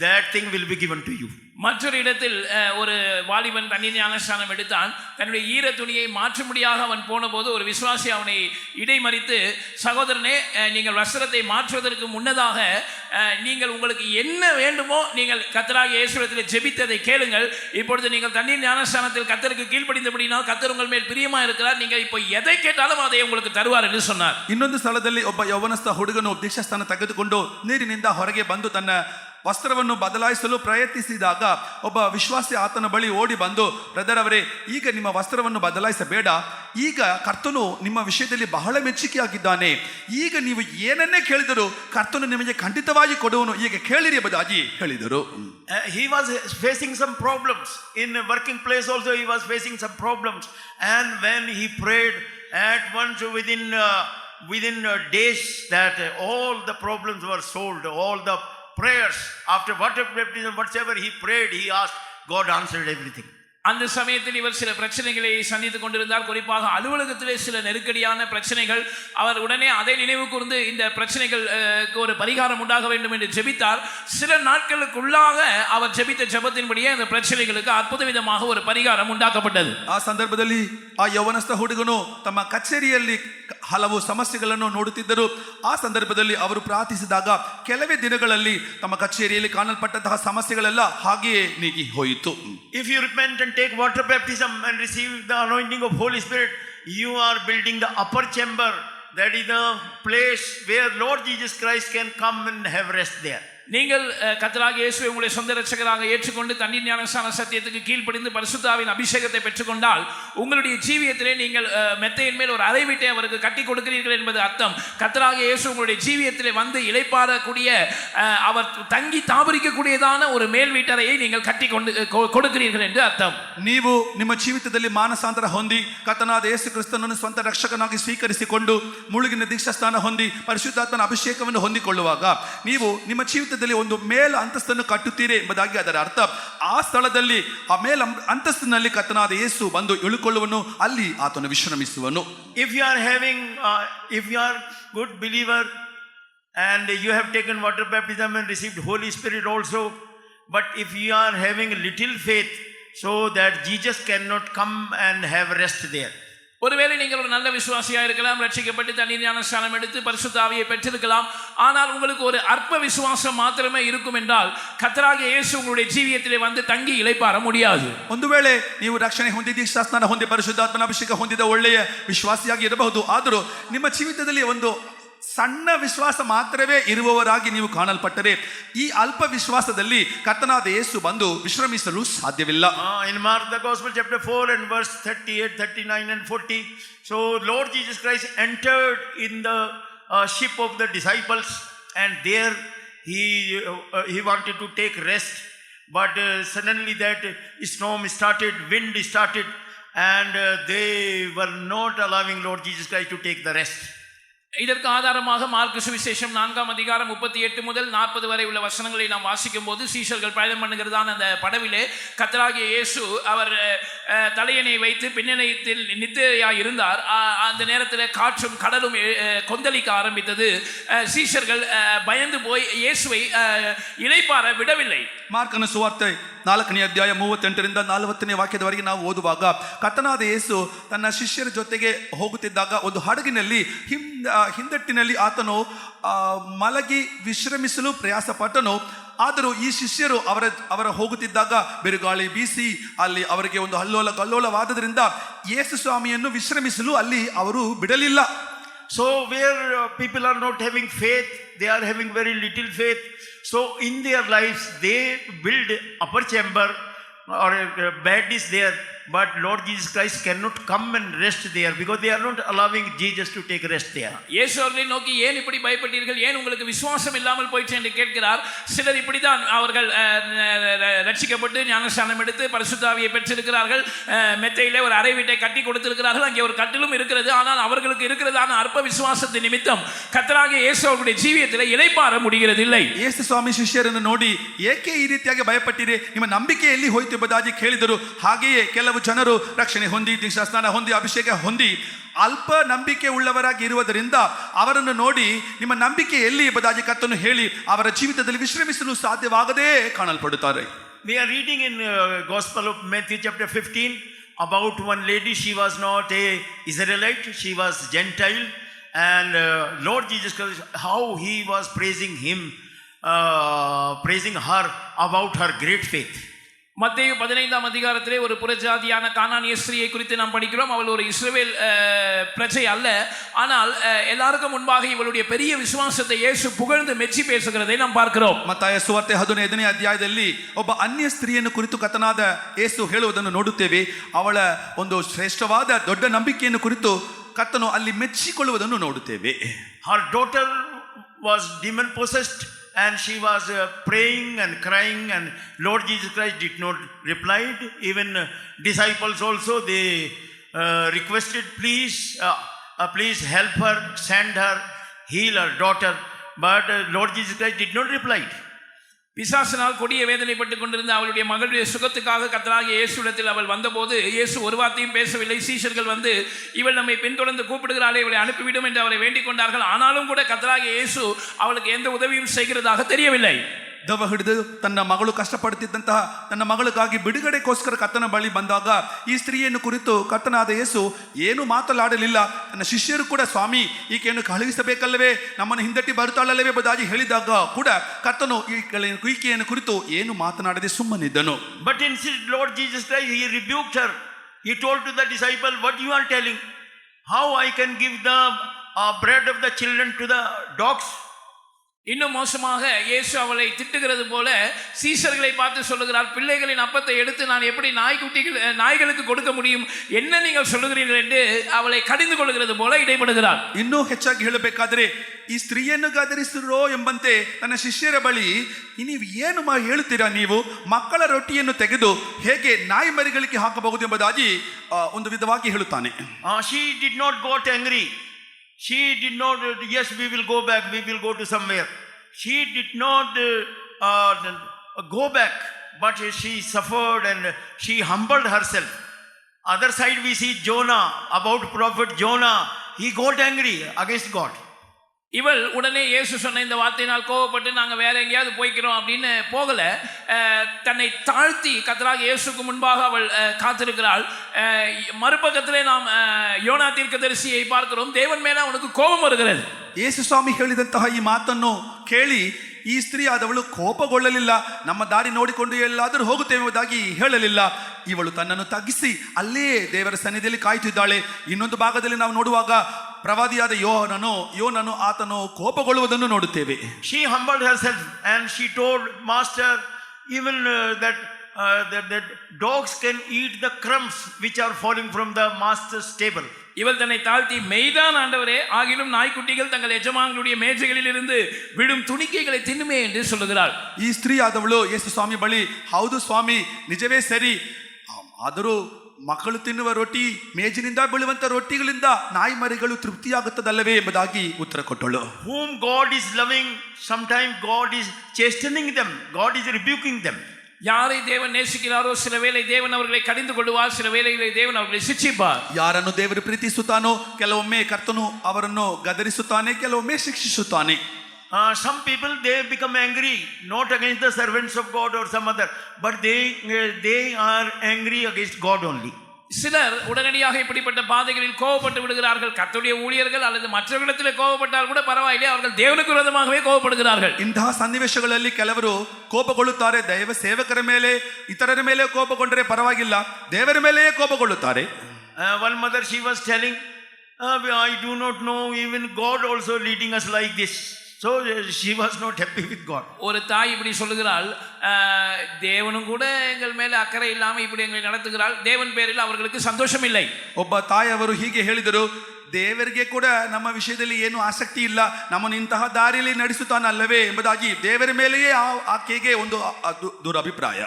that thing will be given to you. மற்றொரு இடத்தில் ஒரு வாலிபன் தண்ணீர் ஞானஸ்நானம் எடுத்தான். தன்னுடைய ஈர துணியை மாற்றும்படியாக அவன் போனபோது ஒரு விசுவாசி அவனை இடைமறித்து, சகோதரனே, நீங்கள் வஸ்திரத்தை மாற்றுவதற்கு முன்னதாக நீங்கள் உங்களுக்கு என்ன வேண்டுமோ நீங்கள் கர்த்தராகிய இயேசுவிடத்தில் ஜெபித்ததை கேளுங்கள். இப்பொழுது நீங்கள் தண்ணீர் ஞானஸ்நானத்தில் கர்த்தருக்கு கீழ்ப்படிந்தபடினால் கர்த்தர் உங்கள் மேல் பிரியமா இருக்கிறார். நீங்கள் இப்போ எதை கேட்டாலும் அதை உங்களுக்கு தருவார் என்று சொன்னார். ಇನ್ನೊಂದು ಸ್ಥಳದಲ್ಲಿ ಒಬ್ಬ ಯೌವನಸ್ಥ ಹುಡುಗನು ದೀಕ್ಷಾಸ್ನಾನ ತೆಗೆದುಕೊಂಡು ನೀರಿನಿಂದ ಹೊರಗೆ ಬಂದು ತನ್ನ ವಸ್ತ್ರವನ್ನು ಬದಲಾಯಿಸಲು ಪ್ರಯತ್ನಿಸಿದಾಗ ಒಬ್ಬ ವಿಶ್ವಾಸಿ ಆತನ ಬಳಿ ಓಡಿ ಬಂದು, ಬ್ರದರ್ ಅವರೇ, ಈಗ ನಿಮ್ಮ ವಸ್ತ್ರವನ್ನು ಬದಲಾಯಿಸಬೇಡ, ಈಗ ಕರ್ತನು ನಿಮ್ಮ ವಿಷಯದಲ್ಲಿ ಬಹಳ ಮೆಚ್ಚುಗೆಯಾಗಿದ್ದಾನೆ, ಈಗ ನೀವು ಏನನ್ನೇ ಕೇಳಿದರೂ ಕರ್ತನು ನಿಮಗೆ ಖಂಡಿತವಾಗಿ ಕೊಡುವನು, ಈಗ ಕೇಳಿರಿ ಎಂಬುದಾಗಿ ಹೇಳಿದರು. He was facing some problems in a working place. Also he was facing some problems, and when he prayed at once within days that all the problems were solved. All the prayers after water baptism, whatever he prayed, he asked, God answered everything. அந்த சமயத்தில் இவர் சில பிரச்சனைகளை சந்தித்துக் கொண்டிருந்தார். குறிப்பாக அலுவலகத்திலே சில நெருக்கடியான பிரச்சனைகள். அவர் உடனே அதை நினைவு கூர்ந்து இந்த பிரச்சனைகளுக்கு ஒரு பரிகாரம் உண்டாக வேண்டும் என்று ஜெபித்தார். சில நாட்களுக்குள்ளாக அவர் ஜெபித்த ஜெபத்தின்படியே அந்த பிரச்சனைகளுக்கு அற்புத விதமாக ஒரு பரிகாரம் ಉಂಟಾக்கப்பட்டது. ಆ ಸಂದರ್ಭದಲ್ಲಿ ಆ ಯೌವನಸ್ಥ ಹುಡುಗನು ತಮ್ಮ ಕಚೇರಿಯಲ್ಲಿ ಹಲವು ಸಮಸ್ಯೆಗಳನ್ನು ನೋಡುತ್ತಿದ್ದರು. ಆ ಸಂದರ್ಭದಲ್ಲಿ ಅವರು ಪ್ರಾರ್ಥಿಸಿದಾಗ ಕೆಲವೇ ದಿನಗಳಲ್ಲಿ ತಮ್ಮ ಕಚೇರಿಯಲ್ಲಿ ಕಾಣಲ್ಪಟ್ಟಂತಹ ಸಮಸ್ಯೆಗಳೆಲ್ಲ ಹಾಗೆಯೇ ನೀಗಿ ಹೋಯಿತು. If you repent and take water baptism and receive the anointing of Holy Spirit, you are building the upper chamber. That is the place where Lord Jesus Christ can come and have rest there. நீங்கள் கர்த்தராகிய இயேசுவை உங்களுடைய சொந்த இரட்சகராக ஏற்றுக்கொண்டு தண்ணீர் ஞானஸ்நான சத்தியத்துக்கு கீழ்ப்படிந்து பரிசுத்தாவின் அபிஷேகத்தை பெற்றுக்கொண்டால் உங்களுடைய ஜீவியத்திலே நீங்கள் மெத்தையின் மேல் ஒரு அறை வீட்டை அவருக்கு கட்டி கொடுக்கிறீர்கள் என்பது அர்த்தம். கர்த்தராகிய இயேசு உங்களுடைய ஜீவியத்திலே வந்து இளைப்பாறக்கூடிய, அவர் தங்கி தாபரிக்கக்கூடியதான ஒரு மேல் வீட்டறையை நீங்கள் கட்டி கொடுக்கிறீர்கள் என்று அர்த்தம். ನೀವು ನಿಮ್ಮ ಜೀವಿತದಲ್ಲಿ ಮಾನಸಾಂತರ ಹೊಂದಿ ಕರ್ತನಾದ ಯೇಸು ಕ್ರಿಸ್ತನನ್ನು ಸ್ವಂತ ರಕ್ಷಕನಾಗಿ ಸ್ವೀಕರಿಸಿಕೊಂಡು ಮುಳುಗಿನ ದೀಕ್ಷಾಸ್ನಾನ ಹೊಂದಿ ಪರಿಶುದ್ಧಾತ್ಮನ ಅಭಿಷೇಕವನ್ನು ಹೊಂದಿಕೊಳ್ಳುವಾಗ ನೀವು ನಿಮ್ಮ ಜೀವಿತ ಒಂದು ಮೇಲ್ ಅಂತಸ್ತನ್ನು ಕಟ್ಟುತ್ತೀರಿ ಎಂಬುದಾಗಿ ಅದರ ಅರ್ಥ. ಆ ಸ್ಥಳದಲ್ಲಿ ಆ ಮೇಲ್ ಅಂತಸ್ತಿನಲ್ಲಿ ಕರ್ತನಾದ ಯೇಸು ಬಂದು ಇಳುಕೊಳ್ಳುವನು, ಅಲ್ಲಿ ಆತನು ವಿಶ್ರಮಿಸುವನು. If you are good believer, and you have taken water baptism and received Holy Spirit also. But if you are having little faith, so that Jesus cannot come and have rest there. ஒருவேளை நீங்கள் ஒரு நல்ல விசுவாசியா இருக்கலாம், ரட்சிக்கப்பட்டு தண்ணீர் ஞானஸ்நானம் எடுத்து பரிசுத்த ஆவியை பெற்றிருக்கலாம். ஆனால் உங்களுக்கு ஒரு அற்ப விசுவாசம் மாத்திரமே இருக்கும் என்றால் கர்த்தராகிய இயேசு உங்களுடைய ஜீவியத்திலே வந்து தங்கி இளைப்பாற முடியாது. ಒಂದು ವೇಳೆ ನೀವು ರಕ್ಷಣೆ ಹೊಂದಿ ದೀಕ್ಷಾಸ್ನಾನ ಹೊಂದಿ ಪರಿಶುದ್ಧಾತ್ಮನ ಅಭಿಷೇಕ ಹೊಂದಿದ ಒಳ್ಳೆಯ ವಿಶ್ವಾಸಿಯಾಗಿ ಇರಬಹುದು, ಆದರೂ ನಿಮ್ಮ ಜೀವಿತದಲ್ಲಿ ಒಂದು ಸಣ್ಣ ವಿಶ್ವಾಸ ಮಾತ್ರವೇ ಇರುವವರಾಗಿ ನೀವು ಕಾಣಲ್ಪಟ್ಟರೆ ಈ ಅಲ್ಪ ವಿಶ್ವಾಸದಲ್ಲಿ ಕರ್ತನಾದ ಯೇಸು ಬಂದು ವಿಶ್ರಮಿಸಲು ಸಾಧ್ಯವಿಲ್ಲ. In Mark the Gospel chapter 4 and verse 38, 39 and 40, so Lord Jesus Christ entered in the ship of the disciples, and there he wanted to take rest, but suddenly that storm started, wind started, and they were not allowing Lord Jesus Christ to take the rest. இதற்கு ஆதாரமாக mark சுவிசேஷம் 4ஆம் அதிகாரம் 38 முதல் 40 வரை உள்ள வசனங்களை நாம் வாசிக்கும் போது சீஷர்கள் பயணம் பண்ணுகிறதான அந்த படவிலே கர்த்தராகிய இயேசு அவர் தலையணை வைத்து பின்னணியத்தில் நித்திரையாக இருந்தார். அந்த நேரத்தில் காற்றும் கடலும் கொந்தளிக்க ஆரம்பித்தது. சீஷர்கள் பயந்து போய் இயேசுவை இளைப்பாற விடவில்லை. ಮಾರ್ಕನ ಸುವಾರ್ತೆ 4ನೇ ಅಧ್ಯಾಯ 38ರಿಂದ 40ನೇ ವಾಕ್ಯದವರೆಗೆ ನಾವು ಓದುವಾಗ ಕರ್ತನಾದ ಯೇಸು ತನ್ನ ಶಿಷ್ಯರ ಜೊತೆಗೆ ಹೋಗುತ್ತಿದ್ದಾಗ ಒಂದು ಹಡಗಿನಲ್ಲಿ ಹಿಂದಟ್ಟಿನಲ್ಲಿ ಆತನು ಮಲಗಿ ವಿಶ್ರಮಿಸಲು ಪ್ರಯಾಸ ಪಟ್ಟನು. ಆದರೂ ಈ ಶಿಷ್ಯರು ಅವರ ಹೋಗುತ್ತಿದ್ದಾಗ ಬಿರುಗಾಳಿ ಬೀಸಿ ಅಲ್ಲಿ ಅವರಿಗೆ ಒಂದು ಕಲ್ಲೋಲವಾದದ್ರಿಂದ ಯೇಸು ಸ್ವಾಮಿಯನ್ನು ವಿಶ್ರಮಿಸಲು ಅಲ್ಲಿ ಅವರು ಬಿಡಲಿಲ್ಲ. So where people are not having faith, they are having very little faith. So in their lives they build upper chamber or a bed is there, but Lord Jesus Christ cannot come and rest there because they are not allowing Jesus to take rest there. இயேசு அவர்களை நோக்கி ஏன் இப்படி பயப்பட்டீர்கள், ஏன் உங்களுக்கு விசுவாசம் இல்லாமல் போயிற்று என்று கேட்கிறார். சிலர் இப்படித்தான் அவர்கள் ரட்சிக்கப்பட்டு ஞானஸ்நானம் எடுத்து பரிசுத்த ஆவியை பெற்றிருக்கிறார்கள், மெத்தையிலே ஒரு அறை வீட்டை கட்டி கொடுத்திருக்கிறார்கள், அங்கே ஒரு கட்டிலும் இருக்கிறது. ஆனால் அவர்களுக்கு இருக்கிறதான அற்ப விசுவாசத்தின் நிமித்தம் கர்த்தராகிய இயேசு அவருடைய ஜீவியத்தில் இளைப்பாற முடிகிறது இல்லை. ಯೇಸು ಸ್ವಾಮಿ ಶಿಷ್ಯರನ್ನು ನೋಡಿ ಏಕೆ ಈ ರೀತಿಯಾಗಿ ಭಯಪಟ್ಟಿರಿ, ನಿಮ್ಮ ನಂಬಿಕೆ ಎಲ್ಲಿ ಹೋಯಿತು ಎಂಬುದಾಗಿ ಕೇಳಿದರು. ಹಾಗೆಯೇ ಕೆಲವು ಜನರು ರಕ್ಷಣೆ ಹೊಂದಿ ದೀಕ್ಷಾಸ್ನಾನ ಹೊಂದಿ ಅಭಿಷೇಕ ಹೊಂದಿ ಅಲ್ಪ ನಂಬಿಕೆ ಉಳ್ಳವರಾಗಿ ಇರುವುದರಿಂದ ಅವರನ್ನು ನೋಡಿ ನಿಮ್ಮ ನಂಬಿಕೆ ಎಲ್ಲಿ ಎಂಬುದಾಗಿ ಕರ್ತನು ಹೇಳಿ ಅವರ ಜೀವಿತದಲ್ಲಿ ವಿಶ್ರಮಿಸಲು ಸಾಧ್ಯವಾಗದೇ ಕಾಣಲ್ಪಡುತ್ತಾರೆ. We are reading in Gospel of Matthew chapter 15 about one lady. She was not a Israelite, she was Gentile, and Lord Jesus Christ, how he was praising her about her great faith. மத்தேயு 15ஆம் அதிகாரத்திலே ஒரு புறஜாதியான கானானிய ஸ்திரியை குறித்து நாம் படிக்கிறோம். அவள் ஒரு இஸ்ரவேல் பிரஜை அல்ல, ஆனால் எல்லாருக்கும் முன்பாக இவளுடைய பெரிய விசுவாசத்தை இயேசு புகழ்ந்து மெச்சி பேசுகிறதை நாம் பார்க்கிறோம். ಮತ್ತಾಯ ಸುವಾರ್ತೆ 15ನೇ ಅಧ್ಯಾಯದಲ್ಲಿ ಒಬ್ಬ ಅನ್ಯ ಸ್ತ್ರೀಯನ್ನು ಕುರಿತು ಕರ್ತನಾದ ಯೇಸು ಹೇಳುವುದನ್ನು ನೋಡುತ್ತೇವೆ. ಅವಳ ಒಂದು ಶ್ರೇಷ್ಠವಾದ ದೊಡ್ಡ ನಂಬಿಕೆಯನ್ನು ಕುರಿತು ಕರ್ತನು ಅಲ್ಲಿ ಮೆಚ್ಚಿಕೊಳ್ಳುವುದನ್ನು ನೋಡುತ್ತೇವೆ. Her daughter was demon possessed, and she was praying and crying, and Lord Jesus Christ did not reply. Even disciples also, they requested, please help her, send her, heal her daughter, but Lord Jesus Christ did not reply. பிசாசினால் கொடிய வேதனைப்பட்டுக் கொண்டிருந்த அவளுடைய மகளுடைய சுகத்துக்காக கர்த்தராகிய இயேசுவிடத்தில் அவள் வந்தபோது இயேசு ஒரு வார்த்தையும் பேசவில்லை. சீஷர்கள் வந்து இவள் நம்மை பின்தொடர்ந்து கூப்பிடுகிறாளே, இவளை அனுப்பிவிடும் என்று அவரை வேண்டிக் கொண்டார்கள். ஆனாலும் கூட கர்த்தராகிய இயேசு அவளுக்கு எந்த உதவியும் செய்கிறதாக தெரியவில்லை. ದವ ಹಿಡಿದು ತನ್ನ ಮಗಳು ಕಷ್ಟಪಡುತ್ತಿದ್ದಂತಹ ನನ್ನ ಮಗಳಿಗಾಗಿ ಬಿಡುಗಡೆಗೋಸ್ಕರ ಕರ್ತನ ಬಳಿ ಬಂದಾಗ ಈ ಸ್ತ್ರೀಯನ್ನು ಕುರಿತು ಕರ್ತನಾದ ಯೇಸು ಏನು ಮಾತನಾಡಲಿಲ್ಲ. ತನ್ನ ಶಿಷ್ಯರು ಕೂಡ ಸ್ವಾಮಿ ಈಕೆಯನ್ನು ಕಳುಹಿಸಬೇಕಲ್ಲವೇ, ನಮ್ಮನ್ನು ಹಿಂದಟ್ಟಿ ಬರುತ್ತಾಳಲ್ಲವೇ ಎಂಬುದಾಗಿ ಹೇಳಿದಾಗ ಕೂಡ ಕರ್ತನು ಈಕೆಯನ್ನು ಕುರಿತು ಏನು ಮಾತನಾಡದೆ ಸುಮ್ಮನಿದ್ದನು. But instead Lord Jesus Christ, he rebuked her. He told to the disciple, what you are telling? How I can give the bread of the children to the dogs? இன்னும் மோசமாக இயேசு அவளை திட்டுகிறது போல சீஷர்களை பார்த்து சொல்லுகிறார், பிள்ளைகளின் அப்பத்தை எடுத்து நான் எப்படி நாய்களுக்கு கொடுக்க முடியும், என்ன நீங்கள் சொல்லுகிறீர்கள் என்று அவளை கடிந்து கொள்கிறது போல இடைப்படுகிறார். ಇನ್ನೂ ಹೆಚ್ಚಾಗಿ ಹೇಳಬೇಕಾದ್ರೆ ಈ ಸ್ತ್ರೀಯನ್ನು ಗದರಿಸಿರೋ ಎಂಬಂತೆ ತನ್ನ ಶಿಷ್ಯರ ಬಳಿ ನೀವು ಏನು ಹೇಳುತ್ತೀರಾ, ನೀವು ಮಕ್ಕಳ ರೊಟ್ಟಿಯನ್ನು ತೆಗೆದು ಹೇಗೆ ನಾಯಿ ಮರಿಗಳಿಗೆ ಹಾಕಬಹುದು ಎಂಬುದಾಗಿ ಒಂದು ವಿಧವಾಗಿ ಹೇಳುತ್ತಾನೆ. She did not got angry. She did not, yes, we will go back, we will go to somewhere. She did not go back, but she suffered and she humbled herself. Other side we see Jonah, about prophet Jonah, he got angry against God. இவள் உடனே இயேசு சொன்ன இந்த வார்த்தையினால் கோவப்பட்டு நாங்கள் வேற எங்கேயாவது போய்க்கிறோம் அப்படின்னு போகல. தன்னை தாழ்த்தி கர்த்தராகிய இயேசுக்கு முன்பாக அவள் காத்திருக்கிறாள். மறுபக்கத்திலே நாம் யோனா தீர்க்கதரிசியை பார்க்கிறோம். தேவன் மேல அவனுக்கு கோபம் வருகிறது. ಯೇಸು ಸ್ವಾಮಿ ಹೇಳಿದಂತಹ ಈ ಮಾತನ್ನು ಕೇಳಿ ಈ ಸ್ತ್ರೀ ಆದವಳು ಕೋಪಗೊಳ್ಳಲಿಲ್ಲ. ನಮ್ಮ ದಾರಿ ನೋಡಿಕೊಂಡು ಎಲ್ಲಾದರೂ ಹೋಗುತ್ತೇವೆ ಎಂಬುದಾಗಿ ಹೇಳಲಿಲ್ಲ. ಇವಳು ತನ್ನನ್ನು ತಗ್ಗಿಸಿ ಅಲ್ಲೇ ದೇವರ ಸನ್ನಿಧಿಯಲ್ಲಿ ಕಾಯುತ್ತಿದ್ದಾಳೆ. ಇನ್ನೊಂದು ಭಾಗದಲ್ಲಿ ನಾವು ನೋಡುವಾಗ ಪ್ರವಾದಿಯಾದ ಯೋನನು ಆತನು ಕೋಪಗೊಳ್ಳುವುದನ್ನು ನೋಡುತ್ತೇವೆ. She humbled herself and she told Master, even that dogs can eat the crumbs which are falling from the master's table. இவள் தன்னை தாழ்த்தி மெய்தான் ஆண்டவரே, ஆகிலும் நாய்க்குட்டிகள் தங்கள் எஜமான்களுடைய மேஜைகளில் இருந்து விடும் துணிக்கைகளை தின்னுமே என்று சொல்லுகிறாள். ಈ ಸ್ತ್ರೀ ಆದವಳು ಯೇಸು ಸ್ವಾಮಿ ಬಳಿ, ಹೌದು ಸ್ವಾಮಿ, ನಿಜವೇ ಸರಿ, ಆದರೂ ಮಕ್ಕಳು ತಿನ್ನುವ ರೊಟ್ಟಿ, ಮೇಜಿನಿಂದ ಬೀಳುವಂತ ರೊಟ್ಟಿಗಳಿಂದ ನಾಯಿ ಮರಿಗಳು ತೃಪ್ತಿಯಾಗುತ್ತದಲ್ಲವೇ ಎಂಬುದಾಗಿ ಉತ್ತರ ಕೊಟ್ಟಳು. Whom God is loving, sometimes God is chastening them, God is rebuking them. யாரை தேவன் நேசிக்கிறாரோ சில வேளை தேவன் அவர்களை கடிந்து கொள்வார், சில வேளைகளில் தேவன் அவர்களை ಶಿಕ್ಷಿப்பார். ಯಾರನ್ನು ದೇವರು ಪ್ರೀತಿಸುತ್ತಾನೋ ಕೆಲವೊಮ್ಮೆ ಕರ್ತನು ಅವರನ್ನು ಗದರಿಸುತ್ತಾನೆ, ಕೆಲವೊಮ್ಮೆ ಶಿಕ್ಷಿಸುತ್ತಾನೆ. Some people, they become angry not against the servants of God or some other, but they are angry against God only. சிலர் உடனடியாக இப்படிப்பட்ட பாதைகளில் கோபப்பட்டு விடுகிறார்கள். கர்த்தருடைய ஊழியர்கள் அல்லது மற்றவர்களிடத்தில் கோபப்பட்டால் கூட பரவாயில்லை, அவர்கள் தேவனுக்கு விரோதமாகவே கோபப்படுகிறார்கள். ಇಂತಹ ಸನ್ನಿವೇಶಗಳಲ್ಲಿ ಕೆಲವರು ಕೋಪಗೊಳ್ಳುತ್ತಾರೆ. ದೈವ ಸೇವಕರ ಮೇಲೆ, ಇತರರ ಮೇಲೆ ಕೋಪಗೊಂಡರೆ ಪರವಾಗಿಲ್ಲ, ದೇವರ ಮೇಲೆಯೇ ಕೋಪಗೊಳ್ಳುತ್ತಾರೆ. One mother, she was telling, I do not know, even God also leading us like this. So she was not happy with God. ஒரு தாய் இப்படி சொல்லுகிறாள், தேவனும் கூட எங்கள் மேல அக்கறை இல்லாம இப்படி எங்களை நடத்துகிறாள், தேவன் பேரில் அவர்களுக்கு சந்தோஷம் இல்லை. ಒಬ್ಬ ತಾಯಿಯವರು ಹೀಗೆ ಹೇಳಿದರು, ದೇವರಿಗೆ ಕೂಡ ನಮ್ಮ ವಿಷಯದಲ್ಲಿ ಏನು ಆಸಕ್ತಿ ಇಲ್ಲ, ನಮ್ಮನ್ನು ಇಂತಹ ದಾರಿಯಲ್ಲಿ ನಡೆಸುತ್ತಾನಲ್ಲವೇ ಎಂಬುದಾಗಿ ದೇವರ ಮೇಲೆಯೇ ಆಕೆಗೆ ಒಂದು ದುರಭಿಪ್ರಾಯ.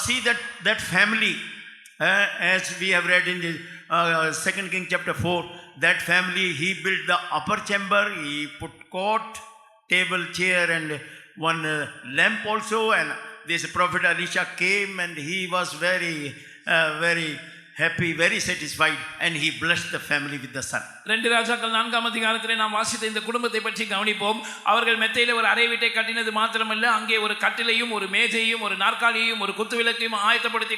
See that family, as we have read in the 2 Kings chapter 4, that family, he built the upper chamber, he put court, table, chair, and one lamp also, and this prophet Elisha came and he was very happy, very satisfied, and he blessed the family with the son. 2 ராஜாக்கள் 4ஆம் அதிகாரத்திலே நாம் வாசித்த இந்த குடும்பத்தை பற்றி கவனிப்போம். அவர்கள் மெத்தையில ஒரு அறை வீட்டை கட்டினது மாத்திரமல்ல, அங்கே ஒரு கட்டிலையும் ஒரு மேஜையும் ஒரு நாற்காலியையும் ஒரு குத்துவிளக்கையும் ஆயத்தப்படுத்தி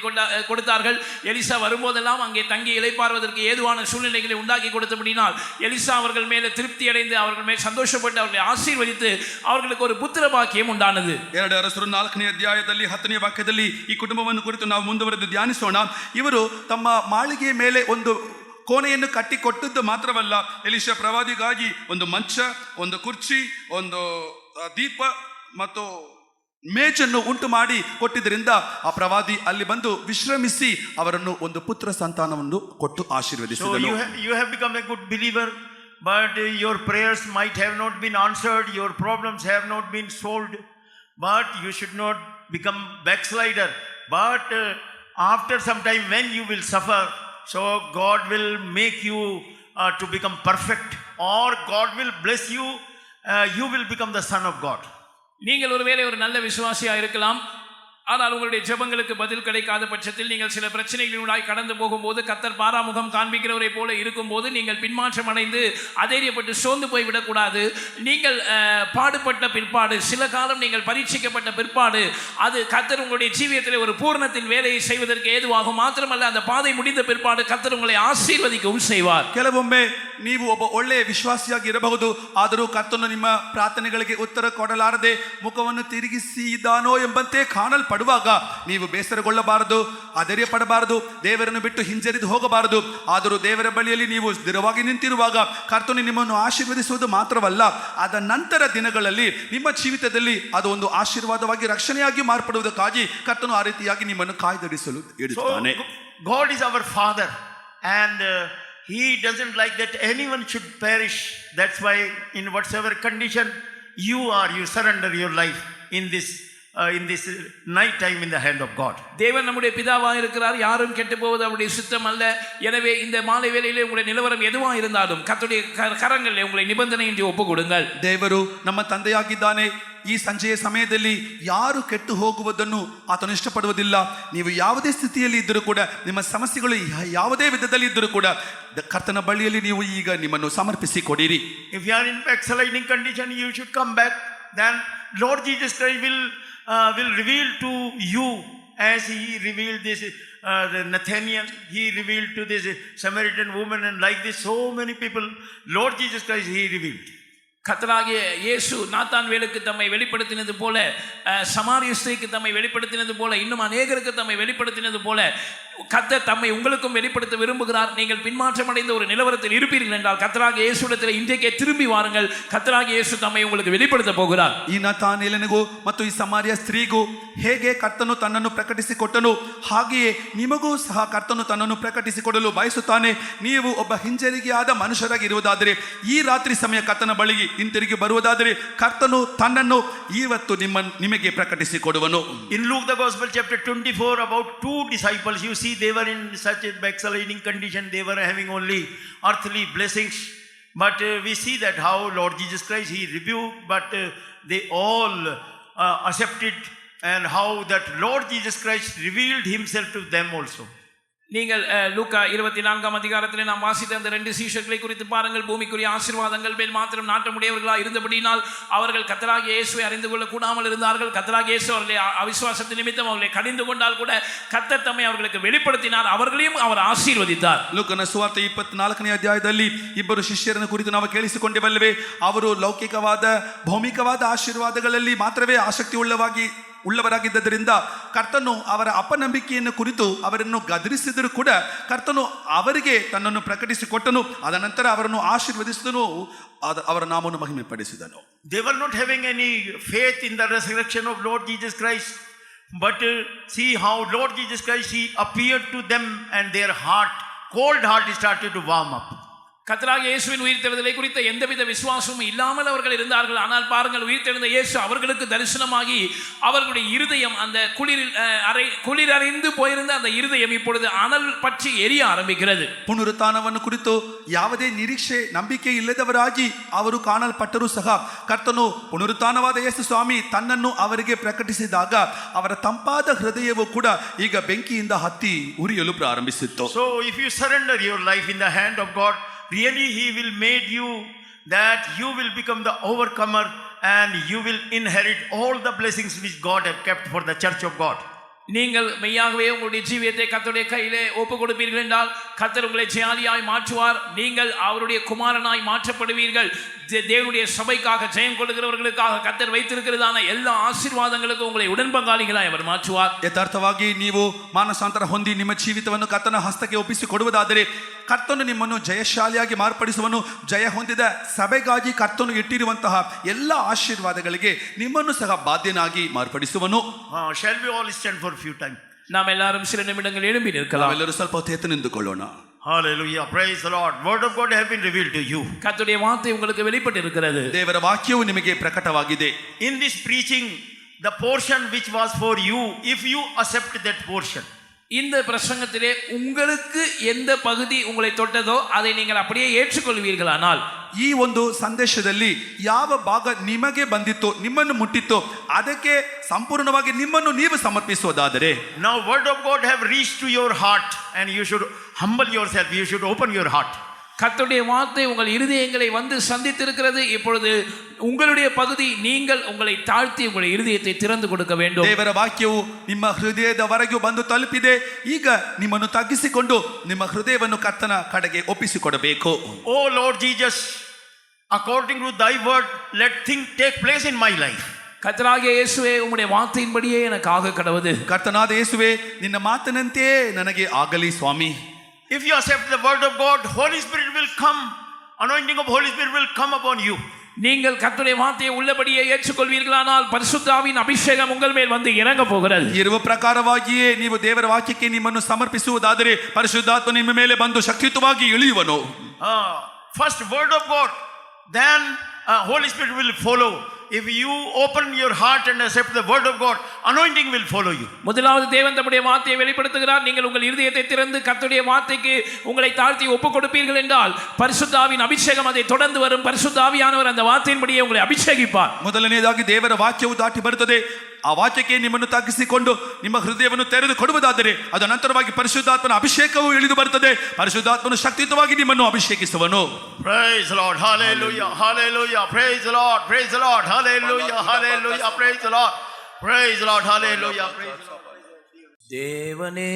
கொடுத்தார்கள். எலிசா வரும்போதெல்லாம் அங்கே தங்கி இளைப்பாறுவதற்கு ஏதுவான சூழ்நிலைகளை உண்டாக்கி கொடுத்தபடினால் எலிசா அவர்கள் மேலே திருப்தி அடைந்து அவர்கள் மேல் சந்தோஷப்பட்டு அவர்களை ஆசீர்வதித்து அவர்களுக்கு ஒரு புத்திர பாக்கியம் உண்டானது. 2 ಅರಸರು 4ನೇ ಅಧ್ಯಾಯದಲ್ಲಿ 10ನೇ ವಾಕ್ಯದಲ್ಲಿ ಈ ಕುಟುಂಬವನ್ನು ಕುರಿತು ನಾವು ಮುಂದುವರೆದು ಧ್ಯಾನಿಸೋಣ. ಇವರು ತಮ್ಮ ಮಾಳಿಗೆಯ ಮೇಲೆ ಒಂದು ಕೋಣೆಯನ್ನು ಕಟ್ಟಿಕೊಟ್ಟದ್ದು ಮಾತ್ರವಲ್ಲ, ಎಲಿಷಾ ಪ್ರವಾದಿಗಾಗಿ ಒಂದು ಮಂಚ, ಒಂದು ಕುರ್ಚಿ, ಒಂದು ದೀಪ ಮತ್ತು ಮೇಜನ್ನು ಉಂಟು ಮಾಡಿ ಕೊಟ್ಟಿದ್ದರಿಂದ ಆ ಪ್ರವಾದಿ ಅಲ್ಲಿ ಬಂದು ವಿಶ್ರಮಿಸಿ ಅವರನ್ನು ಒಂದು ಪುತ್ರ ಸಂತಾನವನ್ನು ಕೊಟ್ಟು ಆಶೀರ್ವದಿಸಿದನು. So you have become a good believer, but your prayers might have not been answered, your problems have not been solved, but you should not become backslider. But after some time, when you will suffer, so God will make you to become perfect, or God will bless you, you will become the son of God. நீங்கள் ஒருவேளை ஒரு நல்ல விசுவாசியாக இருக்கலாம், ஆனால் உங்களுடைய ஜெபங்களுக்கு பதில் கிடைக்காத பட்சத்தில் நீங்கள் சில பிரச்சனைகளினூடாய் கடந்து போகும்போது கர்த்தர் பாராமுகம் காண்பிக்கிறவரை போல இருக்கும்போது நீங்கள் பின்மாற்றம் அடைந்து அதைரியப்பட்டு சோர்ந்து போய்விடக்கூடாது. நீங்கள் பாடுபட்ட பிற்பாடு, சில காலம் நீங்கள் பரீட்சிக்கப்பட்ட பிற்பாடு, அது கர்த்தர் உங்களுடைய ஜீவியத்தில் ஒரு பூர்ணத்தின் வேலையை செய்வதற்கு ஏதுவாகும். மாத்திரமல்ல, அந்த பாதை முடிந்த பிற்பாடு கர்த்தர் உங்களை ஆசீர்வதிக்கவும் செய்வார். ಕೆಲವೊಮ್ಮೆ ನೀವು ಒಬ್ಬ ಒಳ್ಳೆಯ ವಿಶ್ವಾಸಿಯಾಗಿ ಇರಬಹುದು, ಆದರೂ ಕರ್ತನು ನಿಮ್ಮ ಪ್ರಾರ್ಥನೆಗಳಿಗೆ ಉತ್ತರ ಕೊಡಲಾರದೆ ಮುಖವನ್ನು ತಿರುಗಿಸಿದಾನೋ ಎಂಬಂತೆ ಕಾಣಲ್ಪಡುವಾಗ ನೀವು ಬೇಸರಗೊಳ್ಳಬಾರದು, ಅಧೈರ್ಯ ಪಡಬಾರದು, ದೇವರನ್ನು ಬಿಟ್ಟು ಹಿಂಜರಿದು ಹೋಗಬಾರದು. ಆದರೂ ದೇವರ ಬಳಿಯಲ್ಲಿ ನೀವು ಸ್ಥಿರವಾಗಿ ನಿಂತಿರುವಾಗ ಕರ್ತನು ನಿಮ್ಮನ್ನು ಆಶೀರ್ವದಿಸುವುದು ಮಾತ್ರವಲ್ಲ, ಅದ ನಂತರ ದಿನಗಳಲ್ಲಿ ನಿಮ್ಮ ಜೀವಿತದಲ್ಲಿ ಅದು ಒಂದು ಆಶೀರ್ವಾದವಾಗಿ ರಕ್ಷಣೆಯಾಗಿ ಮಾರ್ಪಡುವುದಕ್ಕಾಗಿ ಕರ್ತನು ಆ ರೀತಿಯಾಗಿ ನಿಮ್ಮನ್ನು ಕಾಯ್ದಿರಿಸಲು ಇಡುತ್ತಾನೆ. God is our Father, and He doesn't like that anyone should perish. That's why in whatsoever condition you are, you surrender your life in this in this night time in the hand of God. தேவன் நம்முடைய பிதாவாக இருக்கிறார், யாரும் கெட்டு போவது அவருடைய சுத்தம் அல்ல. எனவே இந்த மாலை வேளையிலே உங்களுடைய நிலவரம் எதுவா இருந்தாலும் கர்த்தருடைய கரங்களிலே உங்களை நிபந்தனையின்றி ஒப்பு கொடுங்கள். ದೇವರು ನಮ್ಮ ತಂದೆಯಾಗಿದ್ದಾನೆ. ಈ ಸಂಜೆಯ ಸಮಯದಲ್ಲಿ ಯಾರು ಕೆಟ್ಟು ಹೋಗುವುದನ್ನು ಆತನು ಇಷ್ಟಪಡುವುದಿಲ್ಲ. ನೀವು ಯಾವುದೇ ಸ್ಥಿತಿಯಲ್ಲಿ ಇದ್ದರೂ ಕೂಡ, ನಿಮ್ಮ ಸಮಸ್ಯೆಗಳು ಯಾವುದೇ ವಿಧದಲ್ಲಿ ಇದ್ದರೂ ಕೂಡ ಕರ್ತನ ಬಳಿಯಲ್ಲಿ ನೀವು ಈಗ ನಿಮ್ಮನ್ನು ಸಮರ್ಪಿಸಿಕೊಡಿರಿ. If you are in backsliding condition, you should come back. Then Lord Jesus Christ will reveal to you as he revealed this Nathaniel. He revealed to this Samaritan woman, and like this so many people, Lord Jesus Christ he revealed. கர்த்தராகிய இயேசு நாத்தான்வேலுக்கு தம்மை வெளிப்படுத்தினது போல, சமாரிய ஸ்திரீக்கு தம்மை வெளிப்படுத்தினது போல, இன்னும் அநேகருக்கு தம்மை வெளிப்படுத்தினது போல கர்த்தர் தம்மை உங்களுக்கும் வெளிப்படுத்த விரும்புகிறார். நீங்கள் பின்மாற்றம் அடைந்த ஒரு நிலவரத்தில் இருப்பீர்கள் என்றால் கர்த்தராகிய இயேசுவிடத்தில் இன்றைக்கே திரும்பி வாருங்கள். கர்த்தராகிய இயேசு தம்மை உங்களுக்கு வெளிப்படுத்த போகிறார். ಈ ನಾತಾನೇಲನಿಗೂ ಮತ್ತು ಈ ಸಮಾರ್ಯ ಸ್ತ್ರೀಗೂ ಹೇಗೆ ಕರ್ತನು ತನ್ನನ್ನು ಪ್ರಕಟಿಸಿಕೊಟ್ಟನು, ಹಾಗೆಯೇ ನಿಮಗೂ ಸಹ ಕರ್ತನು ತನ್ನನ್ನು ಪ್ರಕಟಿಸಿಕೊಡಲು ಬಯಸುತ್ತಾನೆ. ನೀವು ಒಬ್ಬ ಹಿಂಜರಿಕೆಯಾದ ಮನುಷ್ಯರಾಗಿರುವುದಾದರೆ, ಈ ರಾತ್ರಿ ಸಮಯ ಕರ್ತನ ಬಳಿಗೆ ಹಿಂತಿರುಗಿ ಬರುವುದಾದರೆ, ಕರ್ತನು ತನ್ನನ್ನು ಇವತ್ತು ನಿಮಗೆ ಪ್ರಕಟಿಸಿಕೊಡುವನು. In Luke the Gospel chapter 24, about 2 disciples, you see they were in such a backsliding condition, they were having only earthly blessings, but we see that how Lord Jesus Christ he rebuked, but they all accepted, and how that Lord Jesus Christ revealed himself to them also. நீங்கள் லூக்கா 24ஆம் அதிகாரத்திலே நாம் வாசித்த அந்த 2 சீஷர்களை குறித்து பாருங்கள். பூமிக்குரிய ஆசீர்வாதங்கள் மேல் மாத்திரம் நாட்டமுடையவர்களாக இருந்தபடினால் அவர்கள் கர்த்தராகிய இயேசுவை அறிந்து கொள்ள கூடாமல் இருந்தார்கள். கர்த்தராகிய இயேசு அவர்களை அவிசுவாசத்தின் நிமித்தம் அவர்களை கடிந்து கொண்டால் கூட கர்த்தர் தம்மை அவர்களுக்கு வெளிப்படுத்தினார், அவர்களையும் அவர் ஆசீர்வதித்தார். ಲೂಕನ ಸುವಾರ್ತೆ 24ನೇ ಅಧ್ಯಾಯದಲ್ಲಿ ಇಬ್ಬರು ಶಿಷ್ಯರನ್ನು ಕುರಿತು ನಾವು ಕೇಳಿಸಿಕೊಂಡೇವಲ್ಲವೇ, ಅವರು ಲೌಕಿಕವಾದ ಭೌಮಿಕವಾದ ಆಶೀರ್ವಾದಗಳಲ್ಲಿ ಮಾತ್ರವೇ ಆಸಕ್ತಿ ಉಳ್ಳವರಾಗಿದ್ದರಿಂದ ಕರ್ತನು ಅವರ ಅಪನಂಬಿಕೆಯನ್ನು ಕುರಿತು ಅವರನ್ನು ಗದರಿಸಿದರೂ ಕೂಡ ಕರ್ತನು ಅವರಿಗೆ ತನ್ನನ್ನು ಪ್ರಕಟಿಸಿಕೊಟ್ಟನು. ಅದ ನಂತರ ಅವರನ್ನು ಆಶೀರ್ವದಿಸಿದನು, ಅವರ ನಾಮವನ್ನು ಮಹಿಮೆಪಡಿಸಿದನು. They were not having any faith in the resurrection of Lord Jesus Christ, but see how Lord Jesus Christ he appeared to them, and their cold heart started to warm up. கர்த்தராகிய இயேசுவின் உயிர்த்தெழுதலை குறித்த எந்தவித விசுவாசமும் இல்லாமல் அவர்கள் இருந்தார்கள். ஆனால் பாருங்கள், உயிர்த்தெழுந்த இயேசு அவர்களுக்கு தரிசனமாகி அவர்களுடைய இருதயம், அந்த குளிரறிந்து போயிருந்த அந்த இருதயம் இப்பொழுது அனல் பற்றி எரிய ஆரம்பிக்கிறது. ಪುನರುತ್ಥಾನವನ್ನು ಕುರಿತು ಯಾವುದೇ ನಿರೀಕ್ಷೆ ನಂಬಿಕೆ ಇಲ್ಲದವರಾಗಿ ಅವರು ಕಾಣಲ್ಪಟ್ಟರೂ ಸಹ ಕರ್ತನು ಪುನರುತ್ಥಾನವಾದ ಯೇಸು ಸ್ವಾಮಿ ತನ್ನನ್ನು ಅವರಿಗೆ ಪ್ರಕಟಿಸಿದಾಗ ಅವರ ತಂಪಾದ ಹೃದಯವು ಕೂಡ ಈಗ ಬೆಂಕಿಯಿಂದ ಹತ್ತಿ ಉರಿಯಲು ಪ್ರಾರಂಭಿಸಿತ್ತು. So if you surrender your life in the hand of God, really he will make you that you will become the overcomer, and you will inherit all the blessings which God has kept for the church of God. நீங்கள் மெய்யாகவே உங்களுடைய ஜீவியத்தை கர்த்தருடைய கையிலே ஒப்பு கொடுப்பீர்கள் என்றால் கர்த்தர் உங்களை ஜெயாலியாய் மாற்றுவார். நீங்கள் அவருடைய குமாரனாய் மாற்றப்படுவீர்கள். தேவனுடைய சபைக்காக ஜெயம் கொள்ளுகிறவர்களுக்காக கர்த்தர் வைத்திருக்கிறதான எல்லா ஆசீர்வாதங்களுக்கும் உங்களை உடன்பங்காளிகளாய் அவர் மாற்றுவார். ಯಥಾರ್ಥವಾಗಿ ನೀವು ಮಾನಸಾಂತರ ಹೊಂದಿ ನಿಮ್ಮ ಜೀವಿತವನ್ನು ಕರ್ತನ ಹಸ್ತಕ್ಕೆ ಒಪ್ಪಿಸಿಕೊಡುವುದಾದರೆ ಕರ್ತನು ನಿಮ್ಮನ್ನು ಜಯಶಾಲಿಯಾಗಿ ಮಾರ್ಪಡಿಸುವನು. ಜಯ ಹೊಂದಿದ ಸಭೆಗಾಗಿ ಕರ್ತನು ಇಟ್ಟಿರುವಂತಹ ಎಲ್ಲ ಆಶೀರ್ವಾದಗಳಿಗೆ ನಿಮ್ಮನ್ನು ಸಹ ಬಾಧ್ಯನಾಗಿ ಮಾರ್ಪಡಿಸುವನು. Shall we all stand for a few times? நாம் எல்லாரும் சில நிமிடங்கள் எழும்பி நிற்கலாம். ನಾವೆಲ್ಲರೂ ಸ್ವಲ್ಪ ಹೊತ್ತು ಎದ್ದು ನಿಂತುಕೊಳ್ಳೋಣ. Hallelujah, praise the Lord. Word of God has been revealed to you. கர்த்தருடைய வார்த்தை உங்களுக்கு வெளிப்பட்டு இருக்கிறது. ದೇವರ ವಾಕ್ಯವು ನಿಮಗೆ ಪ್ರಕಟವಾಗಿದೆ. In this preaching, the portion which was for you, if you accept that portion, இந்த பிரசங்கத்திலே உங்களுக்கு எந்த பகுதி உங்களை தொட்டதோ அதை நீங்கள் அப்படியே ஏற்றுக்கொள்வீர்களானால், ಈ ಒಂದು ಸಂದೇಶದಲ್ಲಿ ಯಾವ ಭಾಗ ನಿಮಗೆ ಬಂದಿತ್ತೋ, ನಿಮ್ಮನ್ನು ಮುಟ್ಟಿತ್ತೋ, ಅದಕ್ಕೆ ಸಂಪೂರ್ಣವಾಗಿ ನಿಮ್ಮನ್ನು ನೀವು ಸಮರ್ಪಿಸುವುದಾದರೆ, now word of God have reached to your heart, and you should humble yourself, you should open your heart. கர்த்தருடைய வார்த்தை உங்கள் இருதயங்களை வந்து சந்தித்திருக்கிறது. இப்பொழுது உங்களுடைய பகுதி, நீங்கள் உங்களை தாழ்த்தி உங்களுடைய இருதயத்தை திறந்து கொடுக்க வேண்டும். ದೇವರ ವಾಕ್ಯವು ನಿಮ್ಮ ಹೃದಯದವರೆಗೂ ಬಂದು ತಲುಪಿದೆ. ಈಗ ನಿಮ್ಮನ್ನು ತಗ್ಗಿಸಿಕೊಂಡು ನಿಮ್ಮ ಹೃದಯವನ್ನು ಕರ್ತನ ಕಡೆಗೆ ಒಪ್ಪಿಸಿಕೊಡಬೇಕು. Oh Lord Jesus, according to thy word, let things take place in my life. கர்த்தராகிய இயேசுவே, உம்முடைய வார்த்தையின்படியே எனக்கு ஆக கடவுது. ಕರ್ತನಾದ ಯೇಸುವೆ, ನಿನ್ನ ಮಾತಿನಂತೆಯೇ ನನಗೆ ಆಗಲಿ ಸ್ವಾಮಿ. If you accept the word of God, Holy Spirit will come, anointing of Holy Spirit will come upon you. நீங்கள் கர்த்தருடைய வார்த்தையை உள்ளபடியே ஏற்றுக்கொள்வீர்களானால் பரிசுத்த ஆவியின் அபிஷேகம் உங்கள் மேல் வந்து இறங்க போகிறது. ಇರುವ ಪ್ರಕಾರವಾಗಿಯೇ ನೀವು ದೇವರ ವಾಕ್ಯಕ್ಕೆ ನಿಮ್ಮನ್ನು ಸಮರ್ಪಿಸುವುದಾದರೆ ಪರಿಶುದ್ಧಾತ್ಮ ನಿಮ್ಮ ಮೇಲೆ ಬಂದು ಶಕ್ತಿಯುತವಾಗಿ ಇಳಿಯುವನು. First word of God, then Holy Spirit will follow. if you open your heart and accept the word of God, anointing will follow you. முதலாவது தேவன் தம்முடைய வார்த்தையை வெளிப்படுத்துகிறார். நீங்கள் உங்கள் இருதயத்தை திறந்து கர்த்தருடைய வார்த்தைக்கு உங்களை தாழ்த்தி ஒப்புக் கொடுப்பீர்கள் என்றால் பரிசுத்த ஆவியின் அபிஷேகம் அதை தொடர்ந்து வரும். பரிசுத்த ஆவியானவர் அந்த வார்த்தையின்படியே உங்களை அபிஷேகிப்பார். ಮೊದಲನೇದಾಗಿ ದೇವರ ವಾಕ್ಯವು ದಾಟಿ ಬರುತ್ತದೆ. ಆ ವಾಕ್ಯಕ್ಕೆ ನಿಮ್ಮನ್ನು ತಗ್ಗಿಸಿಕೊಂಡು ನಿಮ್ಮ ಹೃದಯವನ್ನು ತೆರೆದು ಕೊಡುವುದಾದರೆ ಅದ ನಂತರವಾಗಿ ಪರಿಶುದ್ಧಾತ್ಮನ ಅಭಿಷೇಕವು ಇಳಿದು ಬರುತ್ತದೆ. ಪರಿಶುದ್ಧಾತ್ಮನು ಶಕ್ತಿಯುತವಾಗಿ ನಿಮ್ಮನ್ನು ಅಭಿಷೇಕಿಸುವನು. Praise the Lord. Hallelujah. Hallelujah. Praise the Lord. Praise the Lord. Hallelujah. Hallelujah. Praise the Lord. Praise the Lord. Hallelujah. Praise the Lord. தேவனே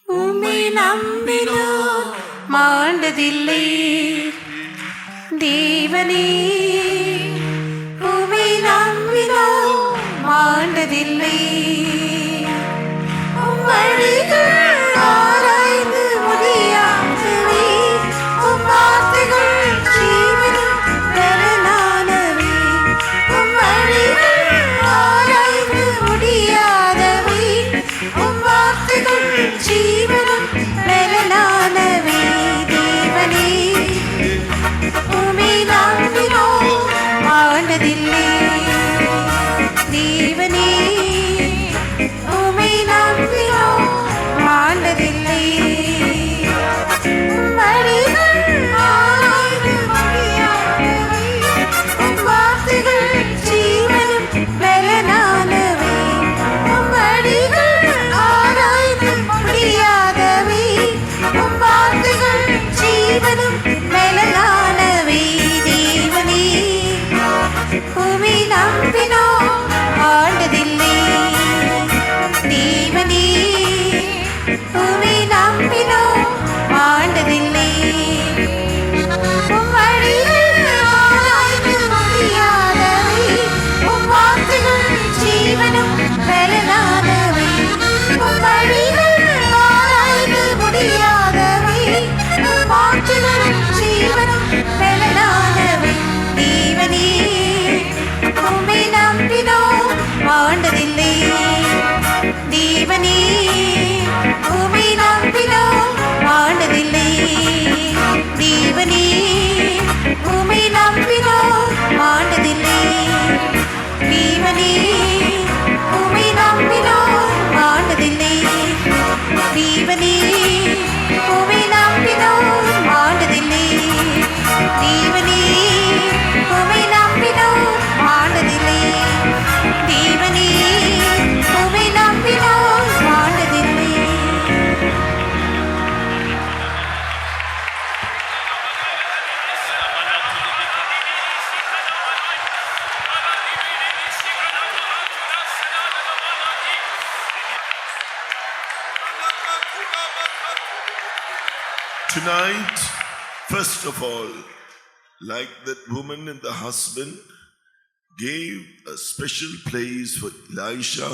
உம்மை நம்பினோர் மாண்டதில்லை. தேவனே உம்மை நம்பினோர் மாண்டதில்லை. உம் வழிகள் ஆராய்ந்து முடியாதவை. உம் வார்த்தைகள் ஜீவனும் பலனானவை. உம் வழிகள் ஆராய்ந்து முடியாதவை. உம் வார்த்தைகள் ஜீவனும் பலனானவை. தேவனே உம்மை நம்பினோர் மாண்டதில்லை. தேவனே உம்மை நம்பினோர் மாண்டதில்லை. உம் வழிகள் ஆராய்ந்து முடியாதவை. உம் வார்த்தைகள் ஜீவனும் பலனானவை. உம் வழிகள் ஆராய்ந்து முடியாதவை. உம் வார்த்தைகள் ஜீவனும் பலனானவை. தேவனே உம்மை நம்பினோர் மாண்டதில்லை. தேவனே உம்மை நம்பினோர் மாண்டதில்லை. உம் வழிகள் ஆராய்ந்து முடியாதவை. உம் வார்த்தைகள் ஜீவனும் பலனானவை. உம் வழிகள் ஆராய்ந்து முடியாதவை. உம் வார்த்தைகள் ஜீவனும் பலனானவை. தேவனே உம்மை நம்பினோர் மாண்டதில்லை. தேவனே உம்மை நம்பினோர் மாண்டதில்லை. தேவனே உம்மை நம்பினோர் மாண்டதில்லை. தேவனே உம்மை நம்பினோர் மாண்டதில்லை. தேவனே உம்மை நம்பினோர் மாண்டதில்லை. தேவனே உம்மை நம்பினோர் மாண்டதில்லை. தேவனே உம்மை நம்பினோர் மாண்டதில்லை. Tonight, first of all, like that woman and the husband gave a special place for Elisha,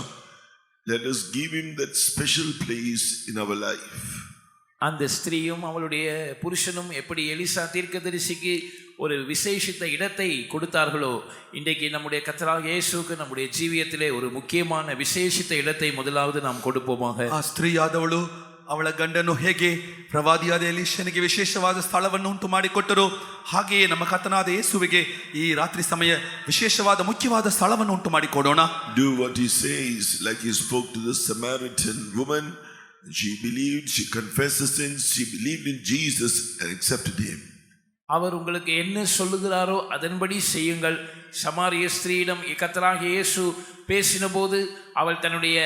let us give him that special place in our life. அந்த ஸ்திரீயும் அவளுடைய புருஷனும் எப்படி எலிசா தீர்க்கதரிசிக்கு ஒரு விசேஷித்த இடத்தை கொடுத்தார்களோ, இன்றைக்கு நம்முடைய கர்த்தராகிய இயேசுவுக்கு நம்முடைய ஜீவியத்திலே ஒரு முக்கியமான விசேஷித்த இடத்தை முதலாவது நாம் கொடுப்போமாக. ಆ ಸ್ತ್ರೀಯಾದವಳು ಅವಳ ಗಂಡನು ಹೇಗೆ ಪ್ರವಾದಿಯಾದ ಎಲೀಷನಿಗೆ ವಿಶೇಷವಾದ ಸ್ಥಳವನ್ನು ಉಂಟು ಮಾಡಿಕೊಟ್ಟರು, ಹಾಗೆಯೇ ನಮ್ಮ ಕರ್ತನಾದ ಯೇಸುವಿಗೆ ಈ ರಾತ್ರಿ ಸಮಯ ವಿಶೇಷವಾದ ಮುಖ್ಯವಾದ ಸ್ಥಳವನ್ನು ಉಂಟು ಮಾಡಿಕೊಡೋಣ. Do what he says, like he spoke to the Samaritan woman. She believed, she confessed her sins, she believed in Jesus and accepted him. அவர் உங்களுக்கு என்ன சொல்லுகிறாரோ அதன்படி செய்யுங்கள். சமாரிய ஸ்திரீயிடம் கர்த்தராகிய இயேசு பேசின போது அவள் தன்னுடைய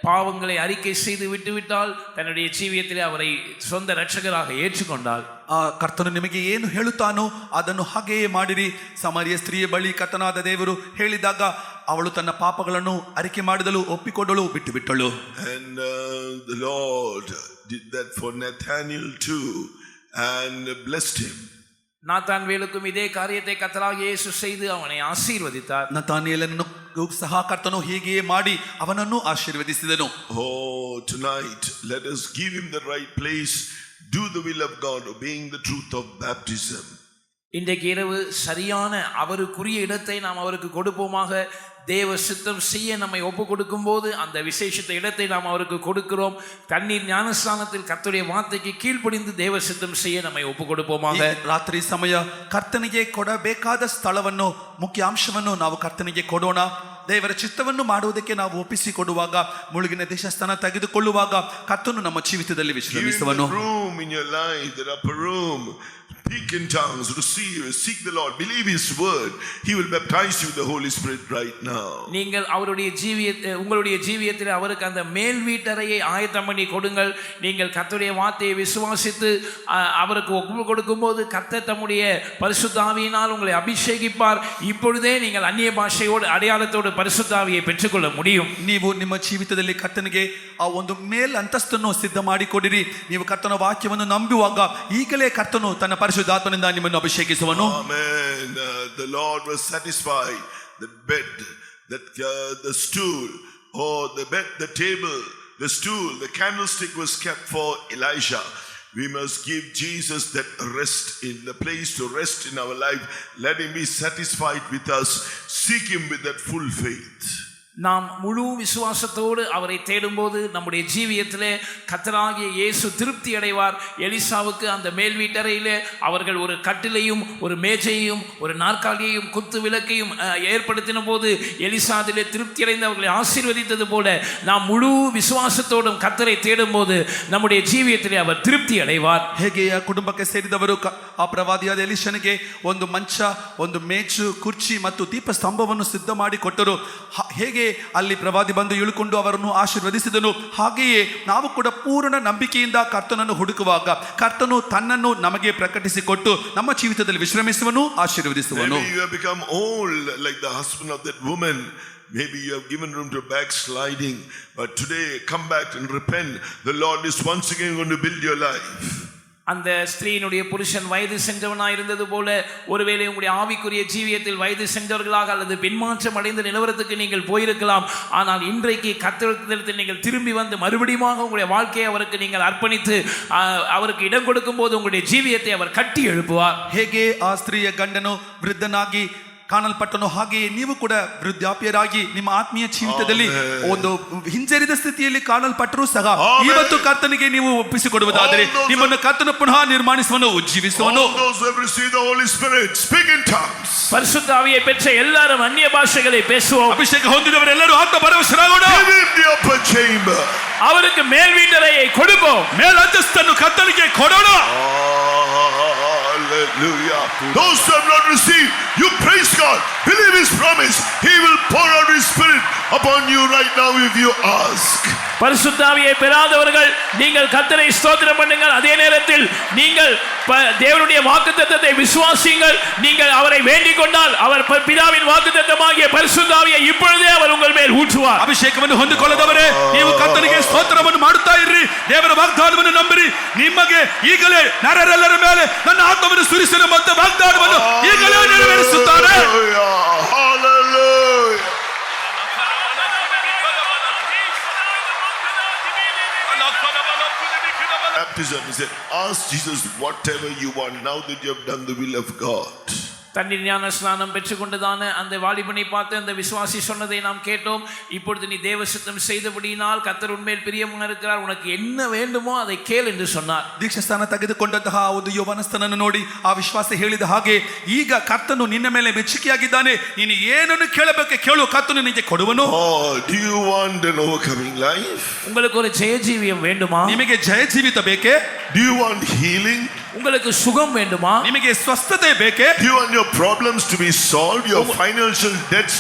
பாவங்களை அறிக்கை செய்து விட்டுவிட்டால், தன்னுடைய ஜீவியத்திலே அவரை சொந்த இரட்சகராக ஏற்றுக்கொண்டாள். ಆ ಕರ್ತನು ನಿಮಗೆ ಏನು ಹೇಳುತ್ತಾನೋ ಅದನ್ನು ಹಾಗೆಯೇ ಮಾಡಿರಿ. ಸಮಾರಿಯ ಸ್ತ್ರೀಯ ಬಳಿ ಕರ್ತನಾದ ದೇವರು ಹೇಳಿದಾಗ ಅವಳು ತನ್ನ ಪಾಪಗಳನ್ನು ಅರಿಕೆ ಮಾಡಿದಳು, ಒಪ್ಪಿಕೊಂಡಳು, ಬಿಟ್ಟು ಬಿಟ್ಟಳು. And the Lord did that for Nathanael too and blessed him. ನಾತಾನ್ವೇಲುக்கும் இதே காரியத்தை கர்த்தராகிய இயேசு செய்து அவனை ஆசீர்வதித்தார். ನತಾನಿಯೇಲನ್ನು ಸಹ ಕರ್ತನು ಹೀಗೆಯೇ ಮಾಡಿ ಅವನನ್ನು ಆಶೀರ್ವದಿಸಿದನು. Oh, tonight let us give him the right place, do the will of God, obeying the truth of baptism. இன்றைக்கு இரவு சரியான அவருக்குரிய இடத்தை நாம் அவருக்கு கொடுப்போமாக. தேவ சித்தம் செய்ய நம்மை ஒப்பு கொடுக்கும் போது அந்த விசேஷித்த இடத்தை நாம் அவருக்கு கொடுக்கிறோம். தண்ணீர் ஞானஸ்நானத்தில் கர்த்தருடைய வார்த்தைக்கு கீழ்ப்படிந்து தேவ சித்தம் செய்ய நம்மை ಒಪ್ಪು ಕೊಡುಪೋಮಾಗ. ರಾತ್ರಿ ಸಮಯ ಕರ್ತನಿಗೆ ಕೊಡಬೇಕಾದ ಸ್ಥಳವನ್ನು ಮುಖ್ಯ ಅಂಶವನ್ನು ನಾವು ಕರ್ತನಿಗೆ ಕೊಡೋಣ. ದೇವರ ಚಿತ್ತವನ್ನು ಮಾಡುವುದಕ್ಕೆ ನಾವು ಒಪ್ಪಿಸಿಕೊಡುವಾಗ, ಮುಳುಗಿನ ದೇಶಸ್ಥಾನ ತೆಗೆದುಕೊಳ್ಳುವಾಗ ಕರ್ತನು ನಮ್ಮ ಜೀವಿತದಲ್ಲಿ ವಿಶ್ರಮಿಸುವನು. Speak in tongues, receive, seek the Lord, believe His word. He will baptize you with the Holy Spirit right now. நீங்கள் அவருடைய உங்களுடைய ஜீவியத்தில் அவருக்கு அந்த மேல் வீட்டறையை ஆயத்தம் பண்ணி கொடுங்கள். நீங்கள் கர்த்தருடைய வார்த்தையை விசுவாசித்து அவருக்கு ஒப்பு கொடுக்கும்போது கர்த்தர் தம்முடைய பரிசுத்த ஆவியினால் உங்களை அபிஷேகிப்பார். இப்பொழுதே நீங்கள் அந்நிய பாஷையோடு அடையாளத்தோடு பரிசுத்த ஆவியை பெற்றுக்கொள்ள முடியும். ನೀವು ನಿಮ್ಮ ಜೀವಿತದಲ್ಲಿ ಕರ್ತನಿಗೆ ಆ ಒಂದು ಮೇಲ್ ಅಂತಸ್ತನ್ನು ಸಿದ್ಧ ಮಾಡಿಕೊಡಿರಿ. ನೀವು ಕರ್ತನ ವಾಕ್ಯವನ್ನು ನಂಬುವಾಗ ಈಗಲೇ ಕರ್ತನು ತನ್ನ ಪರಿಶುದ್ಧಾತ್ಮನಿಂದ ನಿಮ್ಮನ್ನು ಅಭಿಷೇಕಿಸುವನು. Amen. The Lord was satisfied. The bed, the stool, the bed, the table, the stool, the candlestick was kept for Elijah. We must give Jesus that rest, in the place to rest in our life. Let Him be satisfied with us. Seek Him with that full faith. நாம் முழு விசுவாசத்தோடு அவரை தேடும்போது நம்முடைய ஜீவியத்திலே கர்த்தராகிய இயேசு திருப்தி அடைவார். எலிசாவுக்கு அந்த மேல் வீட்டறையிலே அவர்கள் ஒரு கட்டிலையும் ஒரு மேஜையும் ஒரு நாற்காலியையும் குத்து விளக்கையும் ஏற்படுத்தின போது எலிசா அதிலே திருப்தி அடைந்து அவர்களை ஆசீர்வதித்தது போல நாம் முழு விசுவாசத்தோடும் கர்த்தரை தேடும்போது நம்முடைய ஜீவியத்திலே அவர் திருப்தி அடைவார். ಹೇಗೆ ಆ ಕುಟುಂಬಕ್ಕೆ ಸೇರಿದವರು ಆ ಪ್ರವಾದಿಯಾದ ಎಲಿಷನಿಗೆ ಒಂದು ಮಂಚ, ಒಂದು ಮೇಜು, ಕುರ್ಚಿ ಮತ್ತು ದೀಪ ಸ್ತಂಭವನ್ನು ಸಿದ್ಧ ಮಾಡಿ ಕೊಟ್ಟರು. ಹೇಗೆ ಅಲ್ಲಿ ಪ್ರವಾದಿ ಬಂದು ಇಳುಕೊಂಡು ಅವರನ್ನು ಆಶೀರ್ವದಿಸಿದನು, ಹಾಗೆಯೇ ನಾವು ಕೂಡ ಪೂರ್ಣ ನಂಬಿಕೆಯಿಂದ ಕರ್ತನನ್ನು ಹುಡುಕುವಾಗ ಕರ್ತನು ತನ್ನನ್ನು ನಮಗೆ ಪ್ರಕಟಿಸಿಕೊಟ್ಟು ನಮ್ಮ ಜೀವಿತದಲ್ಲಿ ವಿಶ್ರಮಿಸುವನು, ಆಶೀರ್ವದಿಸುವನು. Maybe you have become old like the husband of that woman. Maybe you have given room to backsliding, but today come back and repent. The Lord is once again going to build your life. அந்த ஸ்திரீயினுடைய புருஷன் வயது சென்றவனாக இருந்தது போல ஒருவேளை உங்களுடைய ஆவிக்குரிய ஜீவியத்தில் வயது சென்றவர்களாக அல்லது பின்மாற்றம் அடைந்த நிலவரத்துக்கு நீங்கள் போயிருக்கலாம். ஆனால் இன்றைக்கு கர்த்தரிடத்தில் நீங்கள் திரும்பி வந்து மறுபடியும் உங்களுடைய வாழ்க்கையை அவருக்கு நீங்கள் அர்ப்பணித்து அவருக்கு இடம் கொடுக்கும் போது உங்களுடைய ஜீவியத்தை அவர் கட்டி எழுப்புவார். ಹೇಗೆ ಆ ಸ್ತ್ರೀಯ ಗಂಡನು ವೃದ್ಧನಾಗಿ ಕಾಣಲ್ಪಟ್ಟನು, ಹಾಗೆಯೇ ನೀವು ಕೂಡ ವೃದ್ಧಾಪ್ಯರಾಗಿ ನಿಮ್ಮ ಆತ್ಮೀಯ ಜೀವಿತದಲ್ಲಿ ಒಂದು ಹಿಂಜರಿದ ಸ್ಥಿತಿಯಲ್ಲಿ ಕಾಣಲ್ಪಟ್ಟರೂ ಸಹ ಇವತ್ತು ಕರ್ತನಿಗೆ ನೀವು ಒಪ್ಪಿಸಿಕೊಡುವುದಾದರೆ ನಿಮ್ಮನ್ನು ಕರ್ತನು ಪುನಃ ನಿರ್ಮಾಣಿಸುವನು, ಉಜ್ಜೀವಿಸುವನು. பரிசுத்த ஆவியை பெற்ற எல்லாரும் அந்நிய பாஷைகளை பேசுவோம். ಅಭಿಷೇಕ ಹೊಂದಿದವರೆಲ್ಲರೂ ಆತ್ಮ ಪರವಶರಾಗೋಣ. அவருக்கு மேல் வீட்டறையை கொடுப்போம், ಮೇಲ್ ಅಂತಸ್ತನ್ನು ಕರ್ತನಿಗೆ ಕೊಡೋಣ. Hallelujah. Those who have not received, you praise God. Believe His promise. He will pour out His Spirit upon you right now if you ask. பரிசுத்த ஆவியை பெறாதவர்கள் நீங்கள் கர்த்தரை ஸ்தோத்திரம் பண்ணுங்கள். அதே நேரத்தில் நீங்கள் தேவனுடைய வாக்குத்தத்தத்தை விசுவாசியுங்கள். நீங்கள் அவரை வேண்டிக் கொண்டால் அவர் பிதாவின் வாக்குத்தத்தமாகிய பரிசுத்த ஆவியை இப்பொழுதே அவர் உங்கள் மேல் ஊற்றுவார். ಅಭಿಷೇಕವನ್ನು ಹೊಂದಿಕೊಳ್ಳದವರೇ ನೀವು ಕರ್ತನಿಗೆ ಸ್ತೋತ್ರವನ್ನು ಮಾಡುತ್ತಾ ಇರ್ರಿ. ದೇವರ ವಾಗ್ದಾನವನ್ನು ನಂಬಿರಿ. ನಿಮಗೆ ಈಗಲೇ ನರರೆಲ್ಲರ ಮೇಲೆ ನನ್ನ ಆತ್ಮವನ್ನು ಸುರಿಸಿದ ಮತ್ತು ವಾಗ್ದಾನವನ್ನು ಈಗಲೇ ನೆರವೇರಿಸುತ್ತಾನೆ. Baptism, he said, ask Jesus whatever you want now that you have done the will of God. தண்ணீர் ஞான ஸ்நானம் பெற்றுக்கொண்டதான அந்த வாலிபனை பார்த்து அந்த விசுவாசி சொன்னதை நாம் கேட்டோம். இப்பொழுது நீ தேவ சித்தம் செய்தபடியினால் கர்த்தர் உன்மேல் பிரியமாக இருக்கிறார், உனக்கு என்ன வேண்டுமோ அதை கேள் என்று சொன்னார். ದೀಕ್ಷಾಸ್ಥಾನ ತೆಗೆದುಕೊಂಡಂತಹ ಒಂದು ಯೌವನಸ್ಥನನ್ನು ನೋಡಿ ಆ ವಿಶ್ವಾಸ ಹೇಳಿದ ಹಾಗೆ ಈಗ ಕರ್ತನು ನಿನ್ನ ಮೇಲೆ ಮೆಚ್ಚುಗೆಯಾಗಿದ್ದಾನೆ, ನೀನು ಏನನ್ನು ಕೇಳಬೇಕು ಕೇಳು, ಕರ್ತನು ನಿನಗೆ ಕೊಡುವನು. Do you want an overcoming life? உங்களுக்கு ஒரு ஜெய ஜீவியம் வேண்டுமா? ನಿಮಗೆ ಜಯ ಜೀವಿತ ಬೇಕೇ? Do you want healing? உங்களுக்கு சுகம் வேண்டுமா? ನಿಮಗೆ ಸ್ವಸ್ಥತೆ ಬೇಕೇ? Do you want your problems to be solved, your financial debts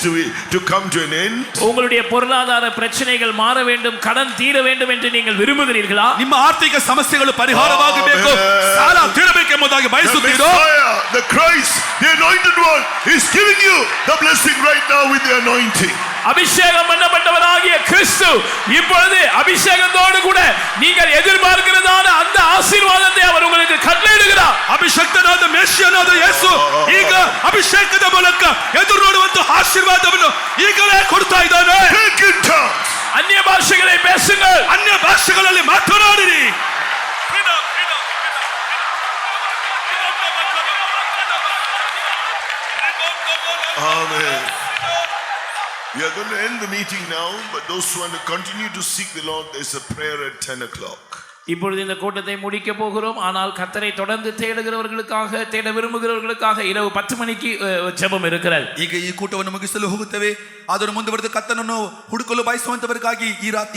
to come to an end? உங்களுடைய பொருளாதார பிரச்சனைகள் மாற வேண்டும், கடன் தீர வேண்டும் என்று நீங்கள் விரும்புகிறீர்களா? ನಿಮ್ಮ ಆರ್ಥಿಕ ಸಮಸ್ಯೆಗಳು ಪರಿಹಾರವಾಗಬೇಕು, ಸಾಲ ತೀರಬೇಕೆಂಬುದಾಗಿ ಬಯಸುತ್ತೀರೋ? The Christ, the anointed one, is giving you the blessing right now with the anointing. அபிஷேகம் பண்ணப்பட்டவராகிய கிறிஸ்து இப்பொழுது அபிஷேகத்தோடு கூட நீங்கள் எதிர்பார்க்கிறதான அந்த ஆசீர்வாதத்தை அவர் உங்களுக்கு கட்டளையிடுகிறார். ಅಭಿಷಕ್ತನಾದ ಮೆಸ್ಸಿಯನಾದ ಯೇಸು ಈಗ ಅಭಿಷೇಕದ ಮೂಲಕ ಎದುರು ನೋಡುವಂತ ಆಶೀರ್ವಾದವನ್ನು ಈಗಲೇ ಕೊಡ್ತಾ ಇದ್ದಾನೆ. ಅನ್ಯ ಭಾಷೆகளை பேசுங்கள், ಅನ್ಯ ಭಾಷೆಗಳಲ್ಲಿ ಮಾತನಾಡಿರಿ. Amen. We are going to end the meeting now, but those who want to continue to seek the Lord, there's a prayer at 10 o'clock. இப்பொழுது இந்த கூட்டத்தை முடிக்க போகிறோம். ஆனால் கர்த்தரை தொடர்ந்து தேடுகிறவர்களுக்காக, தேட விரும்புகிறவர்களுக்காக இரவு 10 மணிக்கு ஜெபம் இருக்கிறது. ಈಗ ಈ ಕೂಟವನ್ನು ಮುಗಿಸಲು ಹೋಗುತ್ತೇವೆ. ಅದರ ಮುಂದುವರೆದು ಕರ್ತನನ್ನು ಹುಡುಕಲು ಬಯಸುವಂತವರಿಗಾಗಿ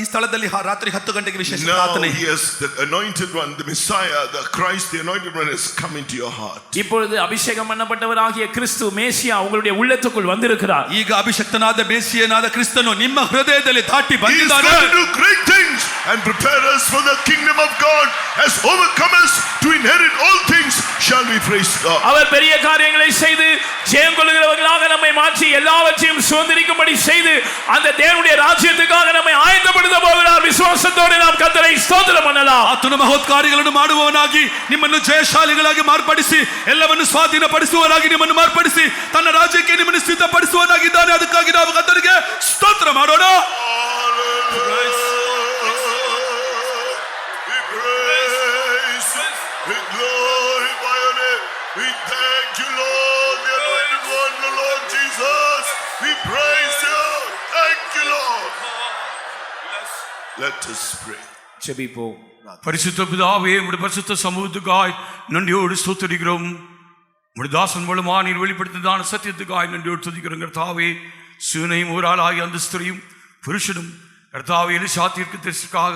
ಈ ಸ್ಥಳದಲ್ಲಿ ರಾತ್ರಿ 10 ಗಂಟೆಗೆ ವಿಶೇಷ ಪ್ರಾರ್ಥನೆ. Yes, the anointed one, the Messiah, the Christ, the anointed one has come into your heart. இப்பொழுது அபிஷேகம் பண்ணப்பட்டவராகிய கிறிஸ்து மேசியா உங்களுடைய உள்ளத்துக்குள் வந்திருக்கிறார். ಈಗ ಅಭಿಷಕ್ತನಾದ ಮೇಸಿಯನಾದ ಕ್ರಿಸ್ತನು ನಿಮ್ಮ ಹೃದಯದಲ್ಲಿ ದಾಟಿ He is ಬಂದಿದ್ದಾನೆ. going to do great things and prepare us for the kingdom of God as overcomers to inherit all things. Shall we praise God? அவர் பெரிய காரியங்களை செய்து ஜெயம் கொள்ளுகிறவர்களாக நம்மை மாற்றி எல்லாவற்றையும் சுதந்திரிக்கும்படி செய்து அந்த தேவனுடைய ராஜ்யத்துக்காக நம்மை ஆயத்தப்படுத்த போகிறார். விசுவாசத்தோடு நாம் கர்த்தரை ஸ்தோத்திரம் பண்ணலாம். ಆತನ ಮಹತ್ ಕಾರ್ಯಗಳನ್ನು ಮಾಡುವವನಾಗಿ ನಿಮ್ಮನ್ನು ಜಯಶಾಲಿಗಳಾಗಿ ಮಾರ್ಪಡಿಸಿ ಎಲ್ಲವನ್ನು ಸ್ವಾಧೀನಪಡಿಸುವವನಾಗಿ ನಿಮ್ಮನ್ನು ಮಾರ್ಪಡಿಸಿ ತನ್ನ ರಾಜ್ಯಕ್ಕೆ ನಿಮ್ಮನ್ನು ಸಿದ್ಧಪಡಿಸುವವನಾಗಿದ್ದಾನೆ. ಅದಕ್ಕಾಗಿ ನಾವು ಕರ್ತನಿಗೆ ಸ್ತೋತ್ರ ಮಾಡೋಣ. We glorify your name. We thank you, Lord, the anointed one, the Lord Jesus. We praise you. Thank you, Lord. Let us pray. ஜெபிப்போம். பரிசுத்த பிதாவே, உம்முடைய பரிசுத்த சமூகத்துக்காய் நன்றியோடு ஸ்தோத்திரிக்கிறோம். உம்முடைய தாசன் மூலமா நீர் வெளிப்படுத்தியதான சத்தியத்துக்காய் நன்றியோடு துதிக்கிறோம். கர்த்தாவே, சூனையும் ஒரு ஆளாகி அந்த ஸ்திரீயும் புருஷனும் கர்த்தாவே எலிசா தீர்க்கதரிசிக்காக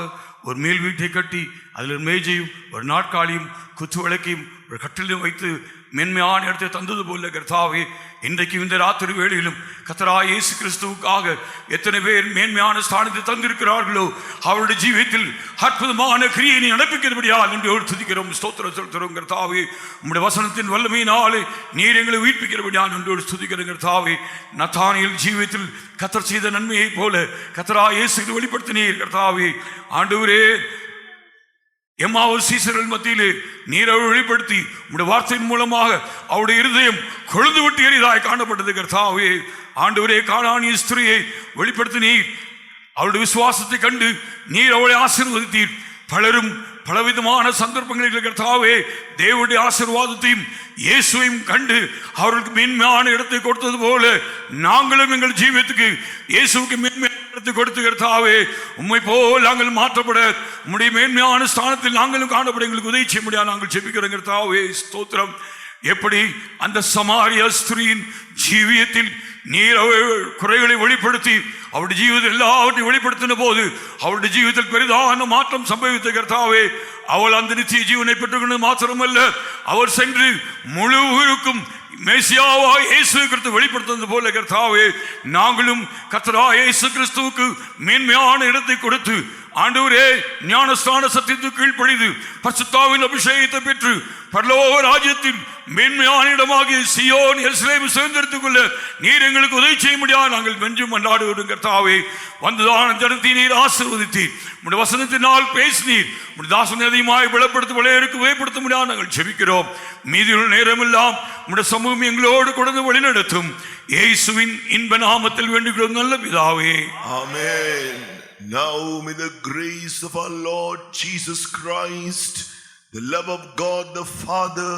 ஒரு மேல் வீட்டை கட்டி அதில் ஒரு மேஜையும் ஒரு நாட்காலியும் குத்து விளக்கையும் ஒரு கட்டிலும் வைத்து மென்மையான இடத்தை தந்தது போல கர்த்தாவே, இன்றைக்கு இந்த ராத்திரி வேளையிலும் கர்த்தராகிய இயேசு கிறிஸ்துவுக்காக எத்தனை பேர் மேன்மையான ஸ்தானத்தை தந்திருக்கிறார்களோ அவருடைய ஜீவியத்தில் அற்புதமான கிரியை நீ நடப்பிக்கிறபடியால் நன்றியோடு துதிக்கிறோம், ஸ்தோத்திரம் செலுத்துகிறோம். கர்த்தாவே, உம்முடைய வசனத்தின் வல்லமையினாலே நீர் எங்களை உயிர்ப்பிக்கிறபடியால் நன்றியோடு துதிக்கிறோம். கர்த்தாவே, நத்தானியேல் ஜீவியத்தில் கர்த்தர் செய்த நன்மையை போல கர்த்தராகிய இயேசுவை வெளிப்படுத்தினீர். கர்த்தாவே, ஆண்டவரே, எம்மாவூர் சீசர்கள் மத்தியிலே நீரை வெளிப்படுத்தி உம்முடைய வார்த்தையின் மூலமாக அவருடைய இருதயம் கொழுந்து விட்டு எரிதாய் காணப்பட்டது. கர்த்தாவே, ஆண்டவரே, கானானிய ஸ்திரியை வெளிப்படுத்தினீர். அவருடைய விசுவாசத்தை கண்டு நீர் அவளை ஆசீர்வதித்தீர். பலரும் பலவிதமான சந்தர்ப்பங்களில் கர்த்தாவே தேவனுடைய ஆசீர்வாதத்தையும் இயேசுவையும் கண்டு அவர்களுக்கு மேன்மையான இடத்தை கொடுத்தது போல நாங்களும் எங்கள் ஜீவியத்துக்கு இயேசுவுக்கு மேன்மையான இடத்தை கொடுத்து கர்த்தாவே, உம்மை போல் நாங்கள் மாற்றப்பட உம்முடைய மேன்மையான ஸ்தானத்தில் நாங்களும் காணப்பட எங்களுக்கு உதவி செய்ய முடியாது. நாங்கள் ஜெபிக்கிறோம். கர்த்தாவே, ஸ்தோத்திரம். எப்படி அந்த சமாரிய ஸ்திரீயின் ஜீவியத்தில் நீர் குறைகளை வெளிப்படுத்தி அவருடைய ஜீவிதத்தில் எல்லாவற்றையும் வெளிப்படுத்தின போது அவருடைய ஜீவிதத்தில் பெரிதான மாற்றம் சம்பவித்த கர்த்தாவே, அவள் அந்த நித்திய ஜீவனை பெற்றுக்கொண்டது மாத்திரமல்ல, அவர் சென்று முழு உயிருக்கும் மேசியாவாய் இயேசு கிறிஸ்து வெளிப்படுத்துவது போல கர்த்தாவே, நாங்களும் கர்த்தராகிய இயேசு கிறிஸ்துவுக்கு மேன்மையான இடத்தை கொடுத்து ஆண்டவரே ஞானஸ்தான சத்தியத்துக்கு கீழ்ப்படிந்து பரிசுத்தாவின் அபிஷேகத்தை பெற்று பரலோக ராஜ்யத்தின் மேன்மையான இடமாகிய சியோன் எருசலேமை சுதந்திரத்துக் கொள்ள நீர் எங்களுக்கு உதவி செய்ய முடியாது. நாங்கள் வென்றும் கொண்டாடுவோம். கர்த்தாவே, வந்ததான ஜனத்தை நீர் ஆசீர்வதித்தீர். உம்முடைய வசனத்தினால் பேசினீர். உம்முடைய தாசனை அதிகமாய் பலப்படுத்த வளையருக்கு வேப்படுத்த முடியாது. நாங்கள் ஜெபிக்கிறோம். மீதியுள்ள நேரமெல்லாம் உம்முடைய சமூகம் எங்களோடு கொண்டு வழிநடத்தும். இயேசுவின் இன்ப நாமத்தில் வேண்டுகிறோம் நல்ல பிதாவே, Amen. Now may the grace of our Lord Jesus Christ, the love of God the Father,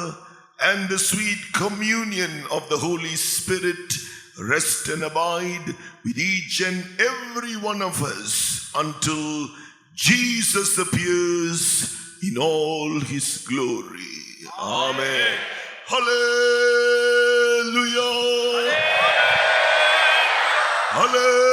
and the sweet communion of the Holy Spirit rest and abide with each and every one of us until Jesus appears in all his glory. Amen. Hallelujah. Hallelujah.